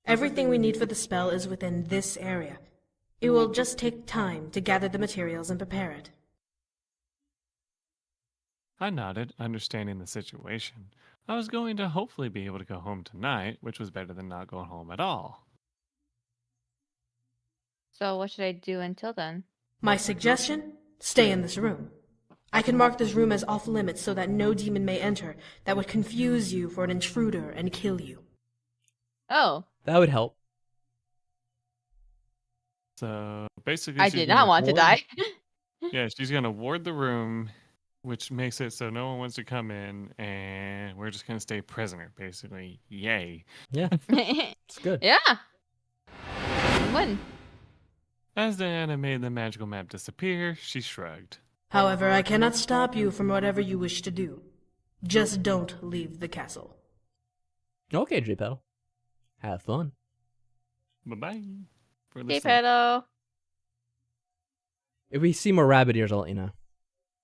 Everything we need for the spell is within this area. It will just take time to gather the materials and prepare it. I nodded, understanding the situation. I was going to hopefully be able to go home tonight, which was better than not going home at all. So what should I do until then? My suggestion? Stay in this room. I can mark this room as off limits so that no demon may enter that would confuse you for an intruder and kill you. Oh. That would help. So basically, I she's did gonna not want to ward- die. Yeah, she's gonna ward the room, which makes it so no one wants to come in, and we're just gonna stay prisoner, basically. Yay! Yeah, it's good. Yeah. Win. As Diana made the magical map disappear, she shrugged. However, I cannot stop you from whatever you wish to do. Just don't leave the castle. Okay, J-Pedal. Have fun. Bye-bye. Hey, pedo. If we see more rabbit ears, I'll let you know.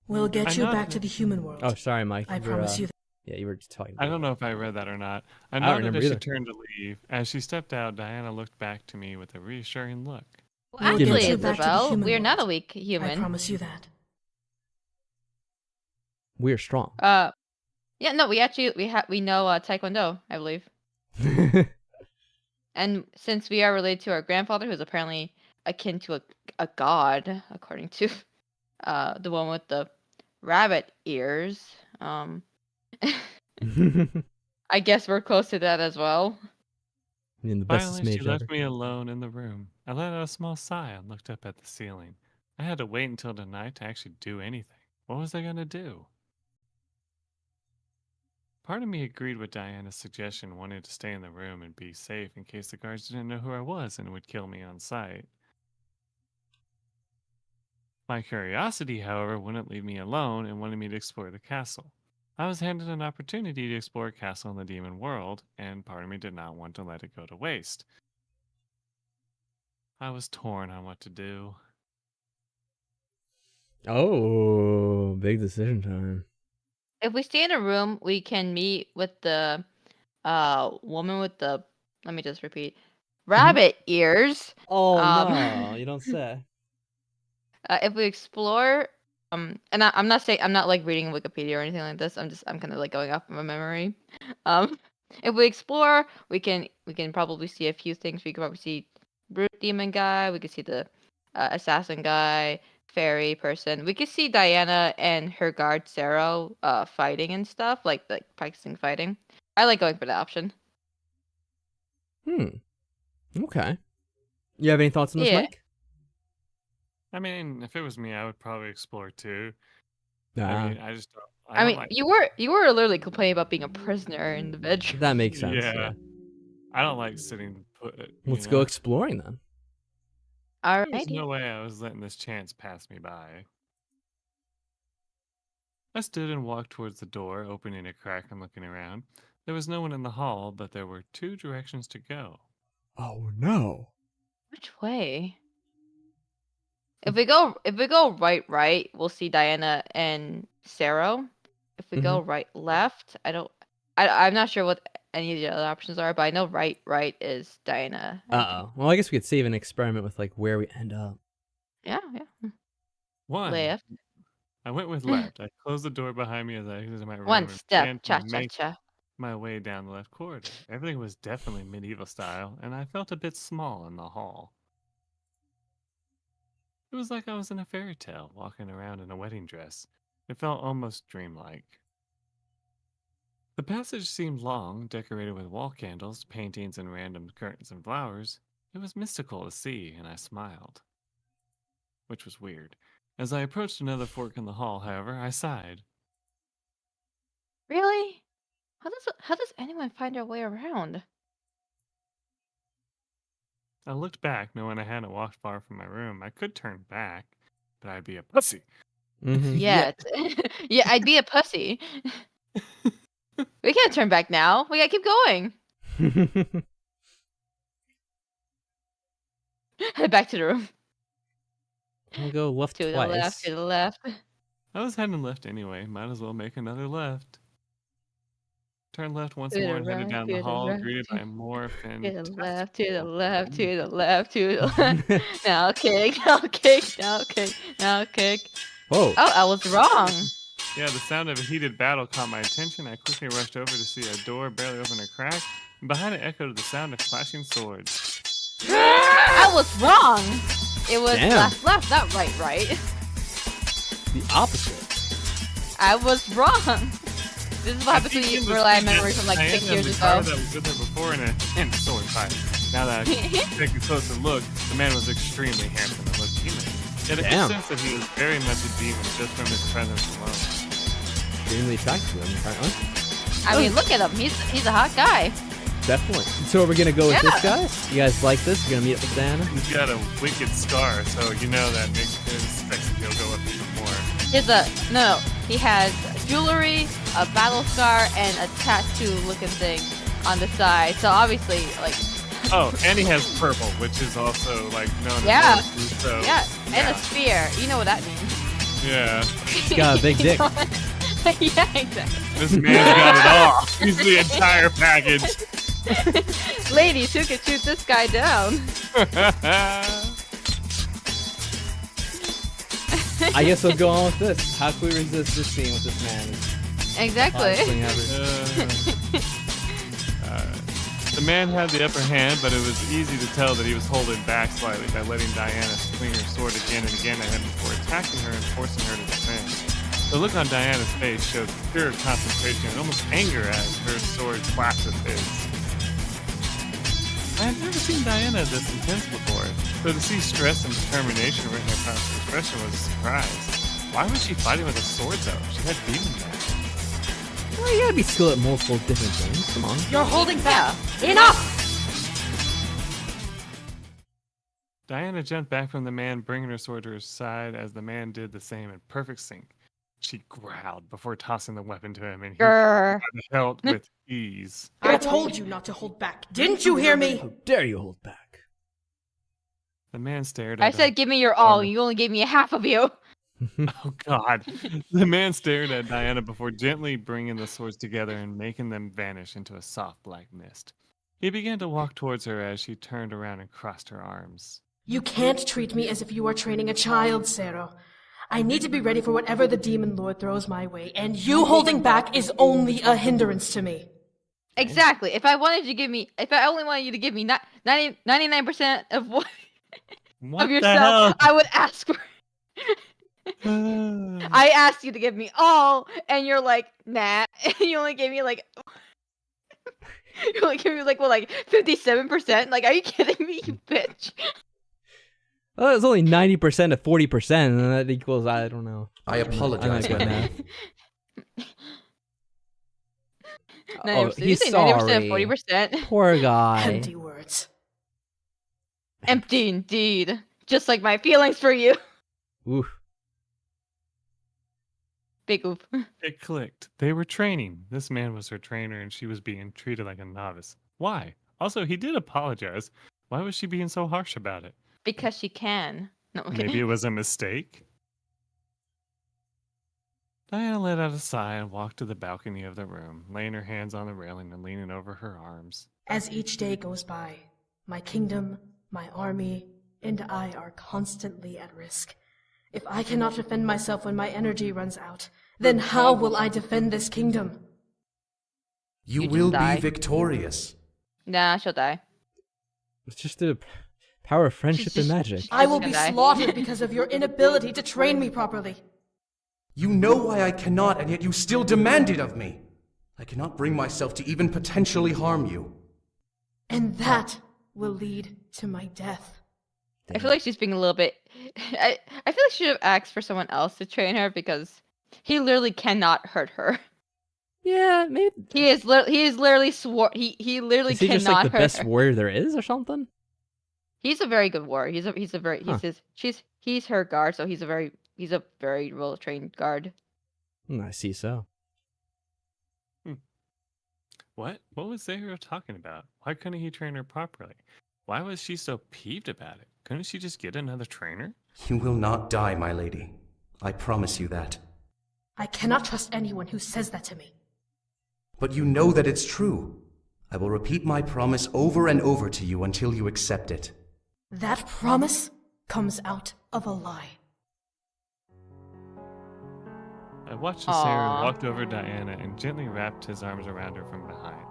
We'll get I you know back that- to the human world. Oh, sorry, Mike. I You were, promise you that. Yeah, you were just talking. I don't know if I read that or not. I don't nodded remember as she either. turned to leave. As she stepped out, Diana looked back to me with a reassuring look. Well, We'll get actually, you back to the Isabel, human we're not a world. weak human. I promise you that. We're strong. Yeah, no, we know Taekwondo, I believe. And since we are related to our grandfather, who's apparently akin to a god, according to the one with the rabbit ears, I guess we're close to that as well. I mean, the bestest Finally, she mage left ever. me alone in the room. I let out a small sigh and looked up at the ceiling. I had to wait until tonight to actually do anything. What was I going to do? Part of me agreed with Diana's suggestion, wanting to stay in the room and be safe in case the guards didn't know who I was and would kill me on sight. My curiosity, however, wouldn't leave me alone and wanted me to explore the castle. I was handed an opportunity to explore a castle in the demon world, and part of me did not want to let it go to waste. I was torn on what to do. Oh, big decision time. If we stay in a room, we can meet with the woman with the, let me just repeat, rabbit ears. Oh Um, no, you don't say. If we explore, and I'm not saying, I'm not like reading Wikipedia or anything like this. I'm kind of like going off of my memory. If we explore, we can probably see a few things. We could probably see brute demon guy. We could see the assassin guy, fairy person. We could see Diana and her guard Sarah fighting and stuff, like practicing fighting. I like going for that option. Okay. You have any thoughts on this, Yeah. Mike? I mean, if it was me, I would probably explore too. Nah, I mean, I just don't. I don't mean, like, you were literally complaining about being a prisoner in the bedroom. that makes sense. Yeah. I don't like sitting put. Let's go exploring then. There's Alrighty. no way I was letting this chance pass me by. I stood and walked towards the door, opening a crack and looking around. There was no one in the hall, but there were 2 directions to go. Oh no. Which way? If we go right, we'll see Diana and Sarah. If we go right left, I'm not sure what any of the other options are, but I know right is Diana. Well, I guess we could save an experiment with like where we end up. Yeah. 1. Left. I went with left. I closed the door behind me as I exited my room One and step. began Cha to cha make cha. my way down the left corridor. Everything was definitely medieval style, and I felt a bit small in the hall. It was like I was in a fairy tale, walking around in a wedding dress. It felt almost dreamlike. The passage seemed long, decorated with wall candles, paintings, and random curtains and flowers. It was mystical to see, and I smiled. Which was weird. As I approached another fork in the hall, however, I sighed. Really? How does anyone find their way around? I looked back, knowing I hadn't walked far from my room. I could turn back, but I'd be a pussy. Yeah. Yeah, I'd be a pussy. We can't turn back now. We gotta keep going. Head back to the room. I'll go left To twice. the left. To the left. I was heading left anyway. Might as well make another left. Turned left once To the more and headed right, down to the the hall, right, greeted by more To the fantastic. left. To the left. To the left. To the left. Now kick. Now kick. Now kick. Now kick. Whoa. Oh, I was wrong. Yeah, the sound of a heated battle caught my attention. I quickly rushed over to see a door barely open a crack, and behind it echoed the sound of clashing swords. I was wrong. It was Damn. left, not right. The opposite. I was wrong. This is what happens when you rely on memory from like 6 years ago. That was with her before in a sword fight. Now that I take a closer look, the man was extremely handsome and looked human. Yet it Damn. makes sense that he was very much a demon just from his presence alone. Extremely attractive to him, apparently. I mean, look at him. He's a hot guy. Definitely. So are we gonna go with this, Yeah. guys? You guys like this? You're gonna meet up with Diana? He's got a wicked scar, so you know that makes his sex appeal go up even more. He has jewelry, a battle scar, and a tattoo looking thing on the side. So obviously, like. Oh, and he has purple, which is also like known Yeah. as mercy, so And a spear. You know what that means. yeah. He's got a big dick. Yeah, exactly. This man's got it all. He's the entire package. Ladies, who could shoot this guy down? I guess we'll go on with this. How can we resist this scene with this man? Exactly. The man had the upper hand, but it was easy to tell that he was holding back slightly by letting Diana swing her sword again and again at him before attacking her and forcing her to defend. The The look on Diana's face showed pure concentration and almost anger as her sword clashed with his. I had never seen Diana this intense before, so to see stress and determination written across her expression was a surprise. Why was she fighting with a sword though? She had demon magic. Well, you gotta be skilled at multiple different things. Come on. You're holding back. Enough! Diana jumped back from the man, bringing her sword to her side as the man did the same in perfect sync. She growled before tossing the weapon to him, and he held with ease. I told you not to hold back. Didn't you hear me? How dare you hold back? The man stared I at said, give me your all. You only gave me half of you. Oh, God. The man stared at Diana before gently bringing the swords together and making them vanish into a soft black mist. He began to walk towards her as she turned around and crossed her arms. You can't treat me as if you are training a child, Sarah. I need to be ready for whatever the Demon Lord throws my way, and you holding back is only a hindrance to me. Exactly. If I only wanted you to give me 99% of what of yourself, I would ask for. I asked you to give me all, and you're like, nah. And you only gave me like. You only gave me like 57%. Like, are you kidding me, you bitch? Well, it's only 90% of 40%, and that equals, I don't know. I apologize, my man. Oh, he's sorry. 40%. Poor guy. Empty words. Empty indeed. Just like my feelings for you. Oof. Big oof. It clicked. They were training. This man was her trainer, and she was being treated like a novice. Why? Also, he did apologize. Why was she being so harsh about it? Because she can. No, okay. Maybe it was a mistake? Diana let out a sigh and walked to the balcony of the room, laying her hands on the railing and leaning over her arms. As each day goes by, my kingdom, my army, and I are constantly at risk. If I cannot defend myself when my energy runs out, then how will I defend this kingdom? You will be victorious. Nah, she'll die. It's just the power of friendship and magic. I will be slaughtered because of your inability to train me properly. You know why I cannot, and yet you still demand it of me. I cannot bring myself to even potentially harm you. And that will lead to my death. I feel like she's being a little bit... I feel like she should have asked for someone else to train her because he literally cannot hurt her. Yeah, maybe... He is literally swore... He literally is he cannot just like the hurt best her. warrior there is or something? He's a very good warrior. He's her guard, so he's a very well trained guard. I see so. What was they talking about? Why couldn't he train her properly? Why was she so peeved about it? Couldn't she just get another trainer? You will not die, my lady. I promise you that. I cannot trust anyone who says that to me. But you know that it's true. I will repeat my promise over and over to you until you accept it. That promise comes out of a lie. I watched as Sarah walked over Diana and gently wrapped his arms around her from behind.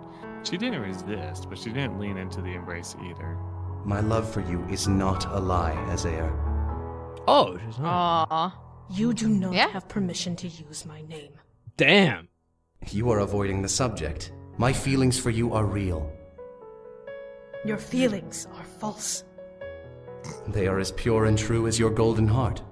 She didn't resist, but she didn't lean into the embrace either. My love for you is not a lie, Azair. Oh, she's not. Aww. You do not have permission to use my name. Damn. You are avoiding the subject. My feelings for you are real. Your feelings are false. They are as pure and true as your golden heart.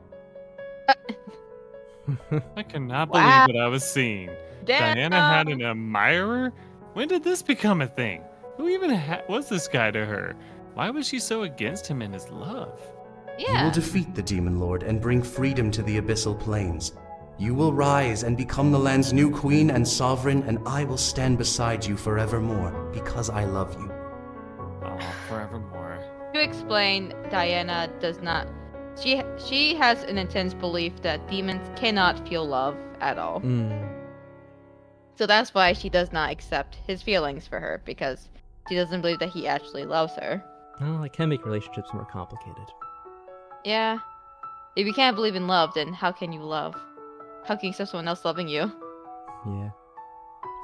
I cannot believe what I was seeing. Damn. Diana had an admirer? When did this become a thing? Who even was this guy to her? Why was she so against him and his love? Yeah. You will defeat the Demon Lord and bring freedom to the Abyssal Plains. You will rise and become the land's new queen and sovereign, and I will stand beside you forevermore because I love you. Oh, forevermore. To explain, Diana does not... She has an intense belief that demons cannot feel love at all. So that's why she does not accept his feelings for her, because she doesn't believe that he actually loves her. Well, that can make relationships more complicated. Yeah. If you can't believe in love, then how can you love? How can you accept someone else loving you? Yeah.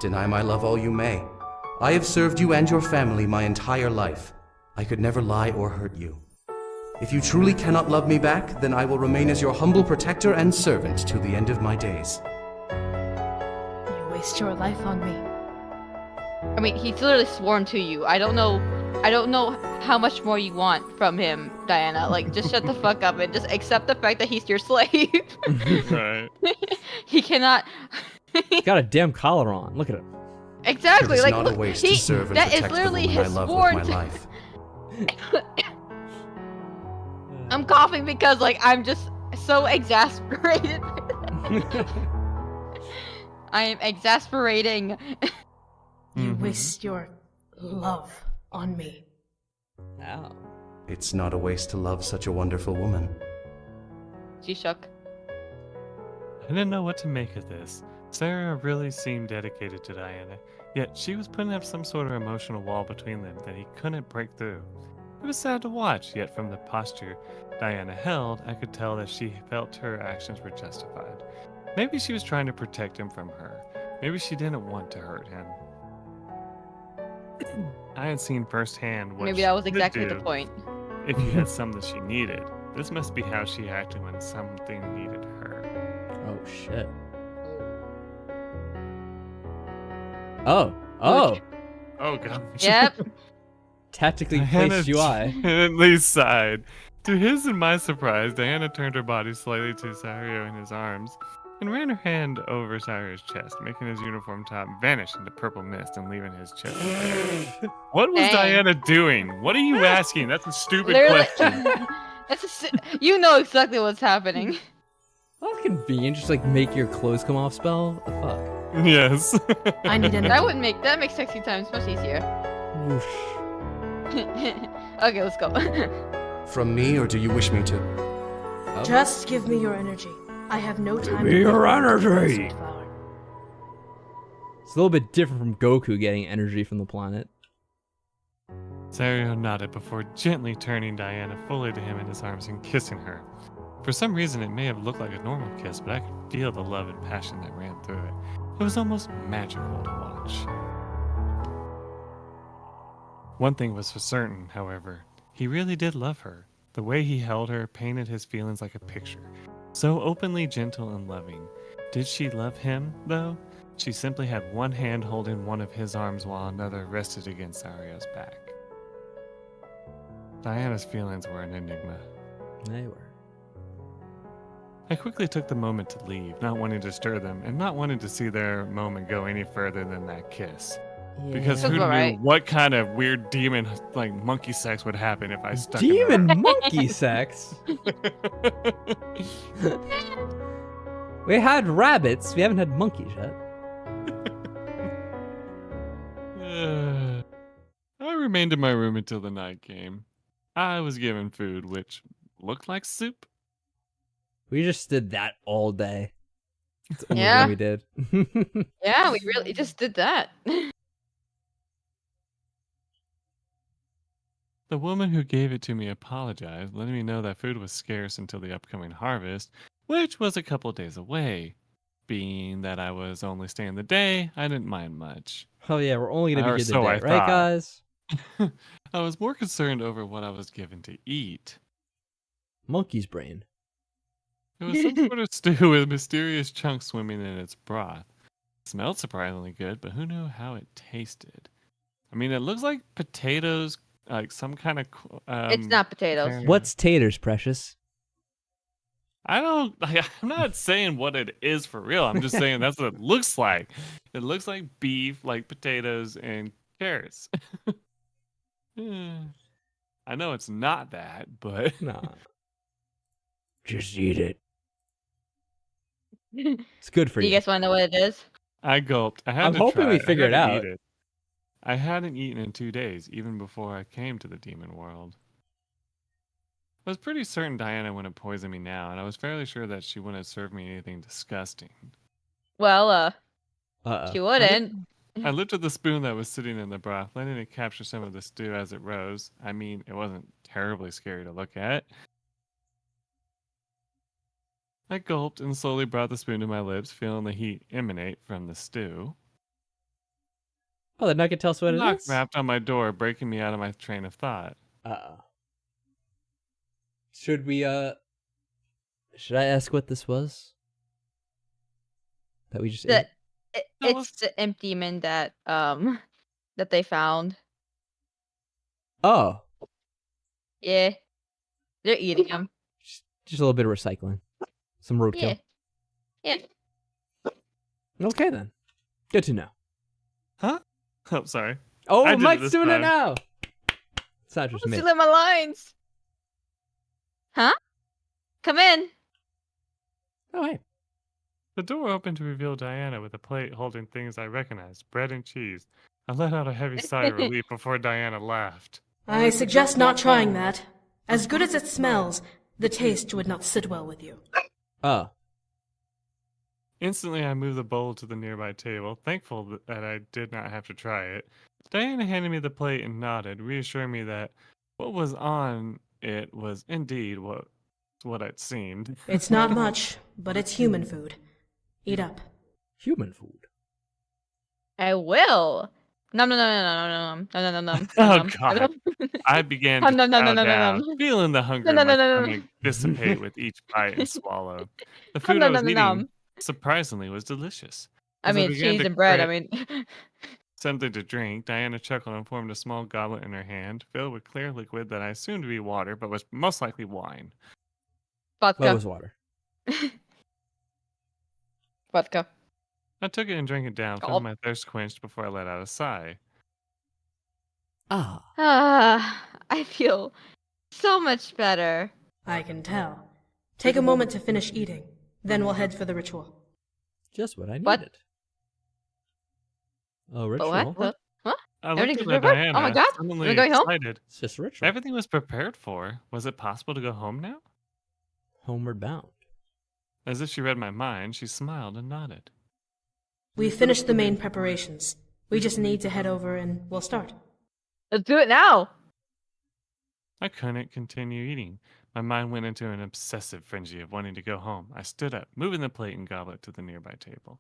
Deny my love all you may. I have served you and your family my entire life. I could never lie or hurt you. If you truly cannot love me back, then I will remain as your humble protector and servant to the end of my days. waste your life on me. I mean, he's literally sworn to you. I don't know how much more you want from him, Diana. Like, just shut the fuck up and just accept the fact that he's your slave. Right. He cannot. He's got a damn collar on. Look at him. Exactly. It is like, not look, a waste to serve and that is protect the literally woman I his love sworn with my life. I'm coughing because like I'm just so exasperated. I am exasperating. You waste your love on me. Ow. It's not a waste to love such a wonderful woman. She shook. I didn't know what to make of this. Sarah really seemed dedicated to Diana, yet she was putting up some sort of emotional wall between them that he couldn't break through. It was sad to watch, yet from the posture Diana held, I could tell that she felt her actions were justified. Maybe she was trying to protect him from her. Maybe she didn't want to hurt him. I had seen firsthand what Maybe she that was could exactly do the point. if you had something she needed. This must be how she acted when something needed her. Oh shit. Oh. Oh. Oh god. Yep. Tactically Diana placed UI. at least sighed. To his and my surprise, Diana turned her body slightly to Sario in his arms and ran her hand over Sario's chest, making his uniform top vanish into purple mist and leaving his chest bare. What was Dang. Diana doing? What are you asking? That's a stupid Literally, question. you know exactly what's happening. That's convenient. Just like make your clothes come off spell. What the fuck? Yes. I need energy. That makes sexy times much easier. Whoosh. Okay, let's go. From me, or do you wish me to? Oh. Just give me your energy. I have no time me to your wait for the energy. Crystal Flower. It's a little bit different from Goku getting energy from the planet. Sario nodded before gently turning Diana fully to him in his arms and kissing her. For some reason, it may have looked like a normal kiss, but I could feel the love and passion that ran through it. It was almost magical to watch. One thing was for certain, however. He really did love her. The way he held her painted his feelings like a picture. So openly gentle and loving. Did she love him, though? She simply had one hand holding one of his arms while another rested against Sario's back. Diana's feelings were an enigma. They were. I quickly took the moment to leave, not wanting to stir them, and not wanting to see their moment go any further than that kiss. Because who knew what kind of weird demon, like, monkey sex would happen if I stuck Demon monkey sex? We had rabbits, we haven't had monkeys yet. I remained in my room until the night came. I was given food, which looked like soup. We just did that all day. That's the only Yeah. thing we did. Yeah, we really just did that. The woman who gave it to me apologized, letting me know that food was scarce until the upcoming harvest, which was a couple days away. Being that I was only staying the day, I didn't mind much. Oh yeah, we're only gonna Or be here so today, I right, thought. guys? I was more concerned over what I was given to eat. Monkey's brain. It was some sort of stew with mysterious chunks swimming in its broth. It smelled surprisingly good, but who knew how it tasted? I mean, it looks like potatoes, like some kind of. It's not potatoes. What's taters, Precious? I'm not saying what it is for real. I'm just saying that's what it looks like. It looks like beef, like potatoes and carrots. I know it's not that, but Nah. Just eat it. It's good for Do you. you guys want to know what it is? I gulped. I had I'm to hoping try we it. I figure had it to out. eat it. I hadn't eaten in 2 days, even before I came to the demon world. I was pretty certain Diana wouldn't poison me now, and I was fairly sure that she wouldn't serve me anything disgusting. Well, Uh-oh. she wouldn't. I lifted the spoon that was sitting in the broth, letting it capture some of the stew as it rose. I mean, it wasn't terribly scary to look at. I gulped and slowly brought the spoon to my lips, feeling the heat emanate from the stew. Oh, the nugget tell us what it Knock is? rapped on my door, breaking me out of my train of thought. Uh-oh. Should we, should I ask what this was? That we just ate? It's the imp demon that that they found. Oh, Yeah, they're eating him. just a little bit of recycling. Some roadkill. Yeah. Okay then. Good to know. Huh? Oh, sorry. Oh, I did it Mike's this doing it time. now. It's not just Let's me. see my lines. Huh? Come in. Oh, hey. The door opened to reveal Diana with a plate holding things I recognized, bread and cheese. I let out a heavy sigh of relief before Diana laughed. I suggest not trying that. As good as it smells, the taste would not sit well with you. Oh. Instantly, I moved the bowl to the nearby table, thankful that I did not have to try it. Diana handed me the plate and nodded, reassuring me that what was on it was indeed what I'd seen. It's not much, but it's human food. Eat up. Human food. I will. Nom nom nom nom nom nom nom nom nom. Oh God! I began to Nom, nom, nom, chow nom, nom, down, nom. feeling the hunger Nom, in my nom, nom, nom, stomach dissipate with each bite and swallow. The food Nom, I nom, was nom, eating, nom. surprisingly, was delicious. I As mean, began cheese to and bread. I crave mean, something to drink, Diana chuckled and formed a small goblet in her hand, filled with clear liquid that I assumed to be water, but was most likely wine. vodka. That was water. Vodka. I took it and drank it down, feeling my thirst quenched before I let out a sigh. Ah. I feel so much better. I can tell. Take a moment to finish eating. Then we'll head for the ritual. Just what I needed. What? Oh, ritual. What? Huh? I looked Everything's at prepared? Diana, Oh my God. suddenly We're going home? excited. It's just a ritual. Everything was prepared for. Was it possible to go home now? Homeward bound. As if she read my mind, she smiled and nodded. We finished the main preparations. We just need to head over and we'll start. Let's do it now. I couldn't continue eating. My mind went into an obsessive frenzy of wanting to go home. I stood up, moving the plate and goblet to the nearby table.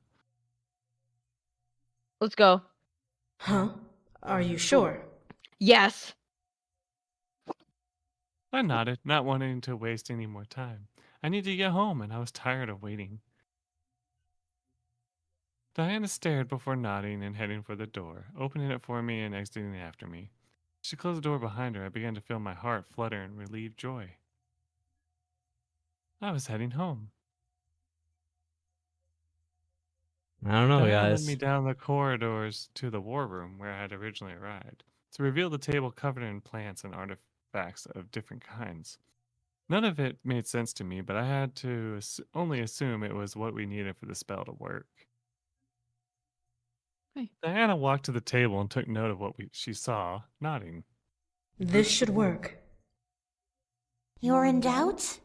Let's go. Huh? Are you sure? Yes. I nodded, not wanting to waste any more time. I needed to get home, and I was tired of waiting. Diana stared before nodding and heading for the door, opening it for me and exiting after me. As she closed the door behind her, I began to feel my heart flutter in relieved joy. I was heading home. I don't know, Diana guys. led me down the corridors to the war room where I had originally arrived, to reveal the table covered in plants and artifacts of different kinds. None of it made sense to me, but I had to only assume it was what we needed for the spell to work. Hey. Diana walked to the table and took note of what she saw, nodding. This should work. You're in doubt?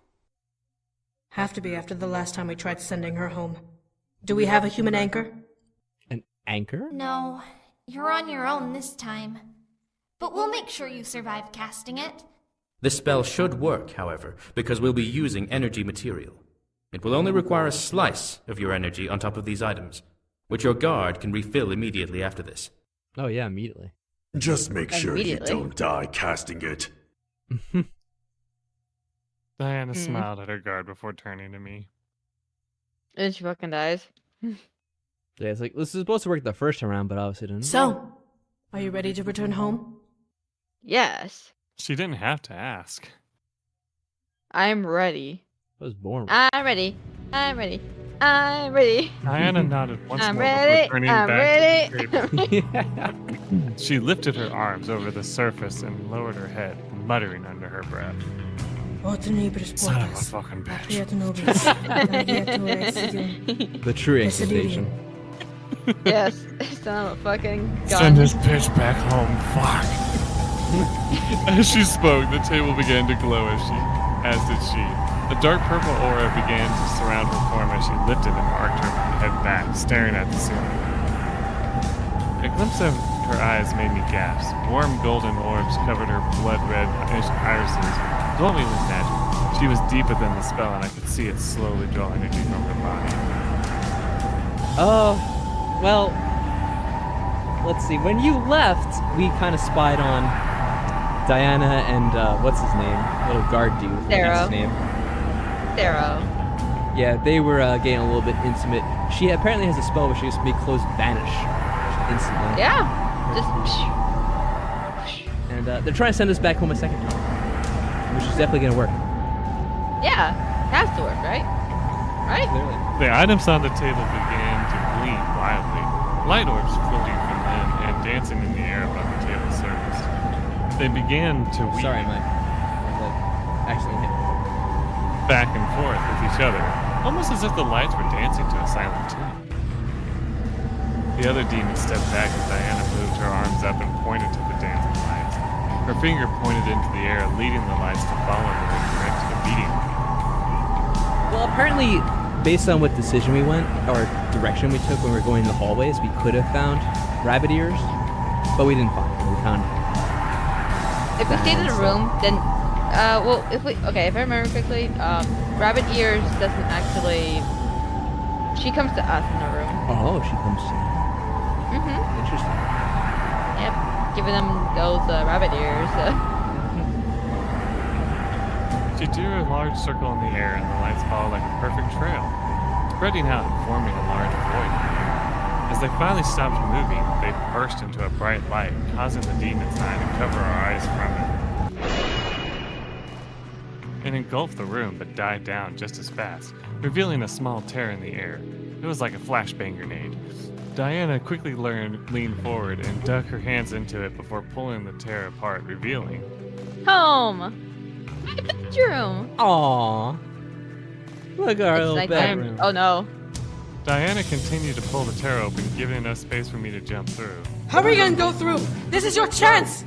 Have to be after the last time we tried sending her home. Do we have a human anchor? An anchor? No, you're on your own this time. But we'll make sure you survive casting it. The spell should work, however, because we'll be using energy material. It will only require a slice of your energy on top of these items, which your guard can refill immediately after this. Oh, yeah, immediately. Just make sure you Immediately. don't die casting it. Diana smiled at her guard before turning to me. And she fucking dies. Yeah, it's like, this is supposed to work the first time around, but obviously didn't. So, are you ready to return home? Yes. She didn't have to ask. I'm ready. I was born with. I'm ready. I'm ready. I'm ready. Diana nodded once I'm more ready. before turning I'm back ready. to the table. She lifted her arms over the surface and lowered her head, muttering under her breath. Son of a fucking bitch. The true incantation. Yes. Son of a fucking gun. Send this bitch back home, fuck. As she spoke, the table began to glow as did she. A dark purple aura began to surround her form as she lifted and arched her head back, staring at the ceiling. A glimpse of her eyes made me gasp. Warm golden orbs covered her blood-red irises, glowing with magic. She was deep within the spell, and I could see it slowly draw energy from her body. Oh, well, let's see. When you left, we kind of spied on Diana and, what's his name? Little guard dude. What's Darrow. his name? Darrow. Yeah, they were getting a little bit intimate. She apparently has a spell where she just make clothes vanish instantly. Yeah. Just. And they're trying to send us back home a second time, which is definitely gonna work. Yeah. Has to work, right? Right? Clearly. The items on the table began to gleam wildly, light orbs floating from them and dancing in the air above the table's surface. They began to weave Sorry, Mike. Actually hit. back and forth with each other, almost as if the lights were dancing to a silent tune. The other demon stepped back as Diana moved her arms up and pointed to the dancing lights. Her finger pointed into the air, leading the lights to follow her in direction obediently. Well, apparently, based on what decision we went, or direction we took when we were going in the hallways, we could have found rabbit ears, but we didn't find them. We found If we stayed in a room, then, if I remember correctly, Rabbit Ears doesn't actually. She comes to us in the room. Oh, she comes to you. Interesting. Yep, giving them those rabbit ears. She drew a large circle in the air, and the lights followed like a perfect trail, spreading out and forming a large void. As they finally stopped moving, they burst into a bright light, causing the demon sign to cover our eyes from it. It engulfed the room, but died down just as fast, revealing a small tear in the air. It was like a flashbang grenade. Diana quickly leaned forward and dug her hands into it before pulling the tear apart, revealing Home! My bedroom! Aww. Look at our It's little nighttime. bedroom. Oh no. Diana continued to pull the tear open, giving enough space for me to jump through. Hurry and go through! This is your chance!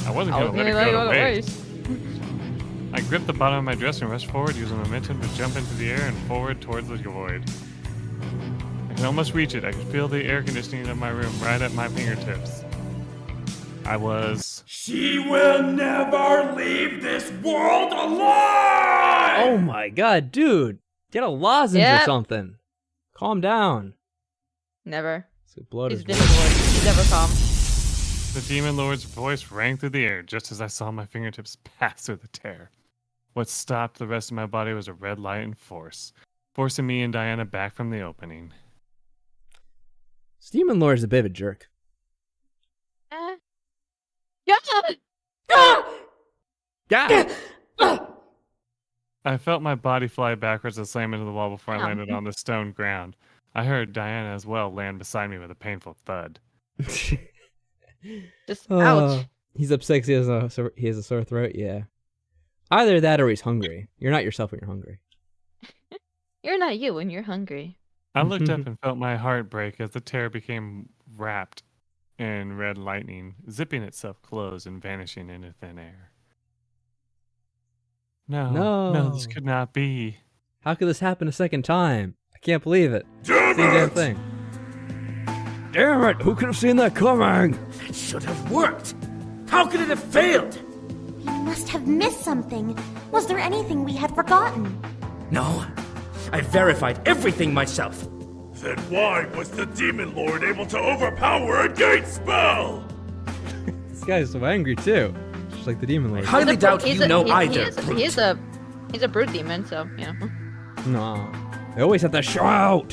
I wasn't going to let it let go to waste. I gripped the bottom of my dress and rushed forward, using momentum to jump into the air and forward towards the void. I could almost reach it. I could feel the air conditioning of my room right at my fingertips. I was... She will never leave this world alive! Oh my god, dude. Get a lozenge or something. Calm down. Never. So blood He's is demon lord. He's never calm. The demon lord's voice rang through the air just as I saw my fingertips pass through the tear. What stopped the rest of my body was a red light and force, forcing me and Diana back from the opening. Demon Lord is a bit of a jerk. Yeah! Yeah! I felt my body fly backwards and slam into the wall before I landed on the stone ground. I heard Diana as well land beside me with a painful thud. Just ouch. He's upset because he has a sore throat. Yeah. Either that or he's hungry. You're not yourself when you're hungry. You're not you when you're hungry. I looked up and felt my heart break as the tear became wrapped in red lightning, zipping itself closed and vanishing into thin air. No, this could not be. How could this happen a second time? I can't believe it. Damn Same damn it! thing. Damn it! Who could have seen that coming? That should have worked! How could it have failed? We must have missed something. Was there anything we had forgotten? No. I verified everything myself. Then why was the Demon Lord able to overpower a gate spell? This guy's so angry too. Just like the Demon Lord. Highly doubt you know either. He's a brute demon, so you know. No. They always have to shout!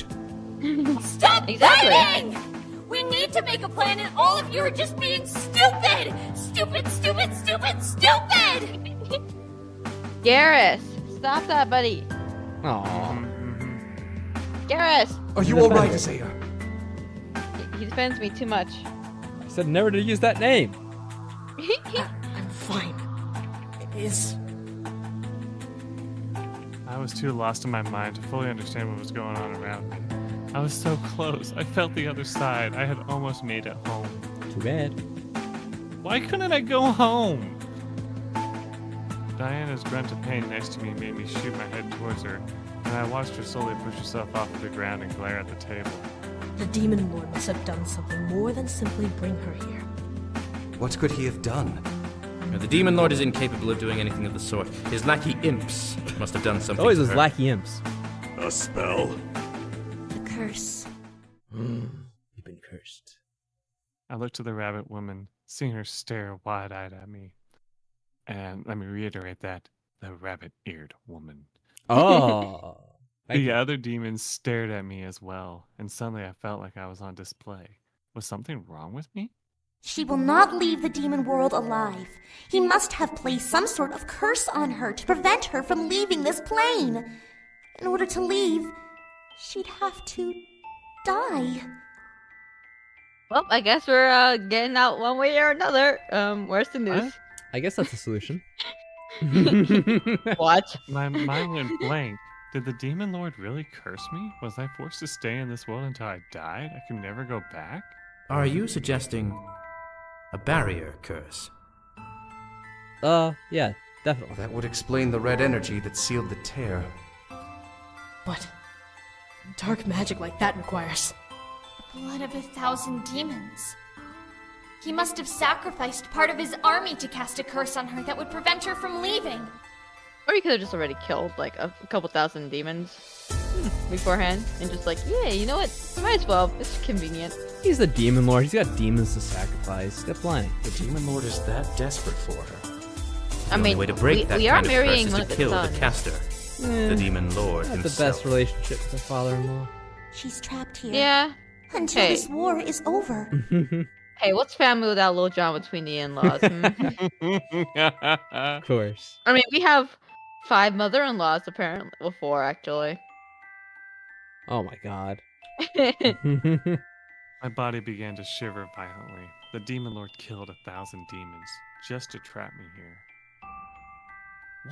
Stop Exactly. fighting! We need to make a plan and all of you are just being stupid! Stupid, stupid, stupid, stupid! Garrus, stop that, buddy. Aww. Garrus! Are you alright, Isaiah? He defends me too much. I said never to use that name. I'm fine. It is. I was too lost in my mind to fully understand what was going on around me. I was so close. I felt the other side. I had almost made it home. Too bad. Why couldn't I go home? Diana's grunt of pain next to me made me shoot my head towards her, and I watched her slowly push herself off of the ground and glare at the table. The Demon Lord must have done something more than simply bring her here. What could he have done? The Demon Lord is incapable of doing anything of the sort. His lackey imps must have done something. Always to those her. lackey imps. A spell? The curse. You've been cursed. I looked to the rabbit woman, seeing her stare wide-eyed at me. And let me reiterate that, the rabbit-eared woman. Oh. The other demons stared at me as well, and suddenly I felt like I was on display. Was something wrong with me? She will not leave the demon world alive. He must have placed some sort of curse on her to prevent her from leaving this plane. In order to leave, she'd have to die. Well, I guess we're getting out one way or another. Where's the news? I guess that's a solution. What? My mind went blank. Did the demon lord really curse me? Was I forced to stay in this world until I died? I could never go back? Are you suggesting a barrier curse? Yeah, definitely. That would explain the red energy that sealed the tear. What dark magic like that requires? Blood of 1,000 demons. He must have sacrificed part of his army to cast a curse on her that would prevent her from leaving. Or you could have just already killed like a couple thousand demons beforehand and just like, yeah, you know what? Might as well. It's convenient. He's the demon lord. He's got demons to sacrifice. He's got plenty. The demon lord is that desperate for her. The only way to break that we kind are of marrying curse one is of to the kill the sons. caster, the demon lord Not himself. the best relationship with her father-in-law. She's trapped here. Yeah. Until Hey. this war is over. Hey, what's family without Lil John between the in-laws? Of course. I mean, we have 5 mother-in-laws apparently. Well, 4 actually. Oh my god. My body began to shiver violently. The demon lord killed 1,000 demons just to trap me here.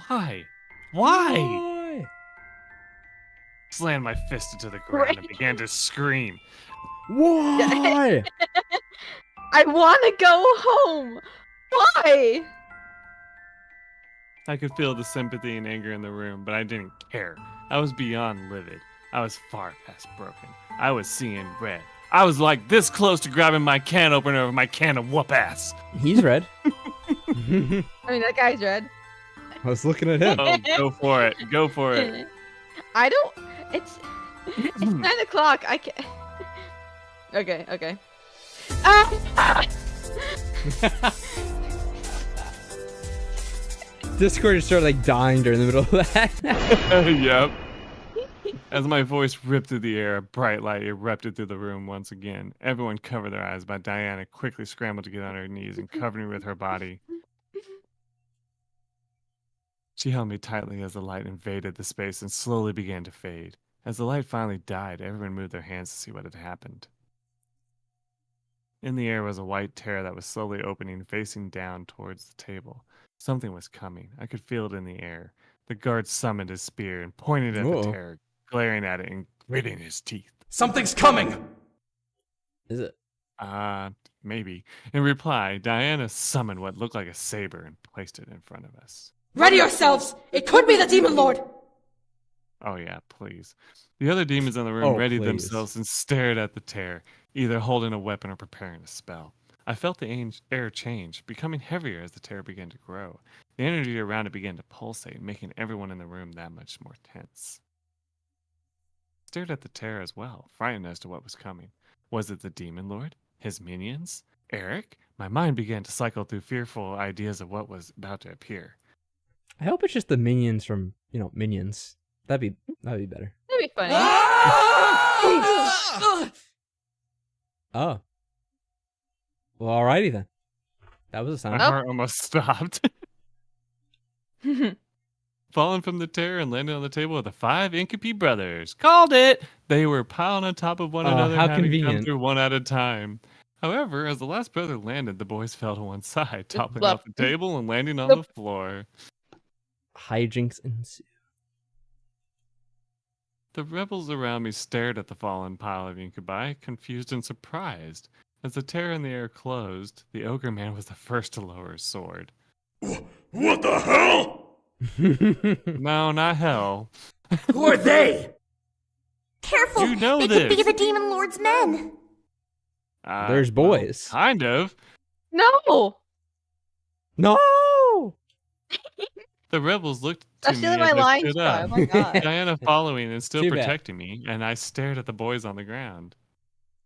Why? Why? Slammed my fist into the ground and began to scream. Why? I want to go home. Why? I could feel the sympathy and anger in the room, but I didn't care. I was beyond livid. I was far past broken. I was seeing red. I was like this close to grabbing my can opener of my can of whoop ass. He's red. I mean, that guy's red. I was looking at him. Oh, go for it. Go for it. I don't. It's 9:00. I can't. Okay. Okay. Discord just started like dying during the middle of that. Yep. As my voice ripped through the air, a bright light erupted through the room once again. Everyone covered their eyes, but Diana quickly scrambled to get on her knees and covered me with her body. She held me tightly as the light invaded the space and slowly began to fade. As the light finally died, everyone moved their hands to see what had happened. In the air was a white tear that was slowly opening, facing down towards the table. Something was coming. I could feel it in the air. The guard summoned his spear and pointed at the tear, glaring at it and gritting his teeth. Something's coming! Is it? Maybe. In reply, Diana summoned what looked like a saber and placed it in front of us. Ready yourselves! It could be the demon lord! Oh yeah, please. The other demons in the room readied themselves and stared at the tear, either holding a weapon or preparing a spell. I felt the air change, becoming heavier as the tear began to grow. The energy around it began to pulsate, making everyone in the room that much more tense. I stared at the tear as well, frightened as to what was coming. Was it the demon lord? His minions? Eric? My mind began to cycle through fearful ideas of what was about to appear. I hope it's just the minions from, Minions. That'd be better. That'd be funny. Oh. Well, alrighty then. That was a sound. My heart almost stopped. Falling from the tear and landing on the table with the 5 Incapi brothers. Called it! They were piling on top of one another, how having convenient. come through one at a time. However, as the last brother landed, the boys fell to one side, toppling off the table and landing on the floor. Hijinks ensue. The rebels around me stared at the fallen pile of incubi, confused and surprised. As the tear in the air closed, the ogre man was the first to lower his sword. What the hell? No, not hell. Who are they? Careful! You know they this. could be the demon lord's men! There's boys. Well, kind of. No! No! The rebels looked to That's me stealing as my I lines, stood bro. up. Oh my god. Diana following and still Too bad. protecting me, and I stared at the boys on the ground.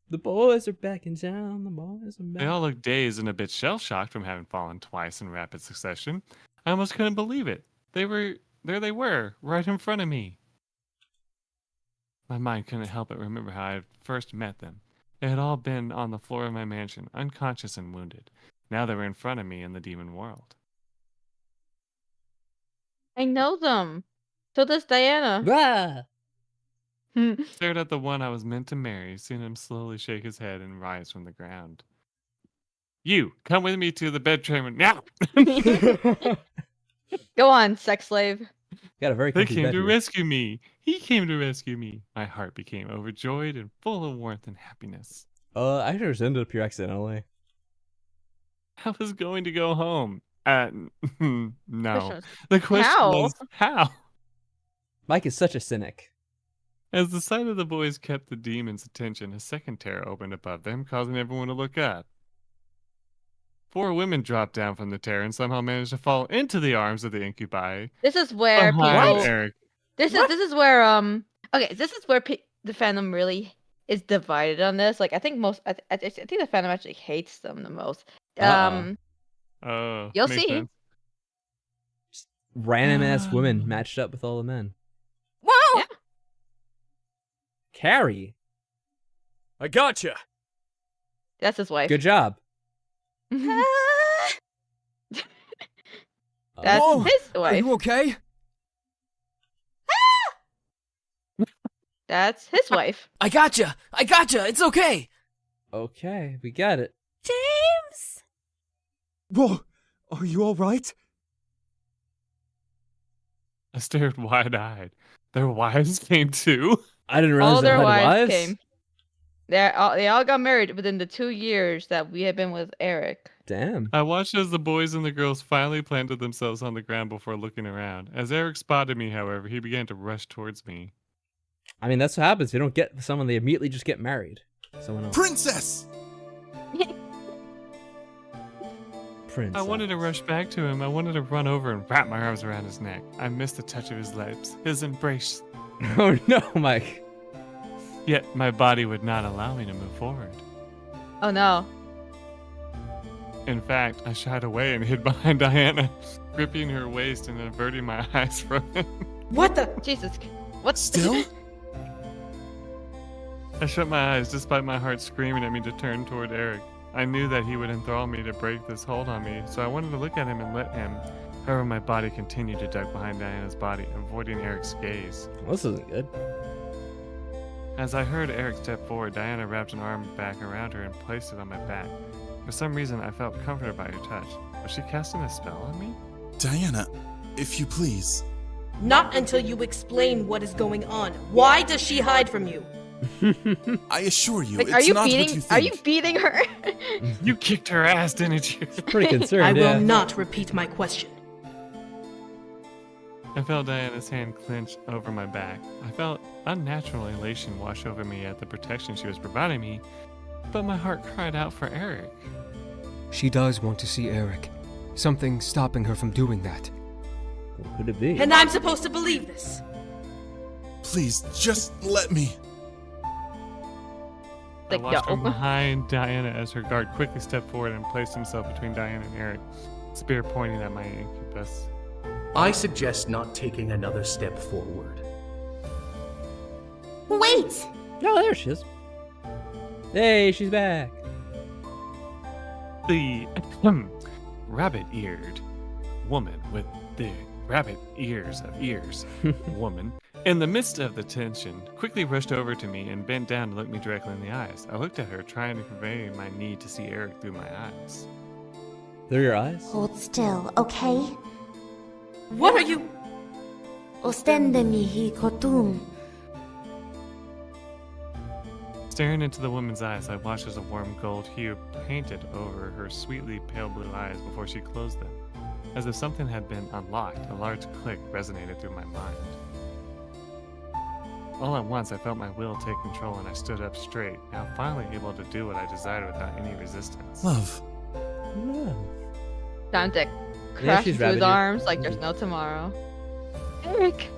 The boys are back in town. The boys are back. They all looked dazed and a bit shell-shocked from having fallen twice in rapid succession. I almost couldn't believe it. There they were, right in front of me. My mind couldn't help but remember how I had first met them. They had all been on the floor of my mansion, unconscious and wounded. Now they were in front of me in the demon world. I know them. So does Diana. Stared at the one I was meant to marry, seeing him slowly shake his head and rise from the ground. You, come with me to the bedroom now! Go on, sex slave. Got a very They comfy came bed to here. rescue me. He came to rescue me. My heart became overjoyed and full of warmth and happiness. I just ended up here accidentally. I was going to go home. No. The question How? was, how? Mike is such a cynic. As the sight of the boys kept the demon's attention, a second tear opened above them, causing everyone to look up. 4 women dropped down from the tear and somehow managed to fall into the arms of the incubi. This is where behind people. Eric. This is where Okay, this is where the fandom really is divided on this. Like I think I think the fandom actually hates them the most. Oh, You'll makes see. sense. Random ass women matched up with all the men. Whoa! Yeah. Carrie. I gotcha. That's his wife. Good job. That's Whoa, his Are wife. you okay? That's his wife. I gotcha. It's okay. Okay, we got it. James! Whoa, are you all right? I stared wide-eyed. Their wives came too. I didn't realize All they their had wives wives. came. They all got married within the 2 years that we had been with Eric. Damn. I watched as the boys and the girls finally planted themselves on the ground before looking around. As Eric spotted me, however, he began to rush towards me. I mean, that's what happens. They don't get someone, they immediately just get married. Someone else. Princess! Princess. I wanted to rush back to him. I wanted to run over and wrap my arms around his neck. I missed the touch of his lips, his embrace. Oh no, Mike. Yet my body would not allow me to move forward. Oh no. In fact, I shied away and hid behind Diana, gripping her waist and averting my eyes from him. What the? Jesus. What? Still? I shut my eyes despite my heart screaming at me to turn toward Eric. I knew that he would enthrall me to break this hold on me, so I wanted to look at him and let him. However, my body continued to duck behind Diana's body, avoiding Eric's gaze. Well, this isn't good. As I heard Eric step forward, Diana wrapped an arm back around her and placed it on my back. For some reason, I felt comforted by her touch. Was she casting a spell on me? Diana, if you please. Not until you explain what is going on. Why does she hide from you? I assure you, Like, it's are you not beating? what you think. Are you beating her? You kicked her ass, didn't you? Pretty concerned, I yeah. will not repeat my question. I felt Diana's hand clench over my back. I felt unnatural elation wash over me at the protection she was providing me, but my heart cried out for Eric. She does want to see Eric. Something's stopping her from doing that. What could it be? And I'm supposed to believe this. Please, just let me. I Like, watched no. from behind Diana as her guard quickly stepped forward and placed himself between Diana and Eric, spear pointing at my incubus. I suggest not taking another step forward. Wait! Oh, there she is. Hey, she's back. The rabbit-eared woman with the rabbit ears of ears woman, in the midst of the tension, quickly rushed over to me and bent down to look me directly in the eyes. I looked at her, trying to convey my need to see Eric through my eyes. They're your eyes? Hold still, okay? What are you? Osténdeme kotum. Staring into the woman's eyes, I watched as a warm gold hue painted over her sweetly pale blue eyes before she closed them. As if something had been unlocked, a large click resonated through my mind. All at once, I felt my will take control and I stood up straight, now finally able to do what I desired without any resistance. Love. Time to Yeah, crash she's into his rabid. arms like there's no tomorrow. Eric.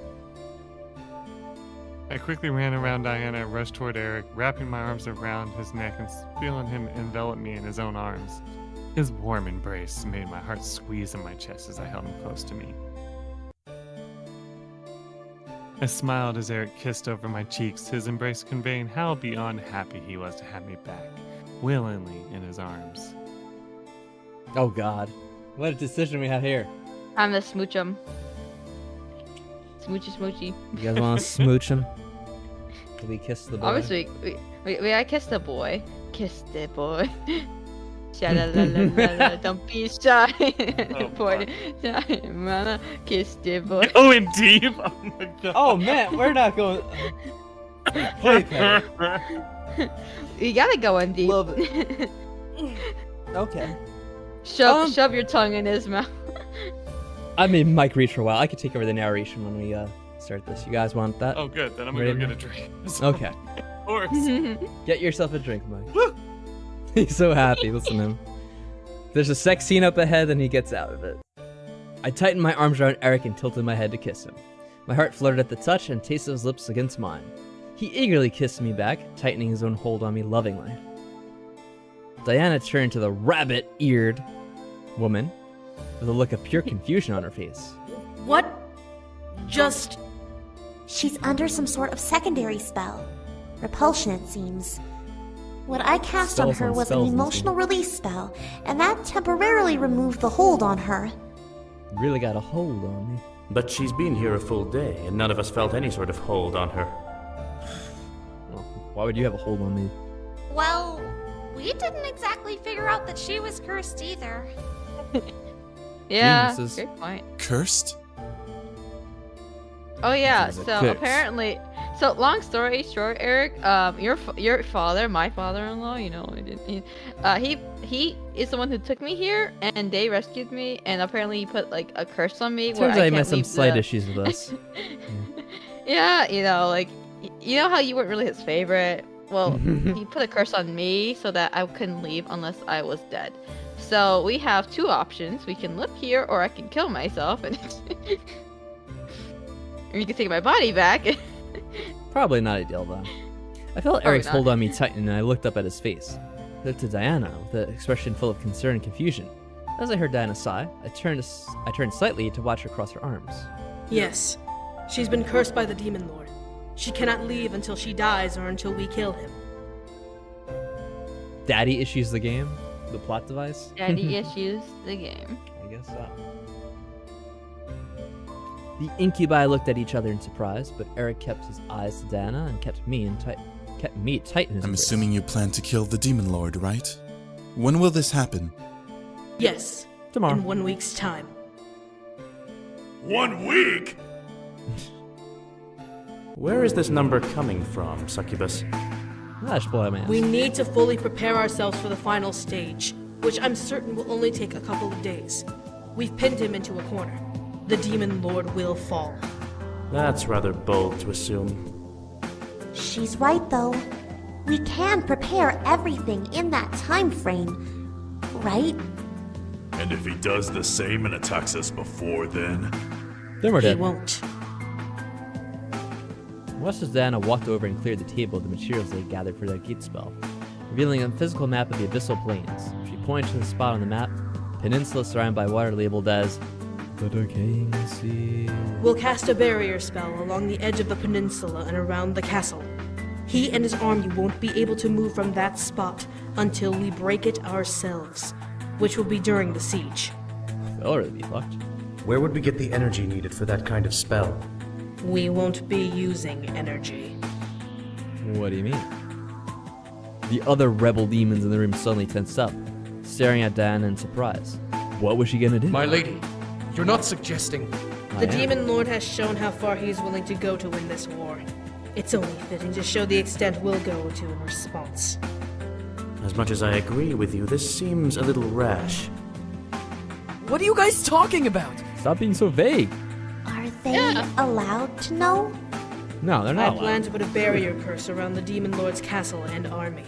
I quickly ran around Diana and rushed toward Eric, wrapping my arms around his neck and feeling him envelop me in his own arms. His warm embrace made my heart squeeze in my chest as I held him close to me. I smiled as Eric kissed over my cheeks, his embrace conveying how beyond happy he was to have me back, willingly in his arms. Oh God, what a decision we have here. I'm the smooch him. Smoochy smoochy. You guys want to smooch him? Do we kiss the boy? Obviously, we I kiss the boy. Kiss the boy. Sha-la-la-la-la-la, don't be shy. Boy, shy, kiss the boy. Going deep? Oh my God. Oh man, we're not going. Play Perry. You gotta go in deep. Love it. Okay. Shove your tongue in his mouth. I made Mike reach for a while. I could take over the narration when we start this. You guys want that? Oh, good. Then I'm gonna go get a drink. Okay. Of course. Get yourself a drink, Mike. He's so happy. Listen to him. There's a sex scene up ahead, and he gets out of it. I tightened my arms around Eric and tilted my head to kiss him. My heart fluttered at the touch and tasted his lips against mine. He eagerly kissed me back, tightening his own hold on me lovingly. Diana turned to the rabbit-eared woman with a look of pure confusion on her face. What? Just... She's under some sort of secondary spell. Repulsion, it seems. What I cast on her was an emotional release spell, and that temporarily removed the hold on her. Really got a hold on me. But she's been here a full day, and none of us felt any sort of hold on her. Well, why would you have a hold on me? Well, we didn't exactly figure out that she was cursed either. Yeah, Geniuses. great point. Cursed? Oh yeah, Sounds like so fix. apparently, so long story short, Eric, your father, my father-in-law, you know, he is the one who took me here, and they rescued me, and apparently he put like a curse on me. Turns out I met some slight issues with us. Yeah, you know, like, you know how you weren't really his favorite? Well, he put a curse on me so that I couldn't leave unless I was dead. So we have two options. We can live here, or I can kill myself, and or you can take my body back. Probably not ideal, though. I felt Probably Eric's not. hold on me tighten, and I looked up at his face. I looked to Diana with an expression full of concern and confusion. As I heard Diana sigh, I turned slightly to watch her cross her arms. Yes. She's been cursed by the Demon Lord. She cannot leave until she dies or until we kill him. Daddy issues the game? The plot device? Daddy issues the game. I guess so. The incubi looked at each other in surprise, but Eric kept his eyes to Diana and kept me tight in his I'm embrace. assuming you plan to kill the Demon Lord, right? When will this happen? Yes. Tomorrow. In 1 week's time. 1 week? Where is this number coming from, Succubus? We need to fully prepare ourselves for the final stage, which I'm certain will only take a couple of days. We've pinned him into a corner. The Demon Lord will fall. That's rather bold to assume. She's right, though. We can prepare everything in that time frame, right? And if he does the same and attacks us before then? Then we're dead. He won't. Watched as Diana walked over and cleared the table of the materials they had gathered for their gate spell, revealing a physical map of the Abyssal Plains. She pointed to the spot on the map, a peninsula surrounded by water labeled as the Decaying Sea. We'll cast a barrier spell along the edge of the peninsula and around the castle. He and his army won't be able to move from that spot until we break it ourselves, which will be during the siege. They'll really be fucked. Where would we get the energy needed for that kind of spell? We won't be using energy. What do you mean? The other rebel demons in the room suddenly tensed up, staring at Diana in surprise. What was she gonna do? My lady, you're not suggesting... The Demon Lord has shown how far he is willing to go to win this war. It's only fitting to show the extent we'll go to in response. As much as I agree with you, this seems a little rash. What are you guys talking about? Stop being so vague. Are they allowed to know? No, they're not I plan to put a barrier curse around the Demon Lord's castle and army.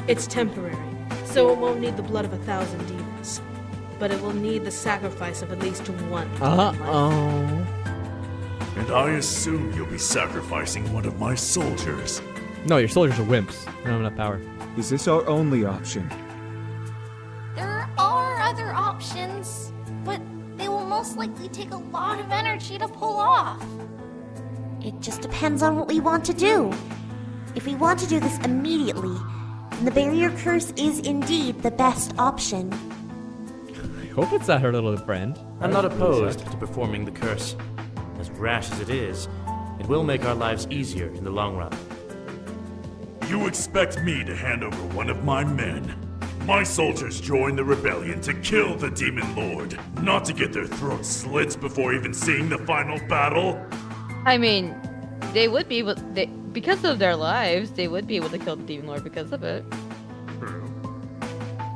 It's temporary, so it won't need the blood of 1,000 demons. But it will need the sacrifice of at least one. Uh-oh. And I assume you'll be sacrificing one of my soldiers. No, your soldiers are wimps. They don't have enough power. Is this our only option? There are other options, but they will most likely take a lot of energy to pull off. It just depends on what we want to do. If we want to do this immediately, then the barrier curse is indeed the best option. I hope it's not her little friend. I'm not opposed to performing the curse. As rash as it is, it will make our lives easier in the long run. You expect me to hand over one of my men? My soldiers joined the rebellion to kill the Demon Lord, not to get their throats slit before even seeing the final battle. I mean, they would be able, because of their lives, they would be able to kill the Demon Lord because of it. True.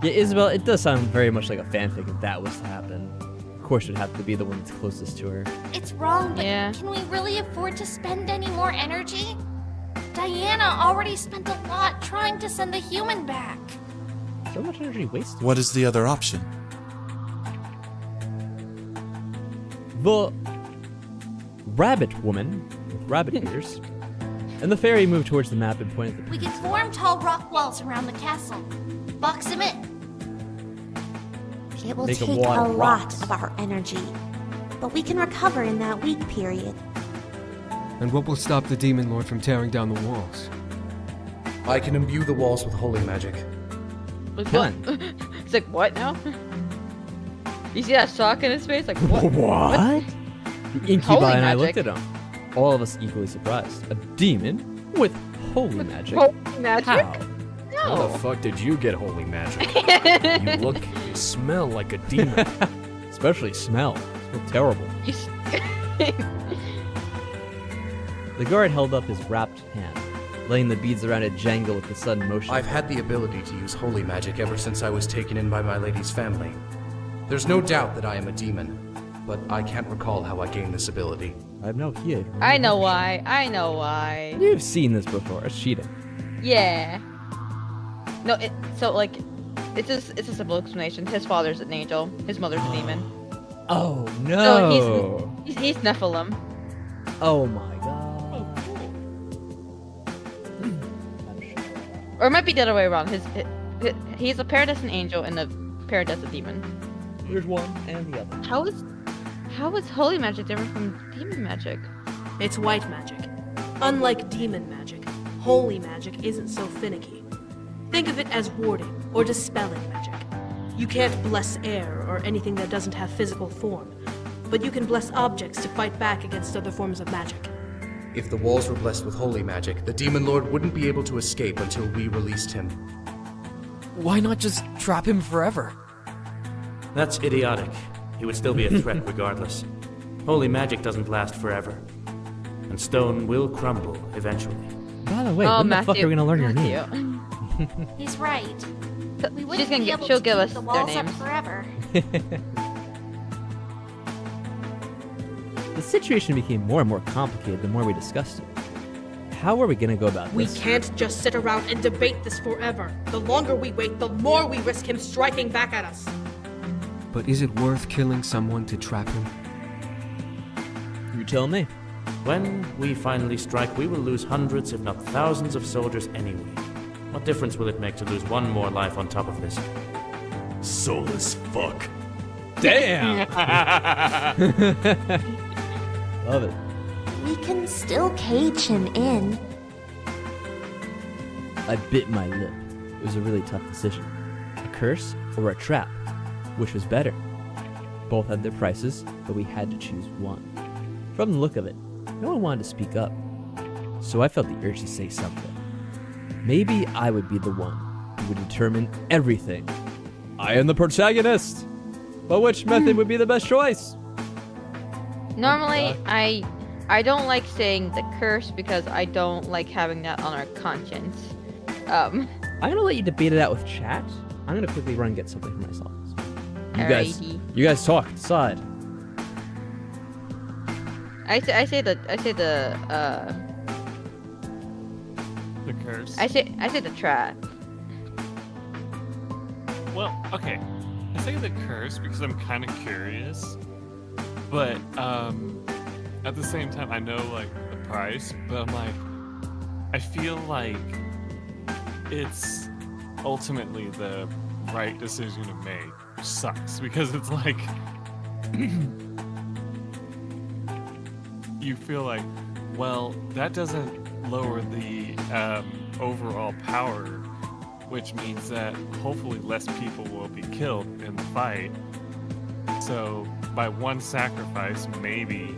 Yeah, Isabel, it does sound very much like a fanfic if that was to happen. Of course, it would have to be the one that's closest to her. It's wrong, but Yeah. can we really afford to spend any more energy? Diana already spent a lot trying to send the human back. So much energy wasted. What is the other option? The rabbit woman with rabbit ears. And the fairy moved towards the map and pointed at the We could form tall rock walls around the castle. Box him in. It will Make a take wall a of lot rocks. of our energy, but we can recover in that week period. And what will stop the Demon Lord from tearing down the walls? I can imbue the walls with holy magic. Like, what? It's like, what now? You see that shock in his face? Like, what? What? The incubi Holy and I magic. looked at him. All of us equally surprised. A demon with holy magic. Holy magic? How? How No. the fuck did you get holy magic? You look, you smell like a demon. Especially smell. Smell terrible. You s- The guard held up his wrapped hand, letting the beads around it jangle with the sudden motion. I've had the ability to use holy magic ever since I was taken in by my lady's family. There's no doubt that I am a demon, but I can't recall how I gained this ability. I have no idea. I know why. I know why. You've seen this before. It's cheating. Yeah. No, so like, it's a simple explanation. His father's an angel. His mother's a demon. Oh So no! he's Nephilim. Oh my god. Or it might be the other way around. He's a paradise an angel and a paradise a demon. There's one and the other. How is holy magic different from demon magic? It's white magic. Unlike demon magic, holy magic isn't so finicky. Think of it as warding or dispelling magic. You can't bless air or anything that doesn't have physical form, but you can bless objects to fight back against other forms of magic. If the walls were blessed with holy magic, the Demon Lord wouldn't be able to escape until we released him. Why not just trap him forever? That's idiotic. He would still be a threat regardless. Holy magic doesn't last forever. And stone will crumble eventually. By the way, Oh, when the fuck Matthew. are we gonna learn your name? Matthew. He's right. We She's wouldn't gonna be get- able she'll to give keep us the their walls up names. forever. The situation became more and more complicated the more we discussed it. How are we gonna go about We this? can't just sit around and debate this forever. The longer we wait, the more we risk him striking back at us. But is it worth killing someone to trap him? You tell me. When we finally strike, we will lose hundreds, if not thousands, of soldiers anyway. What difference will it make to lose one more life on top of this? Soulless fuck. Damn! Love it. We can still cage him in. I bit my lip. It was a really tough decision. A curse or a trap? Which was better? Both had their prices, but we had to choose one. From the look of it, no one wanted to speak up. So I felt the urge to say something. Maybe I would be the one who would determine everything. I am the protagonist! But which method would be the best choice? Normally, I don't like saying the curse because I don't like having that on our conscience. I'm gonna let you debate it out with chat. I'm gonna quickly run and get something for myself. Alrighty. You guys talk, decide. I say the The curse. I say the trap. Well, okay. I say the curse because I'm kind of curious, but at the same time, I know like the price, but I'm like, I feel like it's ultimately the right decision to make, which sucks because it's like you feel like Well, that doesn't lower the overall power, which means that hopefully less people will be killed in the fight. So by one sacrifice, maybe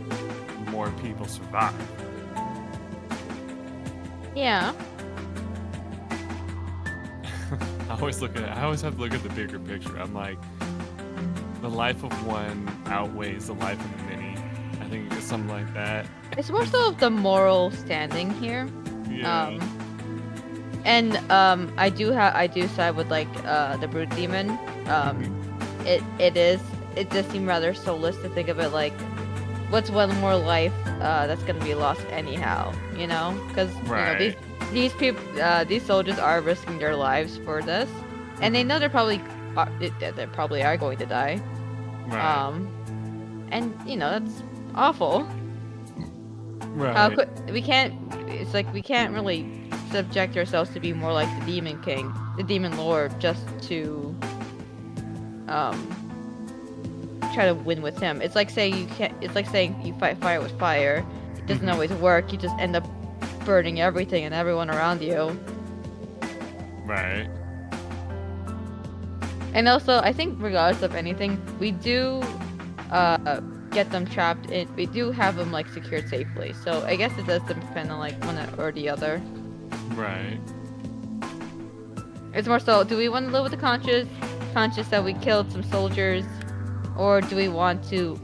more people survive. Yeah. I always have to look at the bigger picture. I'm like, the life of one outweighs the life of the many. I think it's something like that. It's more so of the moral standing here. Yeah. I do side with like the brute demon. It does seem rather soulless to think of it like, what's one more life that's gonna be lost anyhow, you know? Because right. these people, these soldiers are risking their lives for this, and they know they probably are going to die. Right. And that's awful. Right. We can't really subject ourselves to be more like the Demon King, the Demon Lord, just to try to win with him. It's like saying you fight fire with fire. It doesn't always work. You just end up burning everything and everyone around you. Right. And also, I think regardless of anything, we do get them trapped in. We do have them like secured safely. So I guess it does depend on like one or the other. Right. It's more so, do we want to live with the conscious that we killed some soldiers, or do we want to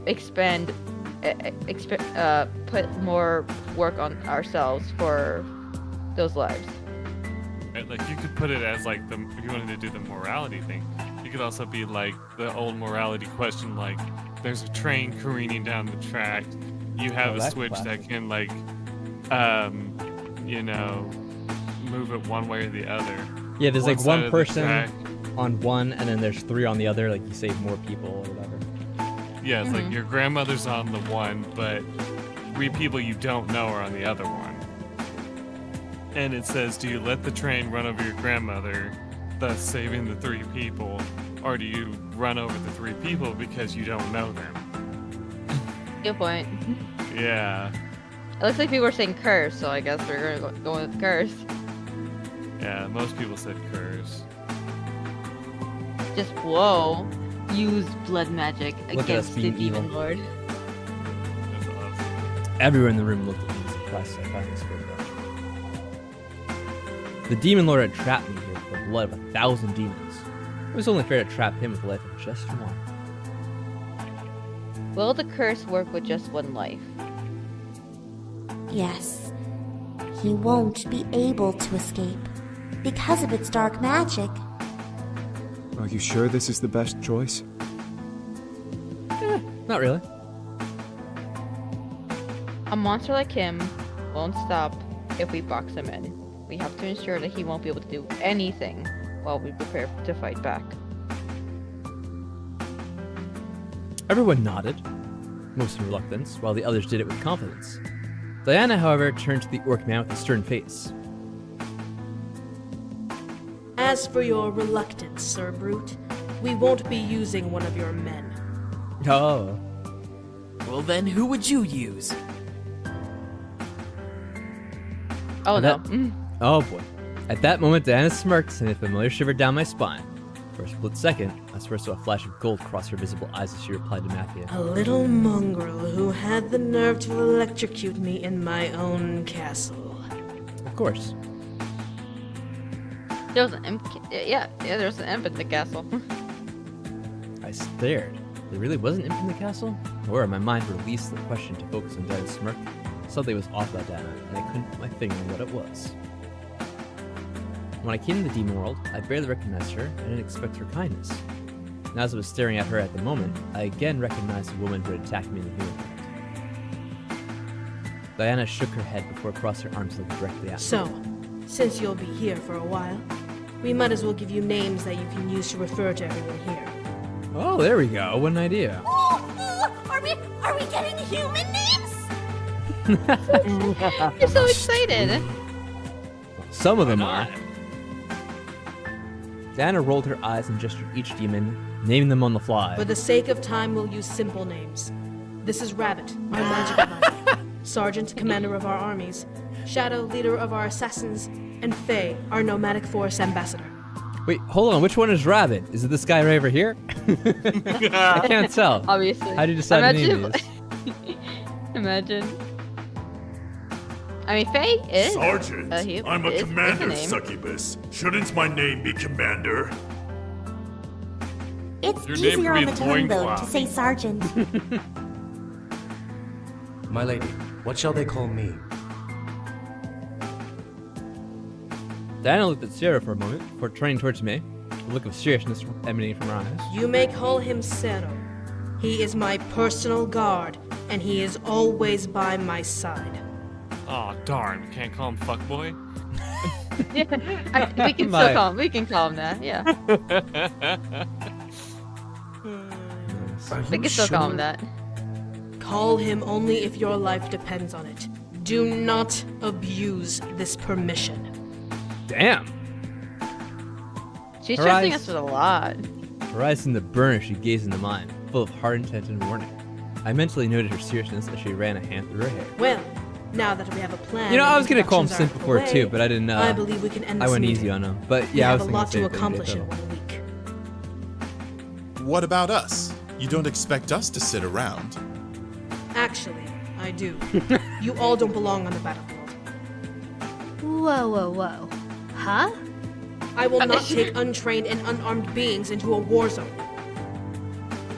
put more work on ourselves for those lives? Right, like you could put it as like if you wanted to do the morality thing, you could also be like the old morality question, like there's a train careening down the track, you have a switch that can like move it one way or the other. Yeah, there's like one person on one, and then there's 3 on the other. Like you save more people or whatever. Yeah, it's like your grandmother's on the one, but 3 people you don't know are on the other one. And it says, do you let the train run over your grandmother, thus saving the 3 people, or do you run over the 3 people because you don't know them? Good point. Yeah. It looks like people were saying curse, so I guess we're gonna go with curse. Yeah, most people said curse. Just use blood magic against the Demon Lord. That's awesome. Everyone in the room looked at me surprised I finally spoke up. The Demon Lord had trapped me here with the blood of 1,000 demons. It was only fair to trap him with the life of just one. Will the curse work with just one life? Yes. He won't be able to escape because of its dark magic. Are you sure this is the best choice? Not really. A monster like him won't stop if we box him in. We have to ensure that he won't be able to do anything while we prepare to fight back. Everyone nodded, most in reluctance, while the others did it with confidence. Diana, however, turned to the orc man with a stern face. As for your reluctance, Sir Brute, we won't be using one of your men. Oh. Well then, who would you use? Oh no. Oh boy. At that moment, Diana smirked, sending a familiar shiver down my spine. For a split second, I swear saw a flash of gold cross her visible eyes as she replied to Matthew. A little mongrel who had the nerve to electrocute me in my own castle. Of course. There was an imp. Yeah, there was an imp in the castle. I stared. There really was an imp in the castle? Or my mind released the question to focus on Diana's smirk. Something was off about Diana, and I couldn't put my finger on what it was. When I came to the demon world, I barely recognized her and didn't expect her kindness. And as I was staring at her at the moment, I again recognized the woman who had attacked me in the human world. Diana shook her head before crossing her arms looking directly at me. So, since you'll be here for a while, we might as well give you names that you can use to refer to everyone here. Oh, there we go. What an idea. Are we getting human names? You're so excited. Some of them are. Diana rolled her eyes and gestured each demon, naming them on the fly. For the sake of time, we'll use simple names. This is Rabbit, our magic advisor. Sergeant, commander of our armies, Shadow, leader of our assassins, and Faye, our nomadic forest ambassador. Wait, hold on. Which one is Rabbit? Is it this guy right over here? I can't tell. Obviously. How do you decide to name these? Imagine. I mean, Faye is. Sergeant, I'm a commander, succubus. Shouldn't my name be Commander? It's Your name easier could on be the tongue, though, Loincloth. to say sergeant. My lady, what shall they call me? Diana looked at Sarah for a moment before turning towards me, a look of seriousness emanating from her eyes. You may call him Zero. He is my personal guard, and he is always by my side. Oh darn, we can't call him fuckboy. We can still call him. We can call him that. Yeah. We can still call him that. Call him only if your life depends on it. Do not abuse this permission. Damn. She's Her trusting eyes- us with a lot. Her eyes seemed to burn as she gazed into mine, full of hard intent and warning. I mentally noted her seriousness as she ran a hand through her hair. Well, now that we have a plan. You know, and I was gonna call him introductions Simp are before too, away, but I didn't know. I believe we can end I this went meeting. easy on him, but We yeah, I have was a lot thinking to the same thing, accomplish in though. 1 week. What about us? You don't expect us to sit around. Actually, I do. You all don't belong on the battlefield. Whoa, whoa, whoa. Huh? I will not take untrained and unarmed beings into a war zone.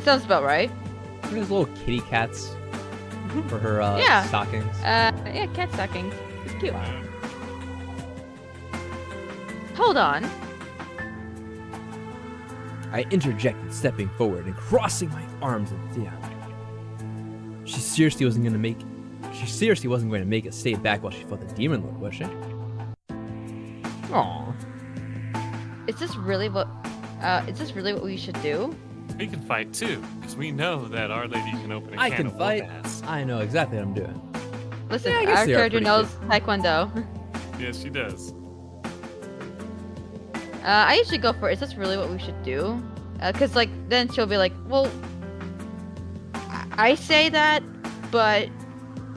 Sounds about right. There's little kitty cats for her Yeah. stockings. Yeah, cat stockings. It's cute. Hold on. I interjected, stepping forward and crossing my arms with Diana. She seriously wasn't going to make it stay back while she fought the demon lord, was she? Aww. Is this really what we should do? We can fight too, because we know that Our Lady can open a I can can of fight. ass. I know exactly what I'm doing. Listen, Yeah, I guess our they are character pretty knows Taekwondo. Yes, she does. I usually go for, is this really what we should do? Cause like, then she'll be like, well, I say that, but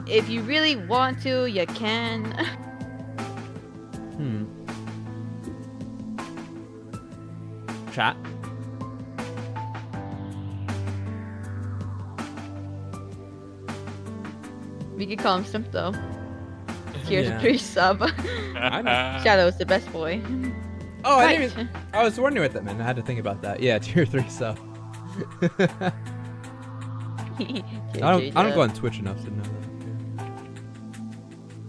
if you really want to, you can. Chat. We could call him Simp though. Here's Yeah. a 3 sub. I know. Shadow's the best boy. Oh, I Right. didn't even, I was wondering what that meant. I had to think about that. Yeah, tier 3 sub. I don't go on Twitch enough to know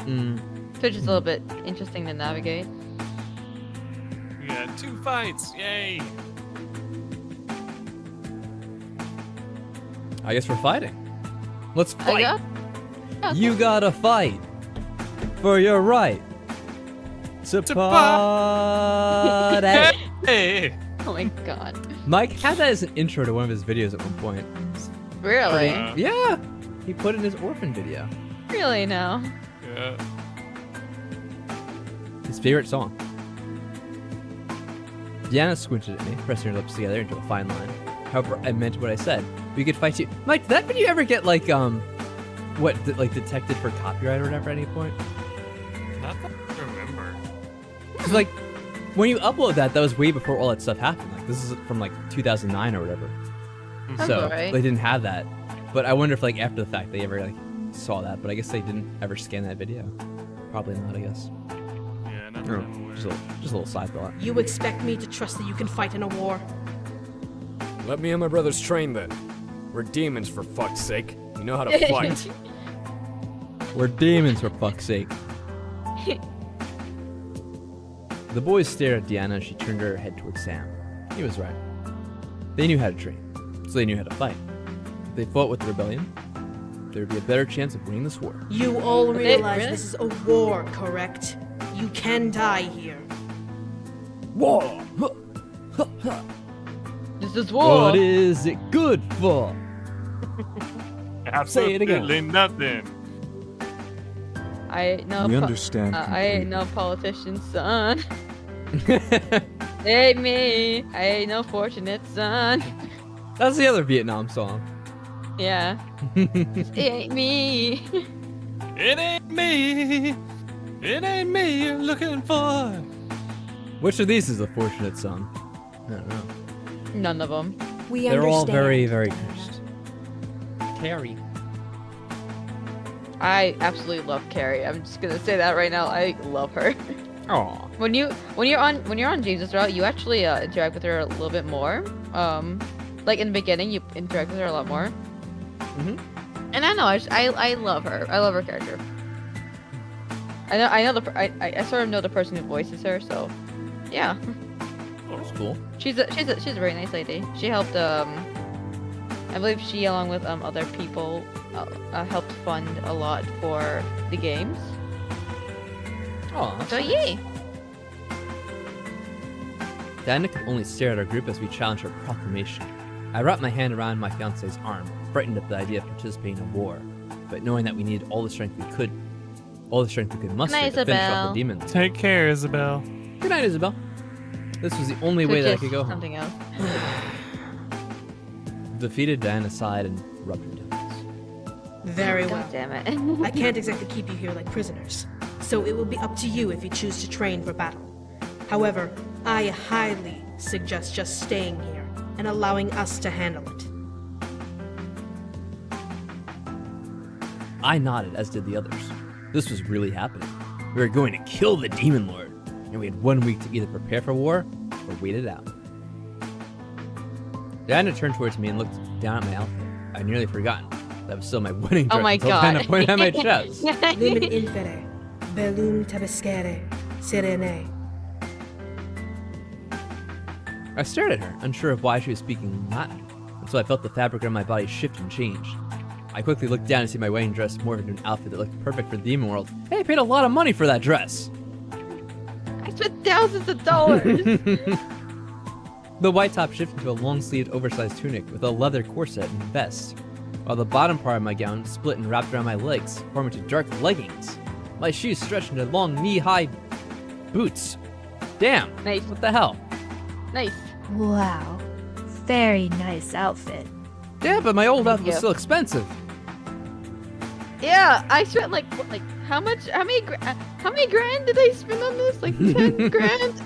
that. Twitch is a little bit interesting to navigate. We got 2 fights, yay! I guess we're fighting. Let's fight. Yeah, okay. You gotta fight for your right to party. Hey! Oh my god. Mike had that as an intro to one of his videos at one point. Really? Yeah. He put it in his orphan video. Really now? Yeah. His favorite song. Diana squinted at me, pressing her lips together into a fine line. However, I meant what I said. We could fight you. Mike, did that video ever get like detected for copyright or whatever at any point? Not that I remember. Cause like when you upload that was way before all that stuff happened. Like this is from like 2009 or whatever. Sounds So alright. they didn't have that. But I wonder if like after the fact they ever like saw that. But I guess they didn't ever scan that video. Probably not, I guess. Yeah, not Or that I'm aware. just a little side thought. You expect me to trust that you can fight in a war? Let me and my brothers train then. We're demons for fuck's sake. We know how to fight. We're demons for fuck's sake. The boys stared at Diana as she turned her head towards Sam. He was right. They knew how to train, so they knew how to fight. If they fought with the rebellion, there would be a better chance of winning this war. You all realize really? this is a war, correct? You can die here. War! This is war. What is it good for? Absolutely Say it again. nothing. I ain't no. We understand I ain't no politician, son. Ain't me. I ain't no fortunate son. That's the other Vietnam song. Yeah. It ain't me. It ain't me. It ain't me you're looking for. Which of these is the fortunate son? I don't know. None of them. They're all very, very cursed. Carrie. I absolutely love Carrie. I'm just gonna say that right now. I love her. Aw. When you're on James's route, you actually interact with her a little bit more. Like in the beginning, you interact with her a lot more. Mhm. And I know, I love her. I love her character. I I sort of know the person who voices her, so yeah. That's cool. She's a very nice lady. She helped I believe she, along with other people, helped fund a lot for the games. Oh. So yay! Diana could only stare at our group as we challenged her proclamation. I wrapped my hand around my fiance's arm, frightened at the idea of participating in a war, but knowing that we needed all the strength we could muster to finish off the demons. Take care, Isabel. Good night, Isabel. This was the only way that I could go home. Something else. Defeated, Diana sighed and rubbed her temples. Very well. God damn it. I can't exactly keep you here like prisoners, so it will be up to you if you choose to train for battle. However, I highly suggest just staying here and allowing us to handle it. I nodded, as did the others. This was really happening. We were going to kill the Demon Lord, and we had 1 week to either prepare for war or wait it out. Diana turned towards me and looked down at my outfit. I'd nearly forgotten. That was still my wedding dress. Oh my until god. Diana pointed at my chest. Lumen infere, bellum tabescere, serene. I stared at her, unsure of why she was speaking Latin, until I felt the fabric on my body shift and change. I quickly looked down to see my wedding dress morph into an outfit that looked perfect for the Demon World. Hey, I paid a lot of money for that dress! I spent thousands of dollars! The white top shifted into a long-sleeved, oversized tunic with a leather corset and vest, while the bottom part of my gown split and wrapped around my legs, forming into dark leggings. My shoes stretched into long, knee-high boots. Damn! Nice. What the hell? Nice. Wow. Very nice outfit. Yeah, but my old outfit was Yeah. still expensive. Yeah, I spent like how much? How many grand did I spend on this? Like 10 grand.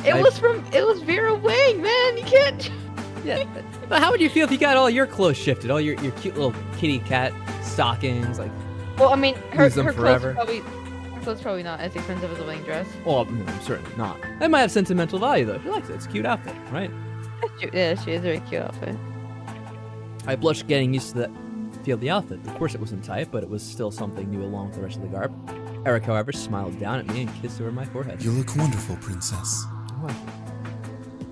It was Vera Wang, man. You can't. Yeah, but how would you feel if you got all your clothes shifted? All your cute little kitty cat stockings, like. Well, I mean, her Use them clothes forever. probably not as expensive as a wedding dress. Oh, no, certainly not. That might have sentimental value, though. She likes it. It's a cute outfit, right? Yeah, she is a very cute outfit. I blushed getting used to the feel of the outfit. The corset wasn't tight, but it was still something new along with the rest of the garb. Eric, however, smiled down at me and kissed over my forehead. You look wonderful, princess. What?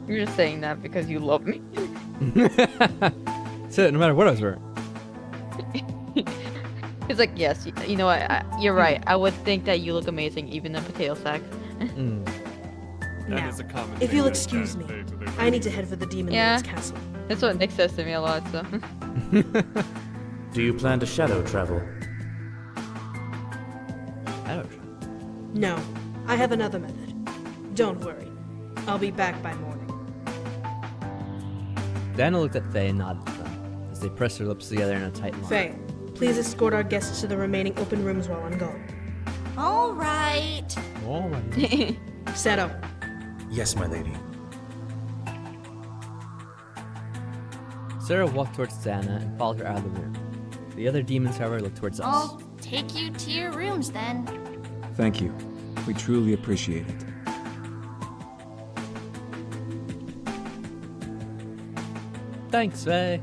You're just saying that because you love me. That's it, no matter what I was wearing. He's like, yes, you know what? You're right. I would think that you look amazing, even in a potato sack. That is a common If thing you'll that excuse me, guys say to their I need to ladies. head for the Demon Yeah. Lord's castle. That's what Nick says to me a lot. So. Do you plan to shadow travel? No, I have another method. Don't worry. I'll be back by morning. Diana looked at Faye and nodded to them as they pressed their lips together in a tight line. Faye, please escort our guests to the remaining open rooms while I'm gone. All right. All right. Settle. Yes, my lady. Sarah walked towards Diana and followed her out of the room. The other demons, however, looked towards us. I'll take you to your rooms then. Thank you. We truly appreciate it. Thanks, Faye.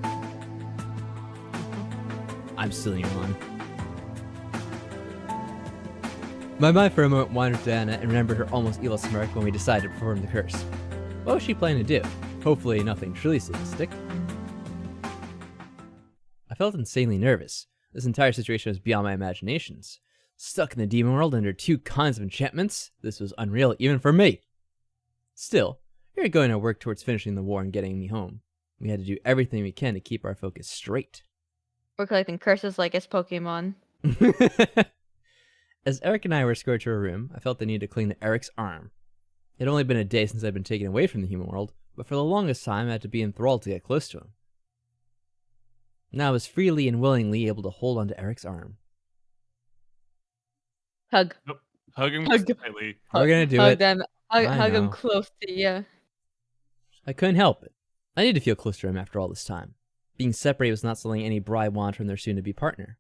I'm stealing your line. My mind for a moment wandered to Diana and remembered her almost evil smirk when we decided to perform the curse. What was she planning to do? Hopefully nothing truly sadistic. I felt insanely nervous. This entire situation was beyond my imaginations. Stuck in the demon world under 2 kinds of enchantments, this was unreal even for me. Still, we were going to work towards finishing the war and getting me home. We had to do everything we can to keep our focus straight. We're collecting curses like it's Pokemon. As Eric and I were escorted to our room, I felt the need to cling to Eric's arm. It had only been a day since I'd been taken away from the human world, but for the longest time I had to be enthralled to get close to him. Now I was freely and willingly able to hold onto Eric's arm. Hug. Nope. Hug him Hug. tightly. We're gonna do hug it. Them. I Hug him know. close to you. I couldn't help it. I needed to feel close to him after all this time. Being separated was not something any bride wanted from their soon-to-be partner.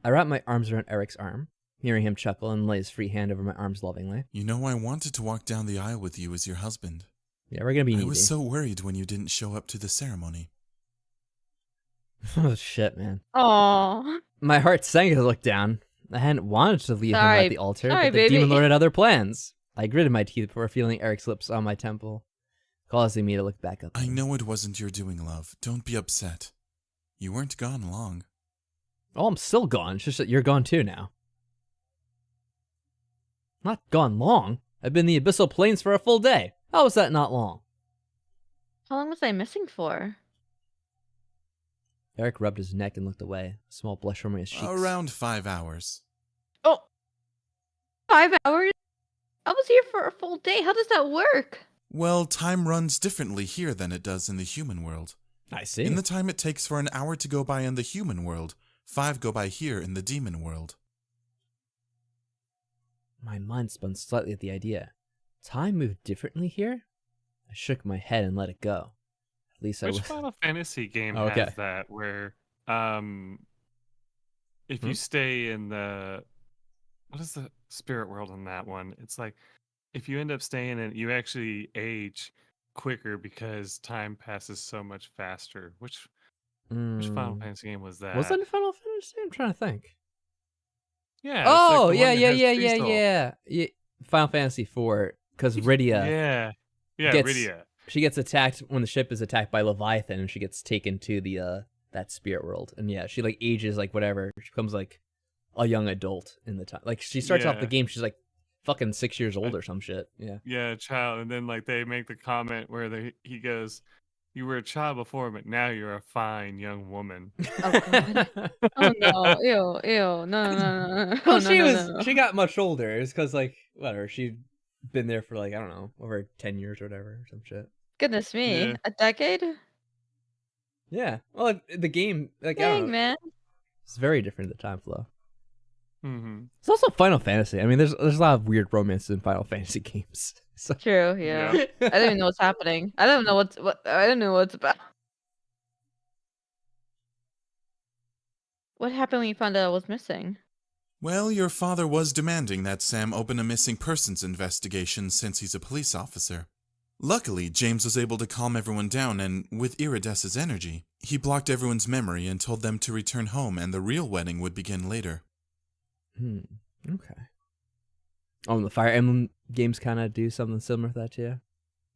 I wrapped my arms around Eric's arm, hearing him chuckle and lay his free hand over my arms lovingly. You know, I wanted to walk down the aisle with you as your husband. Yeah, we're gonna be easy. I was so worried when you didn't show up to the ceremony. Oh shit, man. Aww. My heart sank as I looked down. I hadn't wanted to leave him at the altar, Sorry, but the baby. demon lord had other plans. I gritted my teeth before feeling Eric's lips on my temple, causing me to look back up. I know it wasn't your doing, love. Don't be upset. You weren't gone long. Oh, I'm still gone. It's just that you're gone too now. Not gone long. I've been in the Abyssal Plains for a full day. How was that not long? How long was I missing for? Eric rubbed his neck and looked away. A small blush forming his cheeks. Around 5 hours. Oh, 5 hours? I was here for a full day. How does that work? Well, time runs differently here than it does in the human world. I see. In the time it takes for an hour to go by in the human world, 5 go by here in the demon world. My mind spun slightly at the idea. Time moved differently here? I shook my head and let it go. At least I Which was... Final Fantasy game Okay. has that where if you stay in the what is the spirit world in that one? It's like if you end up staying in it, you actually age quicker because time passes so much faster. Which Final Fantasy game was that? Was that in Final Fantasy? I'm trying to think. Yeah. Oh, it's like the yeah, one that has yeah. Crystal. Yeah. Final Fantasy 4, because Rydia Yeah, Rydia. She gets attacked when the ship is attacked by Leviathan, and she gets taken to the that spirit world. And yeah, she like ages like whatever. She becomes like a young adult in the time. Like she starts off the game, she's like fucking 6 years old or some shit. Yeah. Yeah, child. And then like they make the comment where he goes, "You were a child before, but now you're a fine young woman." Oh, God. Oh no! Ew! No! Well, No. she got much older. It's because like whatever, she'd been there for like I don't know, over 10 years or whatever, or some shit. Goodness me, Yeah. a decade? Yeah. Well, the game, like I Dang, don't know, man. it's very different the time flow. Mm-hmm. It's also Final Fantasy. I mean, there's a lot of weird romances in Final Fantasy games. So. True. Yeah. I don't even know what's happening. I don't know I don't know what's about. What happened when you found out I was missing? Well, your father was demanding that Sam open a missing persons investigation since he's a police officer. Luckily, James was able to calm everyone down, and with Irides's energy, he blocked everyone's memory and told them to return home and the real wedding would begin later. Okay. Oh, and the Fire Emblem games kind of do something similar to that too.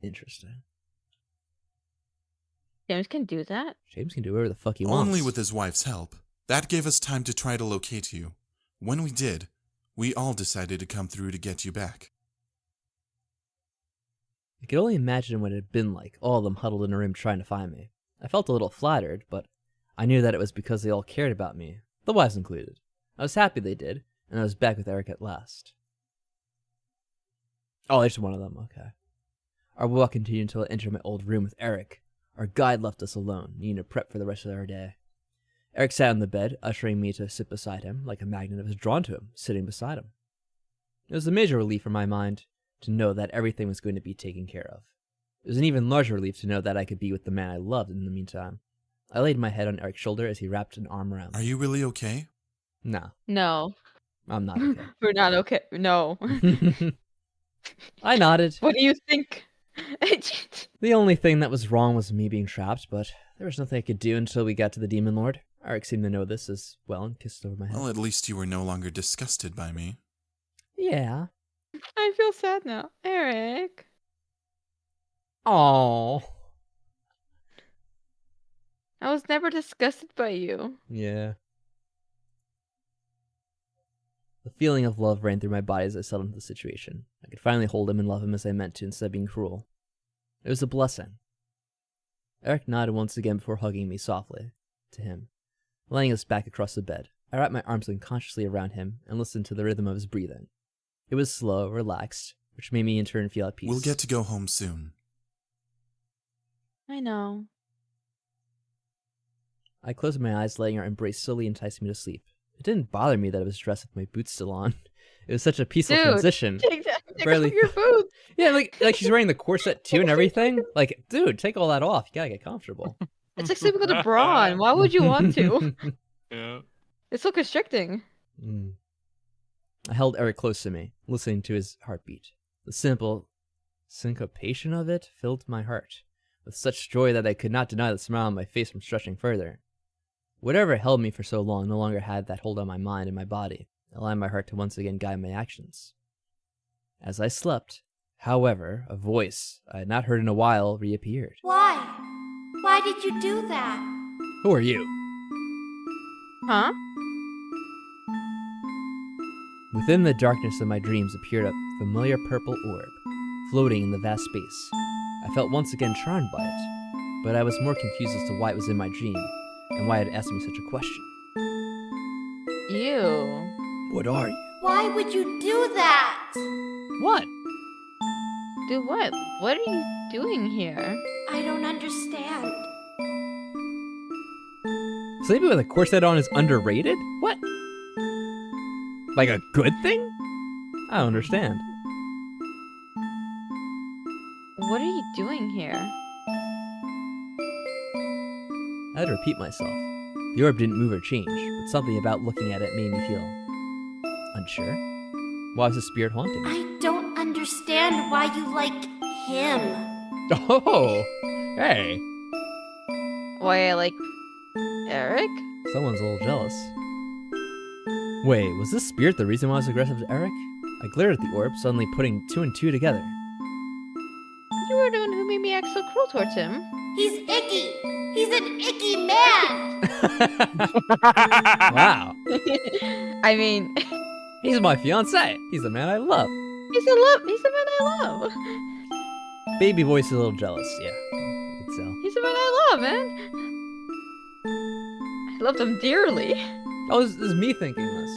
Interesting. James can do that? James can do whatever the fuck he wants. Only with his wife's help. That gave us time to try to locate you. When we did, we all decided to come through to get you back. I could only imagine what it had been like, all of them huddled in a room trying to find me. I felt a little flattered, but I knew that it was because they all cared about me, the wives included. I was happy they did, and I was back with Eric at last. Oh, there's one of them, okay. Our walk continued until I entered my old room with Eric. Our guide left us alone, needing to prep for the rest of our day. Eric sat on the bed, ushering me to sit beside him, like a magnet I was drawn to him, sitting beside him. It was a major relief for my mind to know that everything was going to be taken care of. It was an even larger relief to know that I could be with the man I loved in the meantime. I laid my head on Eric's shoulder as he wrapped an arm around me. Are you really okay? No. No. I'm not okay. We're not okay. No. I nodded. What do you think? The only thing that was wrong was me being trapped, but there was nothing I could do until we got to the Demon Lord. Eric seemed to know this as well and kissed over my head. Well, at least you were no longer disgusted by me. Yeah. I feel sad now. Eric. Aww. I was never disgusted by you. Yeah. The feeling of love ran through my body as I settled into the situation. I could finally hold him and love him as I meant to instead of being cruel. It was a blessing. Eric nodded once again before hugging me softly to him, laying us back across the bed. I wrapped my arms unconsciously around him and listened to the rhythm of his breathing. It was slow, relaxed, which made me in turn feel at peace. We'll get to go home soon. I know. I closed my eyes, letting her embrace slowly entice me to sleep. It didn't bother me that I was dressed with my boots still on. It was such a peaceful transition. Take off your boots. Yeah, like she's wearing the corset too and everything. Like, dude, take all that off. You gotta get comfortable. It's like sleeping with a bra on. Why would you want to? Yeah. It's so constricting. I held Eric close to me, listening to his heartbeat. The simple syncopation of it filled my heart with such joy that I could not deny the smile on my face from stretching further. Whatever held me for so long no longer had that hold on my mind and my body, allowing my heart to once again guide my actions. As I slept, however, a voice I had not heard in a while reappeared. Why? Why did you do that? Who are you? Huh? Within the darkness of my dreams appeared a familiar purple orb, floating in the vast space. I felt once again charmed by it, but I was more confused as to why it was in my dream, and why it had asked me such a question. Ew. What are you? Why would you do that? What? Do what? What are you doing here? I don't understand. Sleeping with a corset on is underrated? What? Like a good thing? I don't understand. What are you doing here? I had to repeat myself. The orb didn't move or change, but something about looking at it made me feel unsure. Why was the spirit haunting me? I don't understand why you like him. Oh, hey. Why I like Eric? Someone's a little jealous. Wait, was this spirit the reason why I was aggressive to Eric? I glared at the orb, suddenly putting two and two together. You were the one who made me act so cruel towards him. He's icky. He's an icky man. Wow. I mean, he's my fiance. He's the man I love. He's the man I love. Baby voice is a little jealous, yeah. You can tell. He's the man I love, man. I loved him dearly. Oh, this is me thinking this.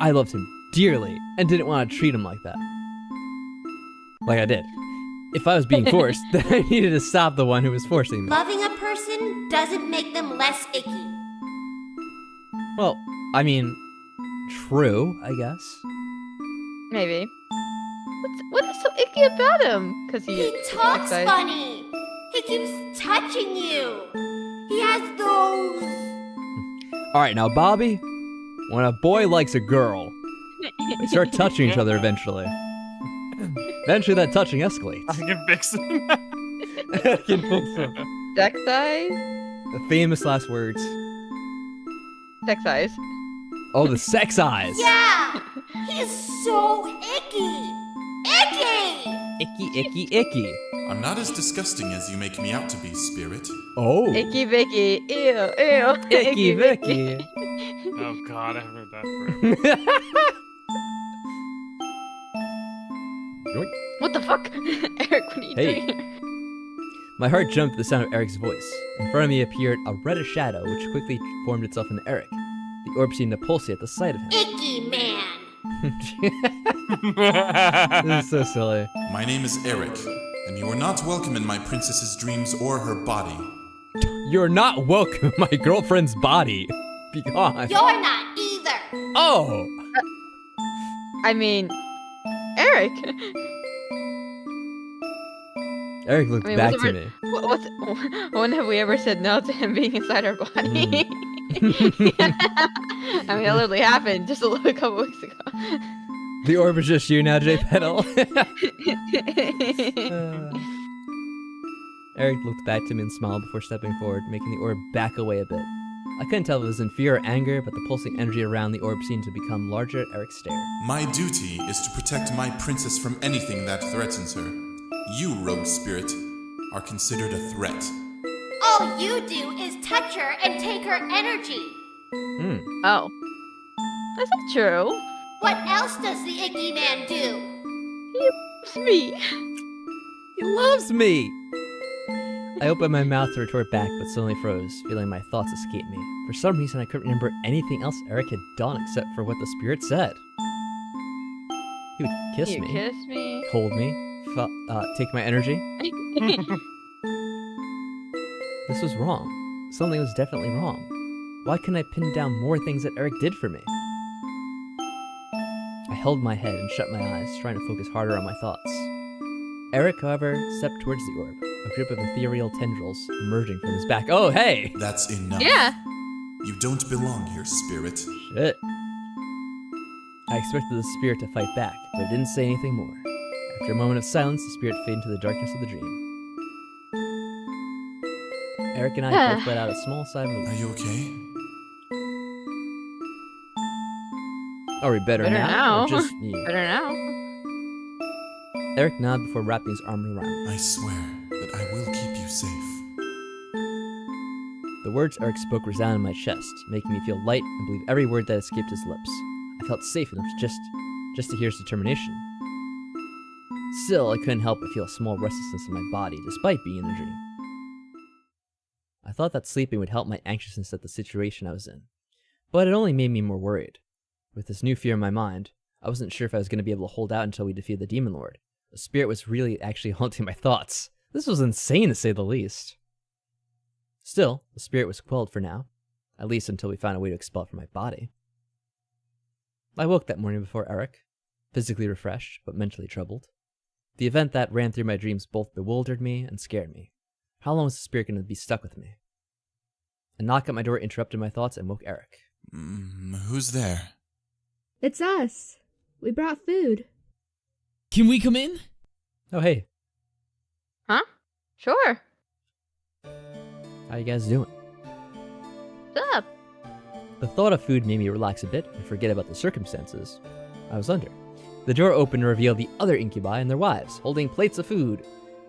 I loved him dearly and didn't want to treat him like that. Like I did. If I was being forced, then I needed to stop the one who was forcing me. Loving a person doesn't make them less icky. Well, I mean, true, I guess. Maybe. What is so icky about him? Because he talks funny. He keeps touching you. He has those. Alright, now, Bobby, when a boy likes a girl, they start touching each other eventually. Eventually, that touching escalates. I can fix it. I can fix it. Sex eyes? The famous last words. Sex eyes. Oh, the sex eyes. Yeah! He's so icky! Icky! Icky, icky, icky. I'm not as disgusting as you make me out to be, Spirit. Oh. Icky Vicky. Ew, ew. Icky Vicky. Oh god, I heard that forever. What the fuck? Eric, what are you doing here? My heart jumped at the sound of Eric's voice. In front of me appeared a reddish shadow, which quickly formed itself into Eric. The orb seemed to pulsate at the sight of him. Icky man! This is so silly. My name is Eric, and you are not welcome in my princess's dreams or her body. You're not welcome in my girlfriend's body. Be gone. You're not either! Oh! I mean, Eric. Eric looked back to me. When have we ever said no to him being inside our body? I mean, it literally happened just a couple weeks ago. The orb is just you now, J Petal. Eric looked back to me and smiled before stepping forward, making the orb back away a bit. I couldn't tell if it was in fear or anger, but the pulsing energy around the orb seemed to become larger at Eric's stare. My duty is to protect my princess from anything that threatens her. You, rogue spirit, are considered a threat. All you do is touch her and take her energy. Oh. That's not true. What else does the icky man do? He loves me. He loves me! I opened my mouth to retort back, but suddenly froze, feeling my thoughts escape me. For some reason, I couldn't remember anything else Eric had done except for what the spirit said. He would kiss me. Kiss me. Hold me. Take my energy. This was wrong. something was definitely wrong. Why couldn't I pin down more things that Eric did for me? I held my head and shut my eyes, trying to focus harder on my thoughts. Eric, however, stepped towards the orb, a group of ethereal tendrils emerging from his back. Oh, hey! That's enough. Yeah. You don't belong here, spirit. Shit. I expected the spirit to fight back, but it didn't say anything more. After a moment of silence, the spirit faded into the darkness of the dream. Eric and I both let out a small sigh of relief. Are you okay? Are we better now? Or just me? Better now. Eric nodded before wrapping his arm around me. I swear that I will keep you safe. The words Eric spoke resounded in my chest, making me feel light and believe every word that escaped his lips. I felt safe enough to just to hear his determination. Still, I couldn't help but feel a small restlessness in my body, despite being in a dream. I thought that sleeping would help my anxiousness at the situation I was in, but it only made me more worried. With this new fear in my mind, I wasn't sure if I was going to be able to hold out until we defeated the Demon Lord. The spirit was really actually haunting my thoughts. This was insane to say the least. Still, the spirit was quelled for now, at least until we found a way to expel it from my body. I woke that morning before Eric, physically refreshed, but mentally troubled. The event that ran through my dreams both bewildered me and scared me. How long was the spirit going to be stuck with me? A knock at my door interrupted my thoughts and woke Eric. Who's there? It's us. We brought food. Can we come in? Oh, hey. Huh? Sure. How you guys doing? What's up? The thought of food made me relax a bit and forget about the circumstances I was under. The door opened to reveal the other incubi and their wives, holding plates of food.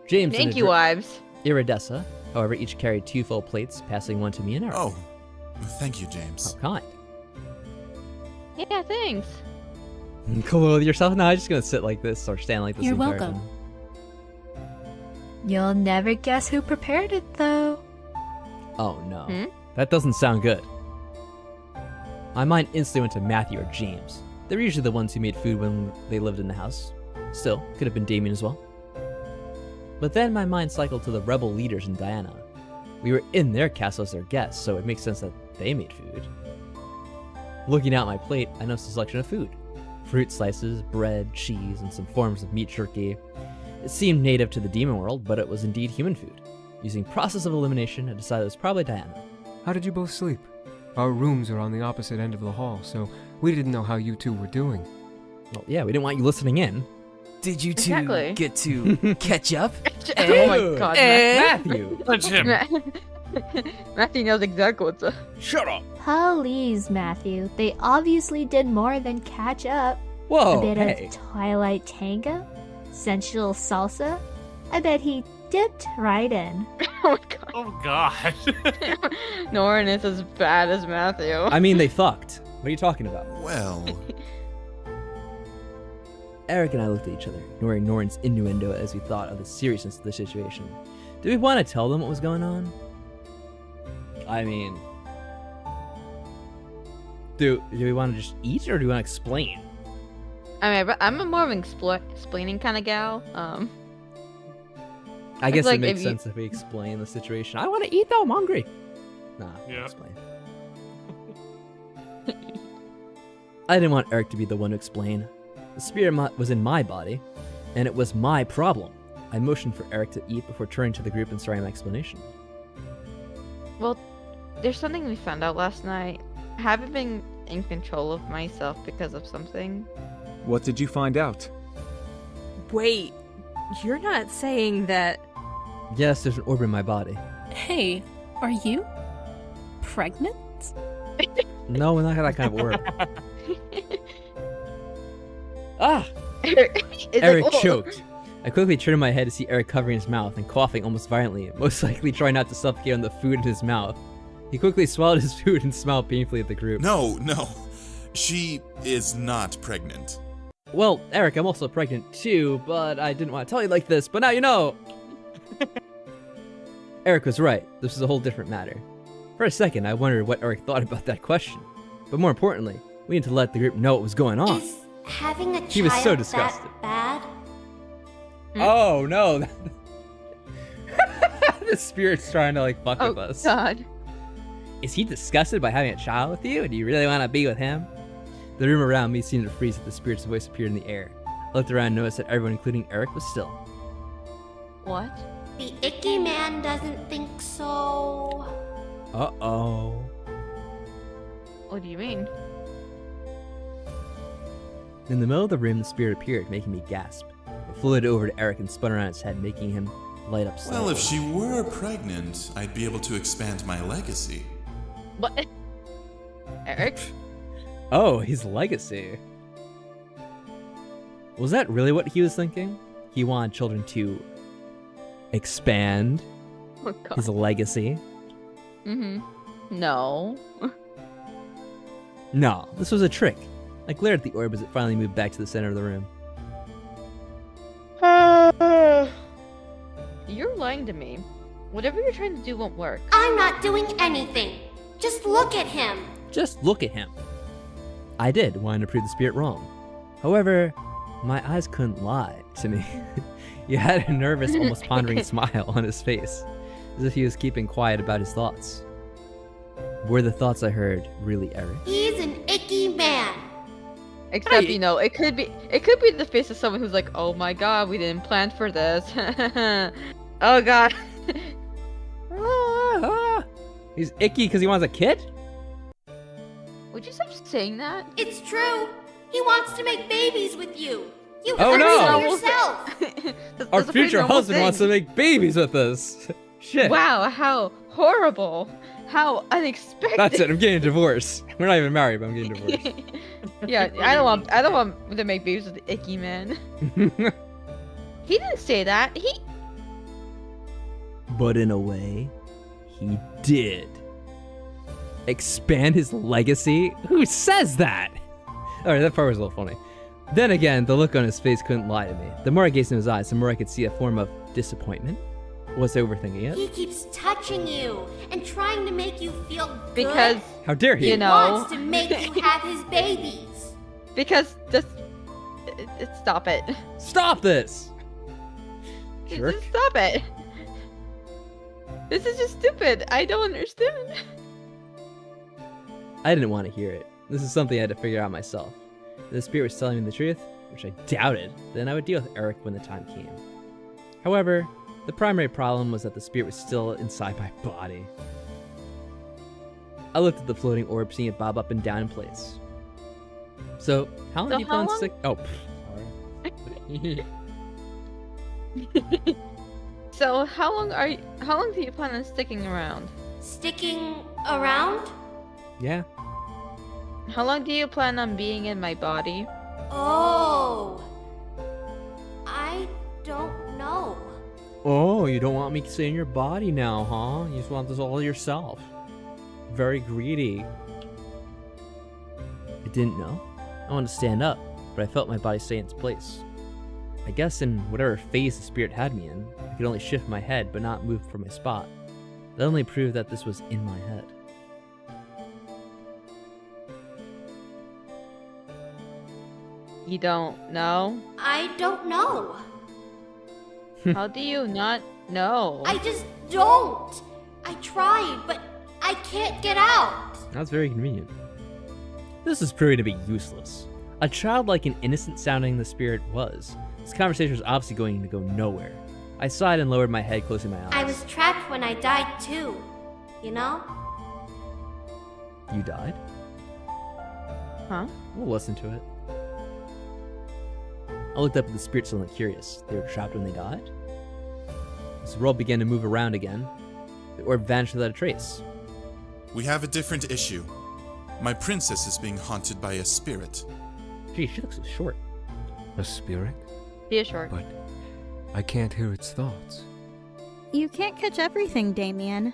James and Incubi-wives. Iridessa, however, each carried 2 full plates, passing one to me and Eric. Oh, thank you, James. How kind. Yeah, thanks. Cool with yourself? No, I'm just gonna sit like this or stand like this. You're the entire welcome. time. You'll never guess who prepared it, though. Oh no, that doesn't sound good. My mind instantly went to Matthew or James. They're usually the ones who made food when they lived in the house. Still, could have been Damien as well. But then my mind cycled to the rebel leaders in Diana. We were in their castle as their guests, so it makes sense that they made food. Looking at my plate, I noticed a selection of food. Fruit slices, bread, cheese, and some forms of meat jerky. It seemed native to the demon world, but it was indeed human food. Using process of elimination, I decided it was probably Diana. How did you both sleep? Our rooms are on the opposite end of the hall, so we didn't know how you two were doing. Well, yeah, we didn't want you listening in. Did you two Exactly. get to catch up? Oh my god, Matthew! Touch him. Matthew knows exactly what's up. Shut up. Please, Matthew. They obviously did more than catch up. Whoa, A bit hey. of Twilight Tango, sensual salsa. I bet he dipped right in. Oh my god. Oh god. Norin is as bad as Matthew. I mean, they fucked. What are you talking about? Well, Eric and I looked at each other, ignoring Norin's innuendo as we thought of the seriousness of the situation. Do we want to tell them what was going on? I mean, do we want to just eat or do we want to explain? I mean, I'm a more of an explaining kind of gal. I guess like it makes if you- sense if we explain the situation. I want to eat though, I'm hungry. Nah, Yeah. explain. I didn't want Eric to be the one to explain. The spirit was in my body, and it was my problem. I motioned for Eric to eat before turning to the group and starting my explanation. Well, there's something we found out last night. I haven't been in control of myself because of something. What did you find out? Wait, you're not saying that... Yes, there's an orb in my body. Hey, are you pregnant? No, we're not that kind of orb. Ah! Eric choked. I quickly turned my head to see Eric covering his mouth and coughing almost violently, most likely trying not to suffocate on the food in his mouth. He quickly swallowed his food and smiled painfully at the group. No. She is not pregnant. Well, Eric, I'm also pregnant too, but I didn't want to tell you like this, but now you know! Eric was right. This is a whole different matter. For a second, I wondered what Eric thought about that question. But more importantly, we need to let the group know what was going on. Is having a He was so child disgusted. that bad? Oh no! The spirit's trying to like fuck with us. God. Is he disgusted by having a child with you? Do you really want to be with him? The room around me seemed to freeze as the spirit's voice appeared in the air. I looked around and noticed that everyone, including Eric, was still. What? The icky man doesn't think so. Uh-oh. What do you mean? In the middle of the room, the spirit appeared, making me gasp. It floated over to Eric and spun around its head, making him light up slightly. Well, if she were pregnant, I'd be able to expand my legacy. What? Eric? Oh, his legacy. Was that really what he was thinking? He wanted children to expand his legacy? Mm-hmm. No. No, this was a trick. I glared at the orb as it finally moved back to the center of the room. You're lying to me. Whatever you're trying to do won't work. I'm not doing anything. Just look at him. Just look at him. I did, wanting to prove the spirit wrong. However, my eyes couldn't lie to me. He had a nervous, almost pondering smile on his face, as if he was keeping quiet about his thoughts. Were the thoughts I heard really Eric? He's an icky man. Except, you know, it could be the face of someone who's like, oh my god, we didn't plan for this. Oh god. He's icky because he wants a kid? Would you stop saying that? It's true. He wants to make babies with you. You Oh, heard no. it yourself. Our future husband wants to make babies with us. Shit. Wow, how horrible. How unexpected. That's it, I'm getting a divorce. We're not even married, but I'm getting divorced. Yeah, I don't want to make babies with the icky man. He didn't say that. But in a way, he did. Expand his legacy? Who says that? Alright, that part was a little funny. Then again, the look on his face couldn't lie to me. The more I gazed in his eyes, the more I could see a form of disappointment. Was I overthinking it? He keeps touching you and trying to make you feel good. Because how dare he? He wants to make you have his babies. Because just stop it. Stop this! Jerk. Just stop it. This is just stupid. I don't understand. I didn't want to hear it. This is something I had to figure out myself. If the spirit was telling me the truth, which I doubted, then I would deal with Eric when the time came. However, the primary problem was that the spirit was still inside my body. I looked at the floating orb, seeing it bob up and down in place. So, how long do you plan on stick? Oh, sorry. So, how long do you plan on sticking around? Sticking around? Yeah. How long do you plan on being in my body? Oh. I don't know. Oh, you don't want me to stay in your body now, huh? You just want this all yourself. Very greedy. I didn't know. I wanted to stand up, but I felt my body stay in its place. I guess in whatever phase the spirit had me in, I could only shift my head but not move from my spot. That only proved that this was in my head. You don't know? I don't know. How do you not know? I just don't. I tried, but I can't get out. That's very convenient. This is proving to be useless. A childlike and innocent sounding the spirit was. This conversation was obviously going to go nowhere. I sighed and lowered my head, closing my eyes. I was trapped when I died too. You know? You died? Huh? We'll listen to it. I looked up at the spirit, suddenly curious. They were trapped when they died? As the world began to move around again, the orb vanished without a trace. We have a different issue. My princess is being haunted by a spirit. Gee, she looks so short. A spirit? He is short. But I can't hear its thoughts. You can't catch everything, Damien.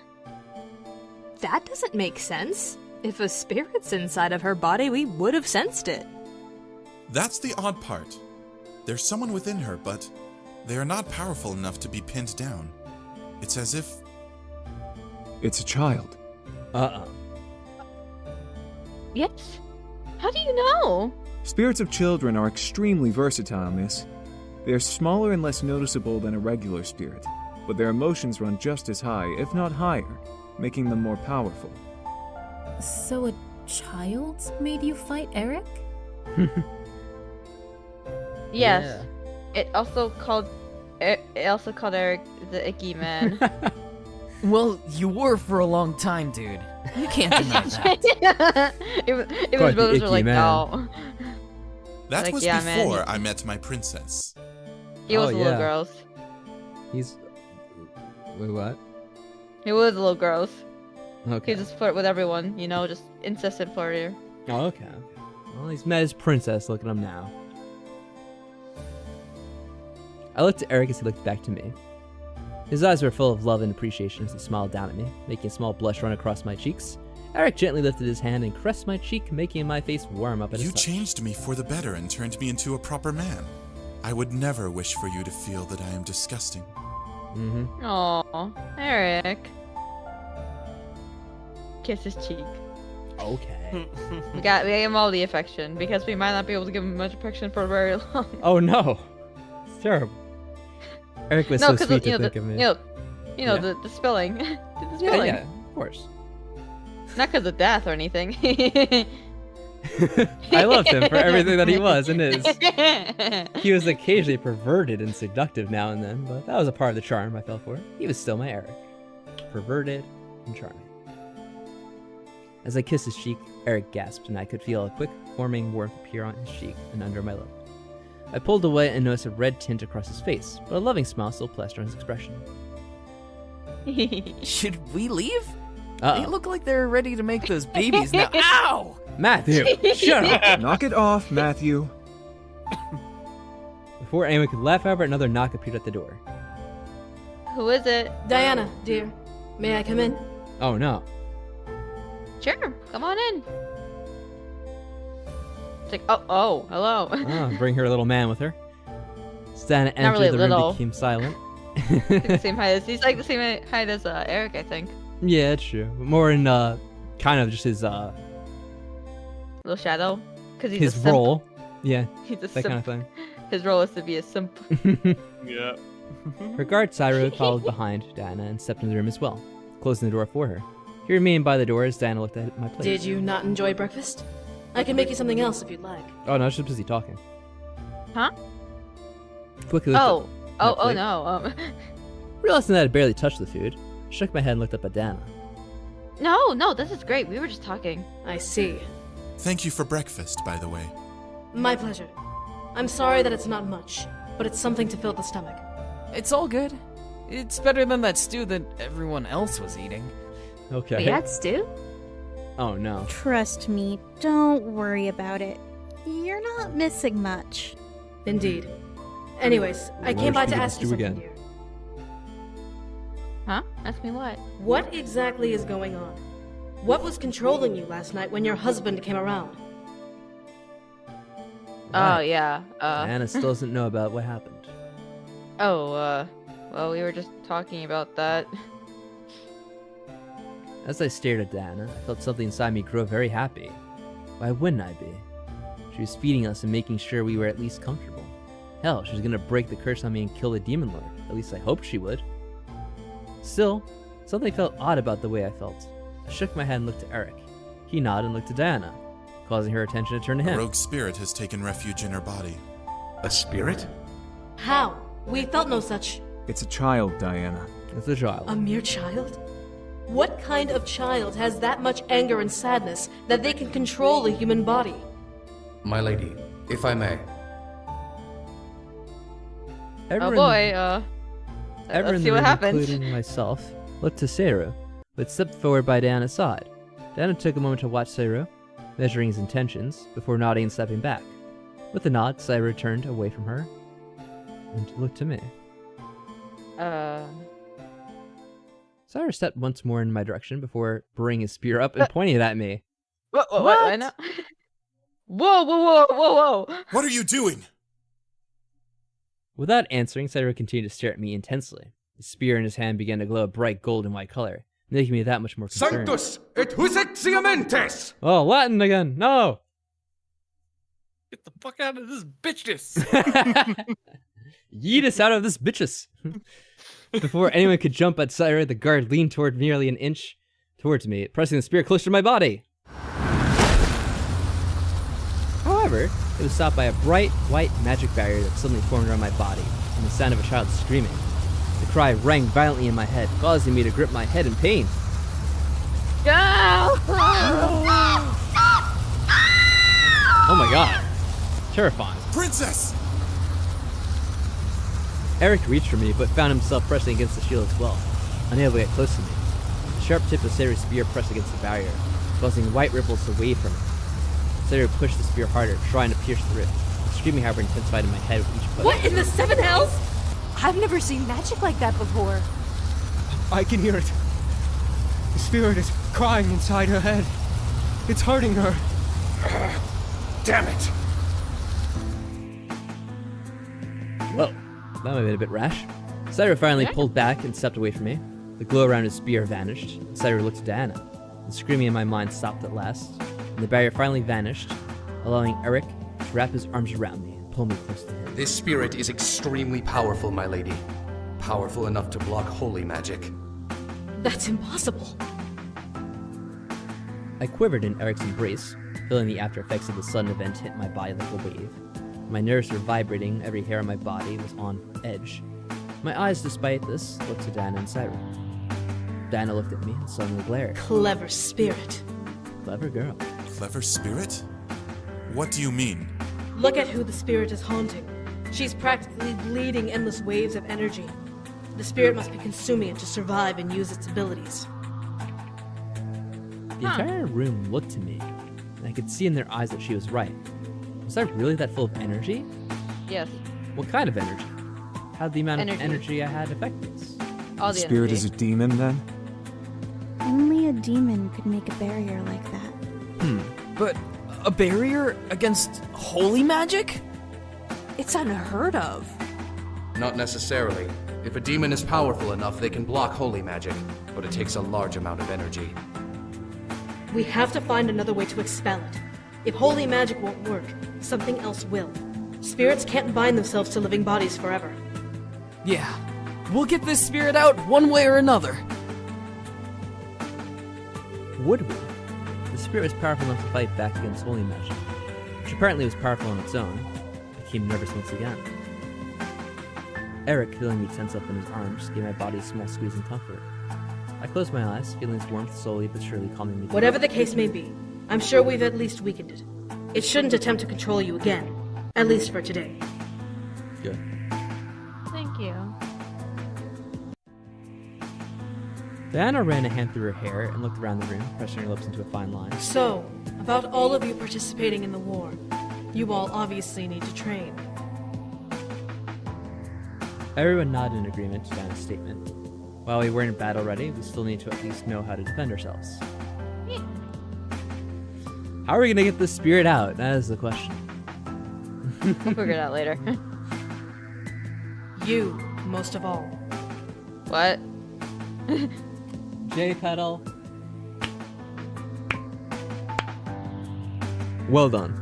That doesn't make sense. If a spirit's inside of her body, we would have sensed it. That's the odd part. There's someone within her, but they are not powerful enough to be pinned down. It's as if... It's a child. Yes? How do you know? Spirits of children are extremely versatile, miss. They are smaller and less noticeable than a regular spirit, but their emotions run just as high, if not higher, making them more powerful. So a child made you fight Eric? Yes. Yeah. It also called Eric the Icky Man. Well, you were for a long time, dude. You can't deny that. Even Quite his the brothers icky were like, man. no. That Like, was yeah, man, before he- I met my princess. He was Oh, a little yeah. gross. He's. Wait, what? He was a little gross. Okay. He just flirt with everyone, you know, just incessant flirter. Oh, okay. Well, he's met his princess. Look at him now. I looked at Eric as he looked back to me. His eyes were full of love and appreciation as he smiled down at me, making a small blush run across my cheeks. Eric gently lifted his hand and caressed my cheek, making my face warm up at his You touch. changed me for the better and turned me into a proper man. I would never wish for you to feel that I am disgusting. Mm-hmm. Aww, Eric. Kiss his cheek. Okay. We gave him all the affection because we might not be able to give him much affection for very long. Oh no. It's terrible. Eric was so sweet to think of me. You know Yeah. the spilling. The Yeah, spilling. yeah, of course. Not because of death or anything. I loved him for everything that he was and is. He was occasionally perverted and seductive now and then, but that was a part of the charm I fell for. He was still my Eric. Perverted and charming. As I kissed his cheek, Eric gasped, and I could feel a quick, forming warmth appear on his cheek and under my lip. I pulled away and noticed a red tint across his face, but a loving smile still plastered on his expression. Should we leave? Uh-oh. They look like they're ready to make those babies now. Ow! Matthew, shut up! Knock it off, Matthew. Before anyone could laugh, however, another knock appeared at the door. Who is it? Diana, dear, may I come in? Oh no. Sure, come on in. It's like, oh, hello. Bring her little man with her. Stan entered really the room little. became silent. The same height as he's like the same height as Eric, I think. Yeah, it's true. More in kind of just his Little shadow, because he's his a simp. role. Yeah, He's a that simp. kind of thing. His role is to be a simp. Yeah. Her guard Cyro followed behind Diana and stepped in the room as well, closing the door for her. He remained by the door as Diana looked at my plate. Did you not enjoy breakfast? I can make you something else if you'd like. Oh no, she's busy talking. Huh? Quickly looked Oh, at my oh plate. no. Realizing that I barely touched the food, I shook my head and looked up at Diana. No, this is great. We were just talking. I see. Thank you for breakfast, by the way. My pleasure. I'm sorry that it's not much, but it's something to fill the stomach. It's all good. It's better than that stew that everyone else was eating. Okay. We had stew? Oh no. Trust me, don't worry about it. You're not missing much. Indeed. Anyways, I came by to ask you something, dear. Huh? Ask me what? What exactly is going on? What was controlling you last night when your husband came around? Oh yeah. Diana still doesn't know about what happened. Well, we were just talking about that. As I stared at Diana, I felt something inside me grow very happy. Why wouldn't I be? She was feeding us and making sure we were at least comfortable. Hell, she was gonna break the curse on me and kill the demon lord. At least I hoped she would. Still, something felt odd about the way I felt. I shook my head and looked at Eric. He nodded and looked at Diana, causing her attention to turn to A him. rogue spirit has taken refuge in her body. A spirit? How? We felt no such. It's a child, Diana. It's a child. A mere child? What kind of child has that much anger and sadness that they can control the human body? My lady, if I may. Everyone let's in see the what room, happens. including myself, looked to Seru, but stepped forward by Diana's side. Diana took a moment to watch Seru, measuring his intentions, before nodding and stepping back. With a nod, Seru turned away from her and looked to me. Cyrus stepped once more in my direction before bringing his spear up and pointing it at me. What? I know. Whoa! What are you doing? Without answering, Cyrus continued to stare at me intensely. His spear in his hand began to glow a bright golden white color, making me that much more concerned. Sanctus et Husexiamentes! Oh, Latin again! No! Get the fuck out of this bitchness! Yeet us out of this bitches! Before anyone could jump at Cyrus, the guard leaned toward nearly an inch towards me, pressing the spear closer to my body. However, it was stopped by a bright, white magic barrier that suddenly formed around my body, and the sound of a child screaming. The cry rang violently in my head, causing me to grip my head in pain. Go! Oh my god. Terrifying. Princess! Eric reached for me, but found himself pressing against the shield as well, unable to get close to me. The sharp tip of Sayru's spear pressed against the barrier, causing white ripples to wave from it. Sayru pushed the spear harder, trying to pierce through it. The screaming, however, intensified in my head with each push. What in the seven hells? I've never seen magic like that before. I can hear it. The spirit is crying inside her head. It's hurting her. Damn it! Whoa, that might have been a bit rash. Sayru finally pulled back and stepped away from me. The glow around his spear vanished. Sayru looked at Diana. The screaming in my mind stopped at last, and the barrier finally vanished, allowing Eric to wrap his arms around me and pull me close to him. This spirit is extremely powerful, my lady. Powerful enough to block holy magic. That's impossible. I quivered in Eric's embrace, feeling the after effects of the sudden event hit my body like a wave. My nerves were vibrating, every hair on my body was on edge. My eyes, despite this, looked to Diana and Sayru. Diana looked at me and suddenly glared. Clever spirit. Clever girl. Clever spirit? What do you mean? Look at who the spirit is haunting. She's practically bleeding endless waves of energy. The spirit must be consuming it to survive and use its abilities. The entire room looked to me, and I could see in their eyes that she was right. Was I really that full of energy? Yes. What kind of energy? How did the amount of energy I had affect this? All the Spirit energy. is a demon, then? Only a demon could make a barrier like that. But a barrier against holy magic? It's unheard of. Not necessarily. If a demon is powerful enough, they can block holy magic, but it takes a large amount of energy. We have to find another way to expel it. If holy magic won't work, something else will. Spirits can't bind themselves to living bodies forever. Yeah. We'll get this spirit out one way or another. Would we? The spirit was powerful enough to fight back against holy magic, which apparently was powerful on its own. I became nervous once again. Eric, feeling me tense up in his arms, gave my body a small squeeze and comfort. I closed my eyes, feeling its warmth slowly but surely calming me down. Whatever the case may be, I'm sure we've at least weakened it. It shouldn't attempt to control you again, at least for today. Good. Thank you. Diana ran a hand through her hair and looked around the room, pressing her lips into a fine line. So, about all of you participating in the war, you all obviously need to train. Everyone nodded in agreement to Diana's statement. While we weren't in battle ready, we still need to at least know how to defend ourselves. How are we gonna get this spirit out? That is the question. We'll figure it out later. You, most of all. What? J-pedal. Well done.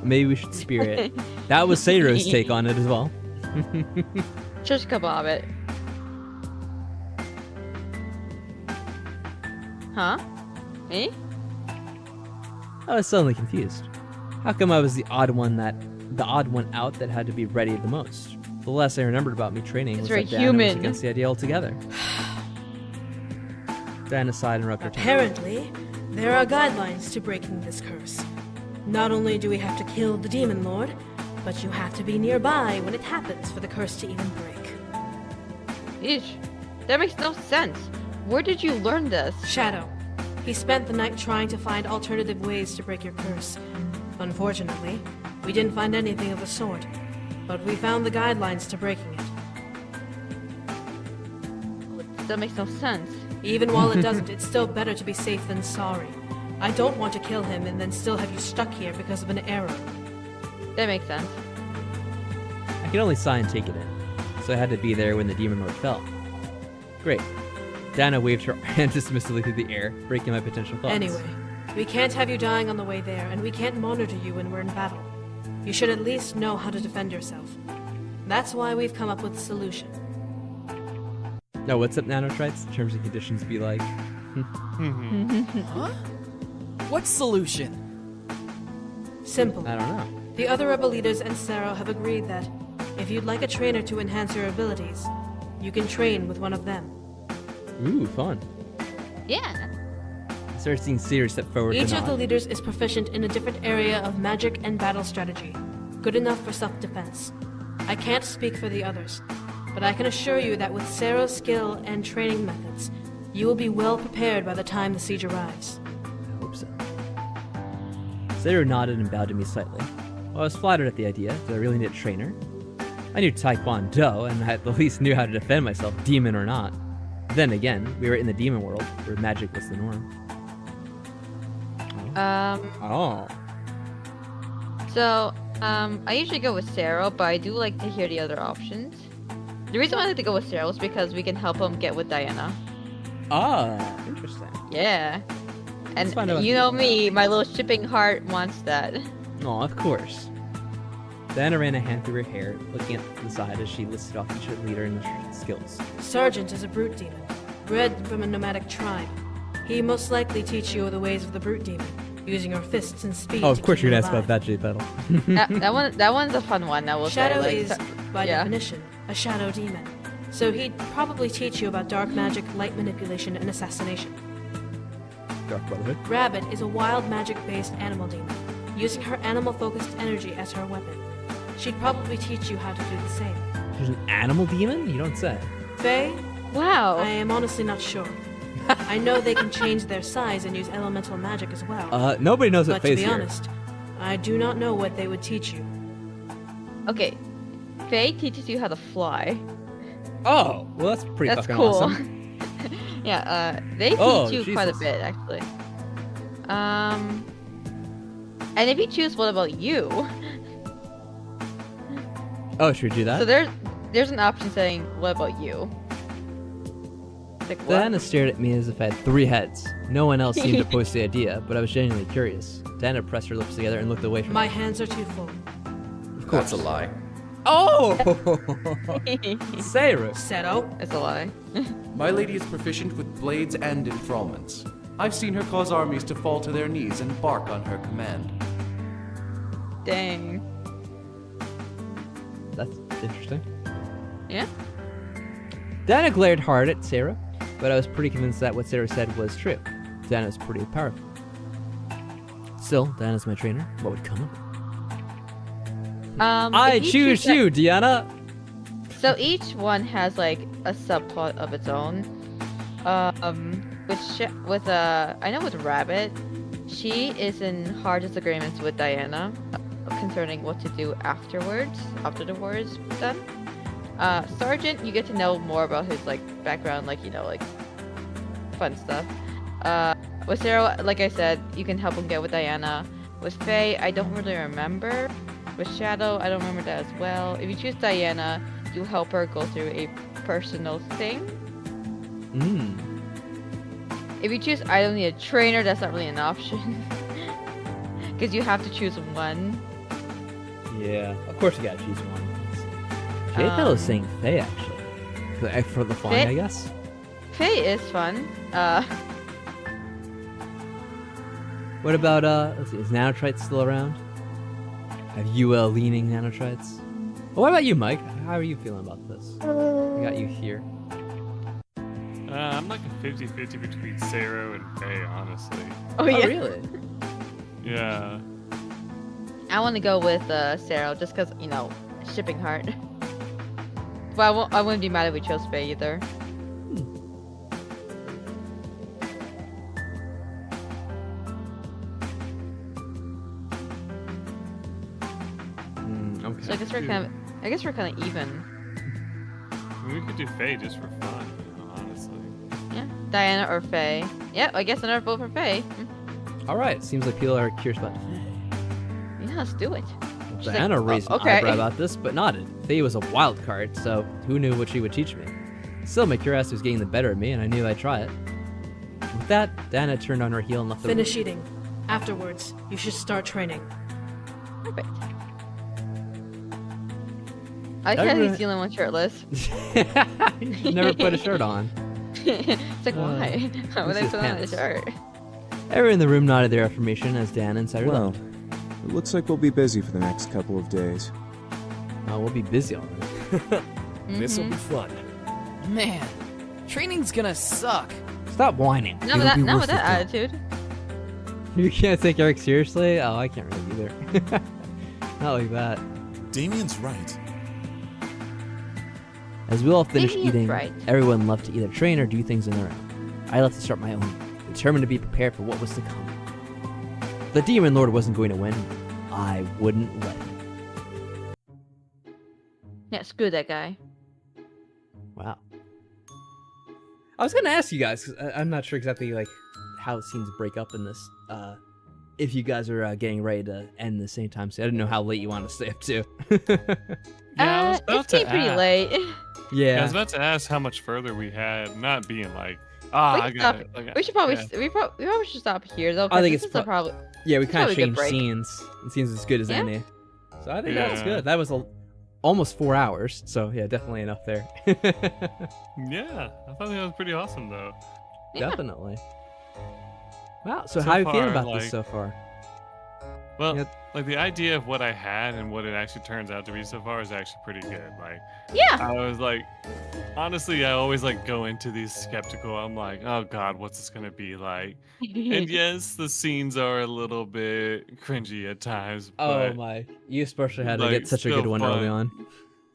Maybe we should spear it. That was Sayru's take on it as well. Just kebab it. Huh? Eh? I was suddenly confused. How come I was the odd one out that had to be ready the most? The less I remembered about me training was that Diana was against the idea altogether. Diana sighed and rubbed her tongue. Apparently, there are guidelines to breaking this curse. Not only do we have to kill the Demon Lord, but you have to be nearby when it happens for the curse to even break. Eesh. That makes no sense. Where did you learn this? Shadow. He spent the night trying to find alternative ways to break your curse. Unfortunately, we didn't find anything of the sort, but we found the guidelines to breaking it. That makes no sense. Even while it doesn't, it's still better to be safe than sorry. I don't want to kill him and then still have you stuck here because of an error. That makes sense. I could only sigh and take it in, so I had to be there when the Demon Lord fell. Great. Diana waved her hand dismissively through the air, breaking my potential thoughts. Anyway, we can't have you dying on the way there, and we can't monitor you when we're in battle. You should at least know how to defend yourself. That's why we've come up with a solution. No, what's up, Nanotrites? Terms and conditions be like. Huh? What solution? Simple. I don't know. The other rebel leaders and Sarah have agreed that if you'd like a trainer to enhance your abilities, you can train with one of them. Ooh, fun. Yeah. Start seeing serious step forward. Each to of the nod. leaders is proficient in a different area of magic and battle strategy, good enough for self-defense. I can't speak for the others, but I can assure you that with Sarah's skill and training methods, you will be well prepared by the time the siege arrives. I hope so. Sarah nodded and bowed to me slightly. Well, I was flattered at the idea. Did I really need a trainer? I knew Taekwondo, and I at least knew how to defend myself, demon or not. Then again, we were in the demon world, where magic was the norm. Oh. So, I usually go with Sarah, but I do like to hear the other options. The reason why I like to go with Sarah is because we can help him get with Diana. Ah, interesting. Yeah. And find out you know me, my little shipping heart wants that. Oh, of course. Diana ran a hand through her hair, looking at the side as she listed off each leader and their skills. Sergeant is a brute demon, bred from a nomadic tribe. He most likely teach you the ways of the brute demon, using your fists and speed. Oh, of course to you're keep gonna him ask alive. about that, J-Pedal. that one's a fun one, I will Shadow say. is, by definition, a shadow demon. So he'd probably teach you about dark magic, light manipulation, and assassination. Dark Brotherhood. Rabbit is a wild magic-based animal demon, using her animal-focused energy as her weapon. She'd probably teach you how to do the same. There's an animal demon? You don't say. Faye? Wow. I am honestly not sure. I know they can change their size and use elemental magic as well. Nobody knows what But to Faye's be here. honest, I do not know what they would teach you. Okay. Faye teaches you how to fly. Oh, well that's pretty That's fucking cool. awesome. Yeah, they teach Oh, you quite a Jesus. bit, actually. And if you choose what about you? Oh, should we do that? So there's an option saying, what about you? Like what? Diana stared at me as if I had 3 heads. No one else seemed to post the idea, but I was genuinely curious. Diana pressed her lips together and looked away from My me. hands are too full. Of course. That's a lie. Oh! Sarah. Seto. It's a lie. My lady is proficient with blades and enthrallments. I've seen her cause armies to fall to their knees and bark on her command. Dang. That's interesting. Yeah? Diana glared hard at Sarah, but I was pretty convinced that what Sarah said was true. Diana was pretty powerful. Still, Diana's my trainer. What would come of it? I if choose you, Diana! So each one has like a subplot of its own. I know with Rabbit, she is in hard disagreements with Diana concerning what to do afterwards, after the war is done. Sergeant, you get to know more about his like background, like fun stuff. With Sarah, like I said, you can help him get with Diana. With Faye, I don't really remember. With Shadow, I don't remember that as well. If you choose Diana, you help her go through a personal thing. If you choose I don't need a trainer, that's not really an option. Because you have to choose one. Yeah, of course you gotta choose one. J-Pedal is saying Faye, actually. For the flying, I guess? Faye is fun. What about, let's see, is Nanotrite still around? Have UL leaning Nanotrites? Well, what about you, Mike? How are you feeling about this? I got you here. I'm like a 50-50 between Sarah and Faye, honestly. Oh, yeah? Really? Yeah. I want to go with Sarah just because, shipping heart. But I wouldn't be mad if we chose Faye either. Okay. So I guess we're kind of even. We could do Faye just for fun, honestly. Yeah, Diana or Faye. Yeah, I guess another vote for Faye. Alright, seems like people are curious about Faye. Yeah, let's do it. She's Diana like, raised an eyebrow about this, but nodded. Faye was a wild card, so who knew what she would teach me? Still, my curiosity was getting the better of me, and I knew I'd try it. With that, Diana turned on her heel and left the room. Finish eating. Afterwards, you should start training. Perfect. I like how he's the only one shirtless. You never put a shirt on. It's like, why? Why would I his put on a pants. shirt? Everyone in the room nodded their affirmation as Dan inside her left. It looks like we'll be busy for the next couple of days. We'll be busy already. This'll be fun. Man, training's gonna suck. Stop whining. Not with that attitude. You can't take Eric seriously? Oh, I can't really either. Not like that. Damien's right. As we all finished Damien's eating, right. everyone left to either train or do things on their own. I left to start my own, determined to be prepared for what was to come. If the Demon Lord wasn't going to win, I wouldn't let him. Yeah, screw that guy. Wow. I was gonna ask you guys, because I'm not sure exactly like how scenes break up in this. If you guys are getting ready to end the same time, so I didn't know how late you want to stay up to. Yeah, I was about It's to getting pretty ask. late. Yeah, I was about to ask how much further we had, not being like, I got it. We should probably yeah. we probably should stop here though. I think this it's is probably yeah, we kind of probably a good changed break. scenes. It seems as good as Yeah. any. So I think that's Yeah. good. That was almost 4 hours. So yeah, definitely enough there. Yeah, I thought that was pretty awesome though. Definitely. Wow. So, So how you feeling far, about like- this so far? Well, like the idea of what I had and what it actually turns out to be so far is actually pretty good. Like, yeah, I was like, honestly, I always like go into these skeptical. I'm like, oh God, what's this gonna be like? And yes, the scenes are a little bit cringy at times. Oh But, my! You especially had to like, get such a still good one early fun. on.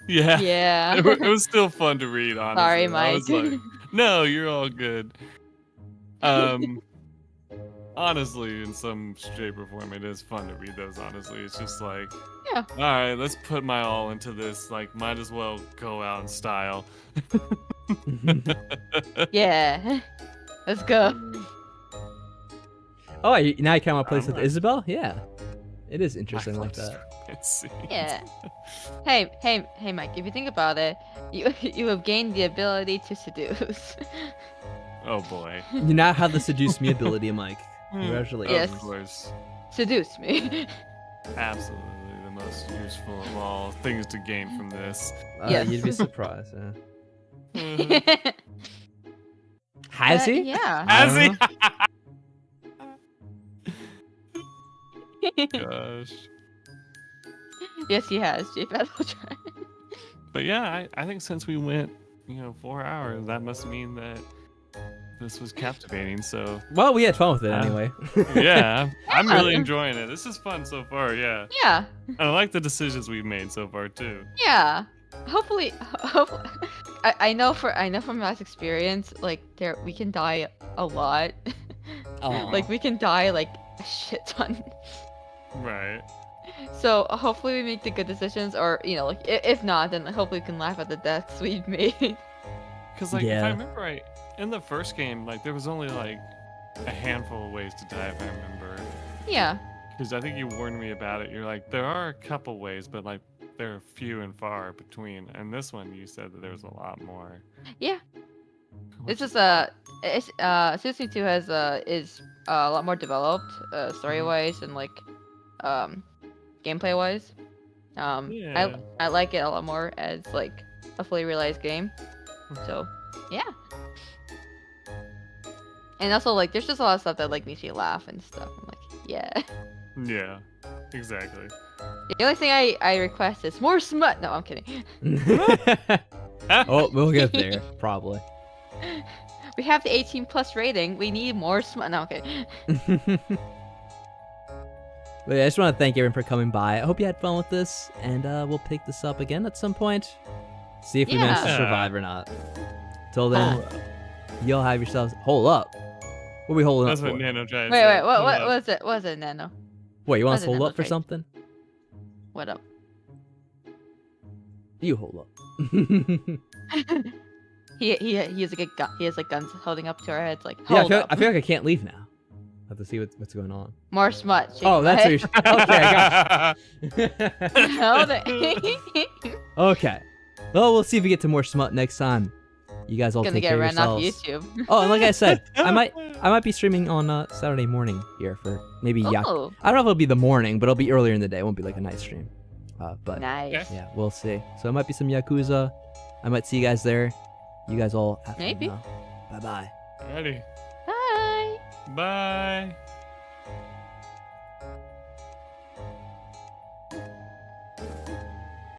Yeah, Yeah. it was still fun to read. Honestly, Sorry, I Mike. was like, no, you're all good. Honestly, in some shape or form, it is fun to read those. Honestly, it's just like, yeah. All right, let's put my all into this. Like, might as well go out in style. Yeah. Let's go. Oh, now you kind of want to play this with Isabel? Yeah, it is interesting like that. Yeah. Hey, Mike. If you think about it, you have gained the ability to seduce. Oh boy. You now have the Seduce Me ability, Mike. Congratulations. Yes. Of course. Seduce me. Absolutely the most useful of all things to gain from this. Yes. You'd be surprised. Yeah. Has he? Yeah. Has he? he? Gosh. Yes, he has. But yeah, I think since we went, 4 hours, that must mean that this was captivating. So Well, we had fun with it anyway. yeah, I'm really enjoying it. This is fun so far. Yeah. Yeah. And I like the decisions we've made so far too. Yeah. Hopefully, I know from past experience, like we can die a lot. Aw. Like we can die like a shit ton. Right. So hopefully we make the good decisions, or like if not, then hopefully we can laugh at the deaths we've made. Because like if Yeah. I remember right, in the first game, like there was only like a handful of ways to die if I remember. Yeah. Because I think you warned me about it. You're like, there are a couple ways, but like they're few and far between. And this one, you said that there's a lot more. Yeah. This is Seduce Me 2 is a lot more developed story wise and like gameplay wise. Yeah. I like it a lot more as like a fully realized game. So yeah. And also like there's just a lot of stuff that like makes you laugh and stuff. I'm like, yeah. Yeah, exactly. The only thing I request is more smut. No, I'm kidding. Oh, we'll get there probably. We have the 18+ rating. We need more smut. No, okay. But yeah, I just want to thank everyone for coming by. I hope you had fun with this, and we'll pick this up again at some point. See if we manage to Yeah. survive or not. Till then, y'all have yourselves. Hold up. What are we holding That's up what for? Nano Giant Wait, said. what Hold up. was it? What was it, Nano? What, you want us to Wasn't hold that up for okay? something? What up? You hold up. He has like a gun. He has like guns holding up to our heads. Like Yeah, hold up. I feel like I can't leave now. I have to see what's going on. More smut. shake Oh, my that's head. what you're... Okay, I got you. Hold it. Okay. Well, we'll see if we get to more smut next time. You guys all Gonna take get care of ran off yourselves. YouTube. Oh, and like I said, I might be streaming on Saturday morning here for maybe Oh. I don't know if it'll be the morning, but it'll be earlier in the day. It won't be like a night stream. But Nice. yeah, we'll see. So it might be some Yakuza. I might see you guys there. You guys all have fun Maybe. now. Bye bye. Ready. Bye. Bye.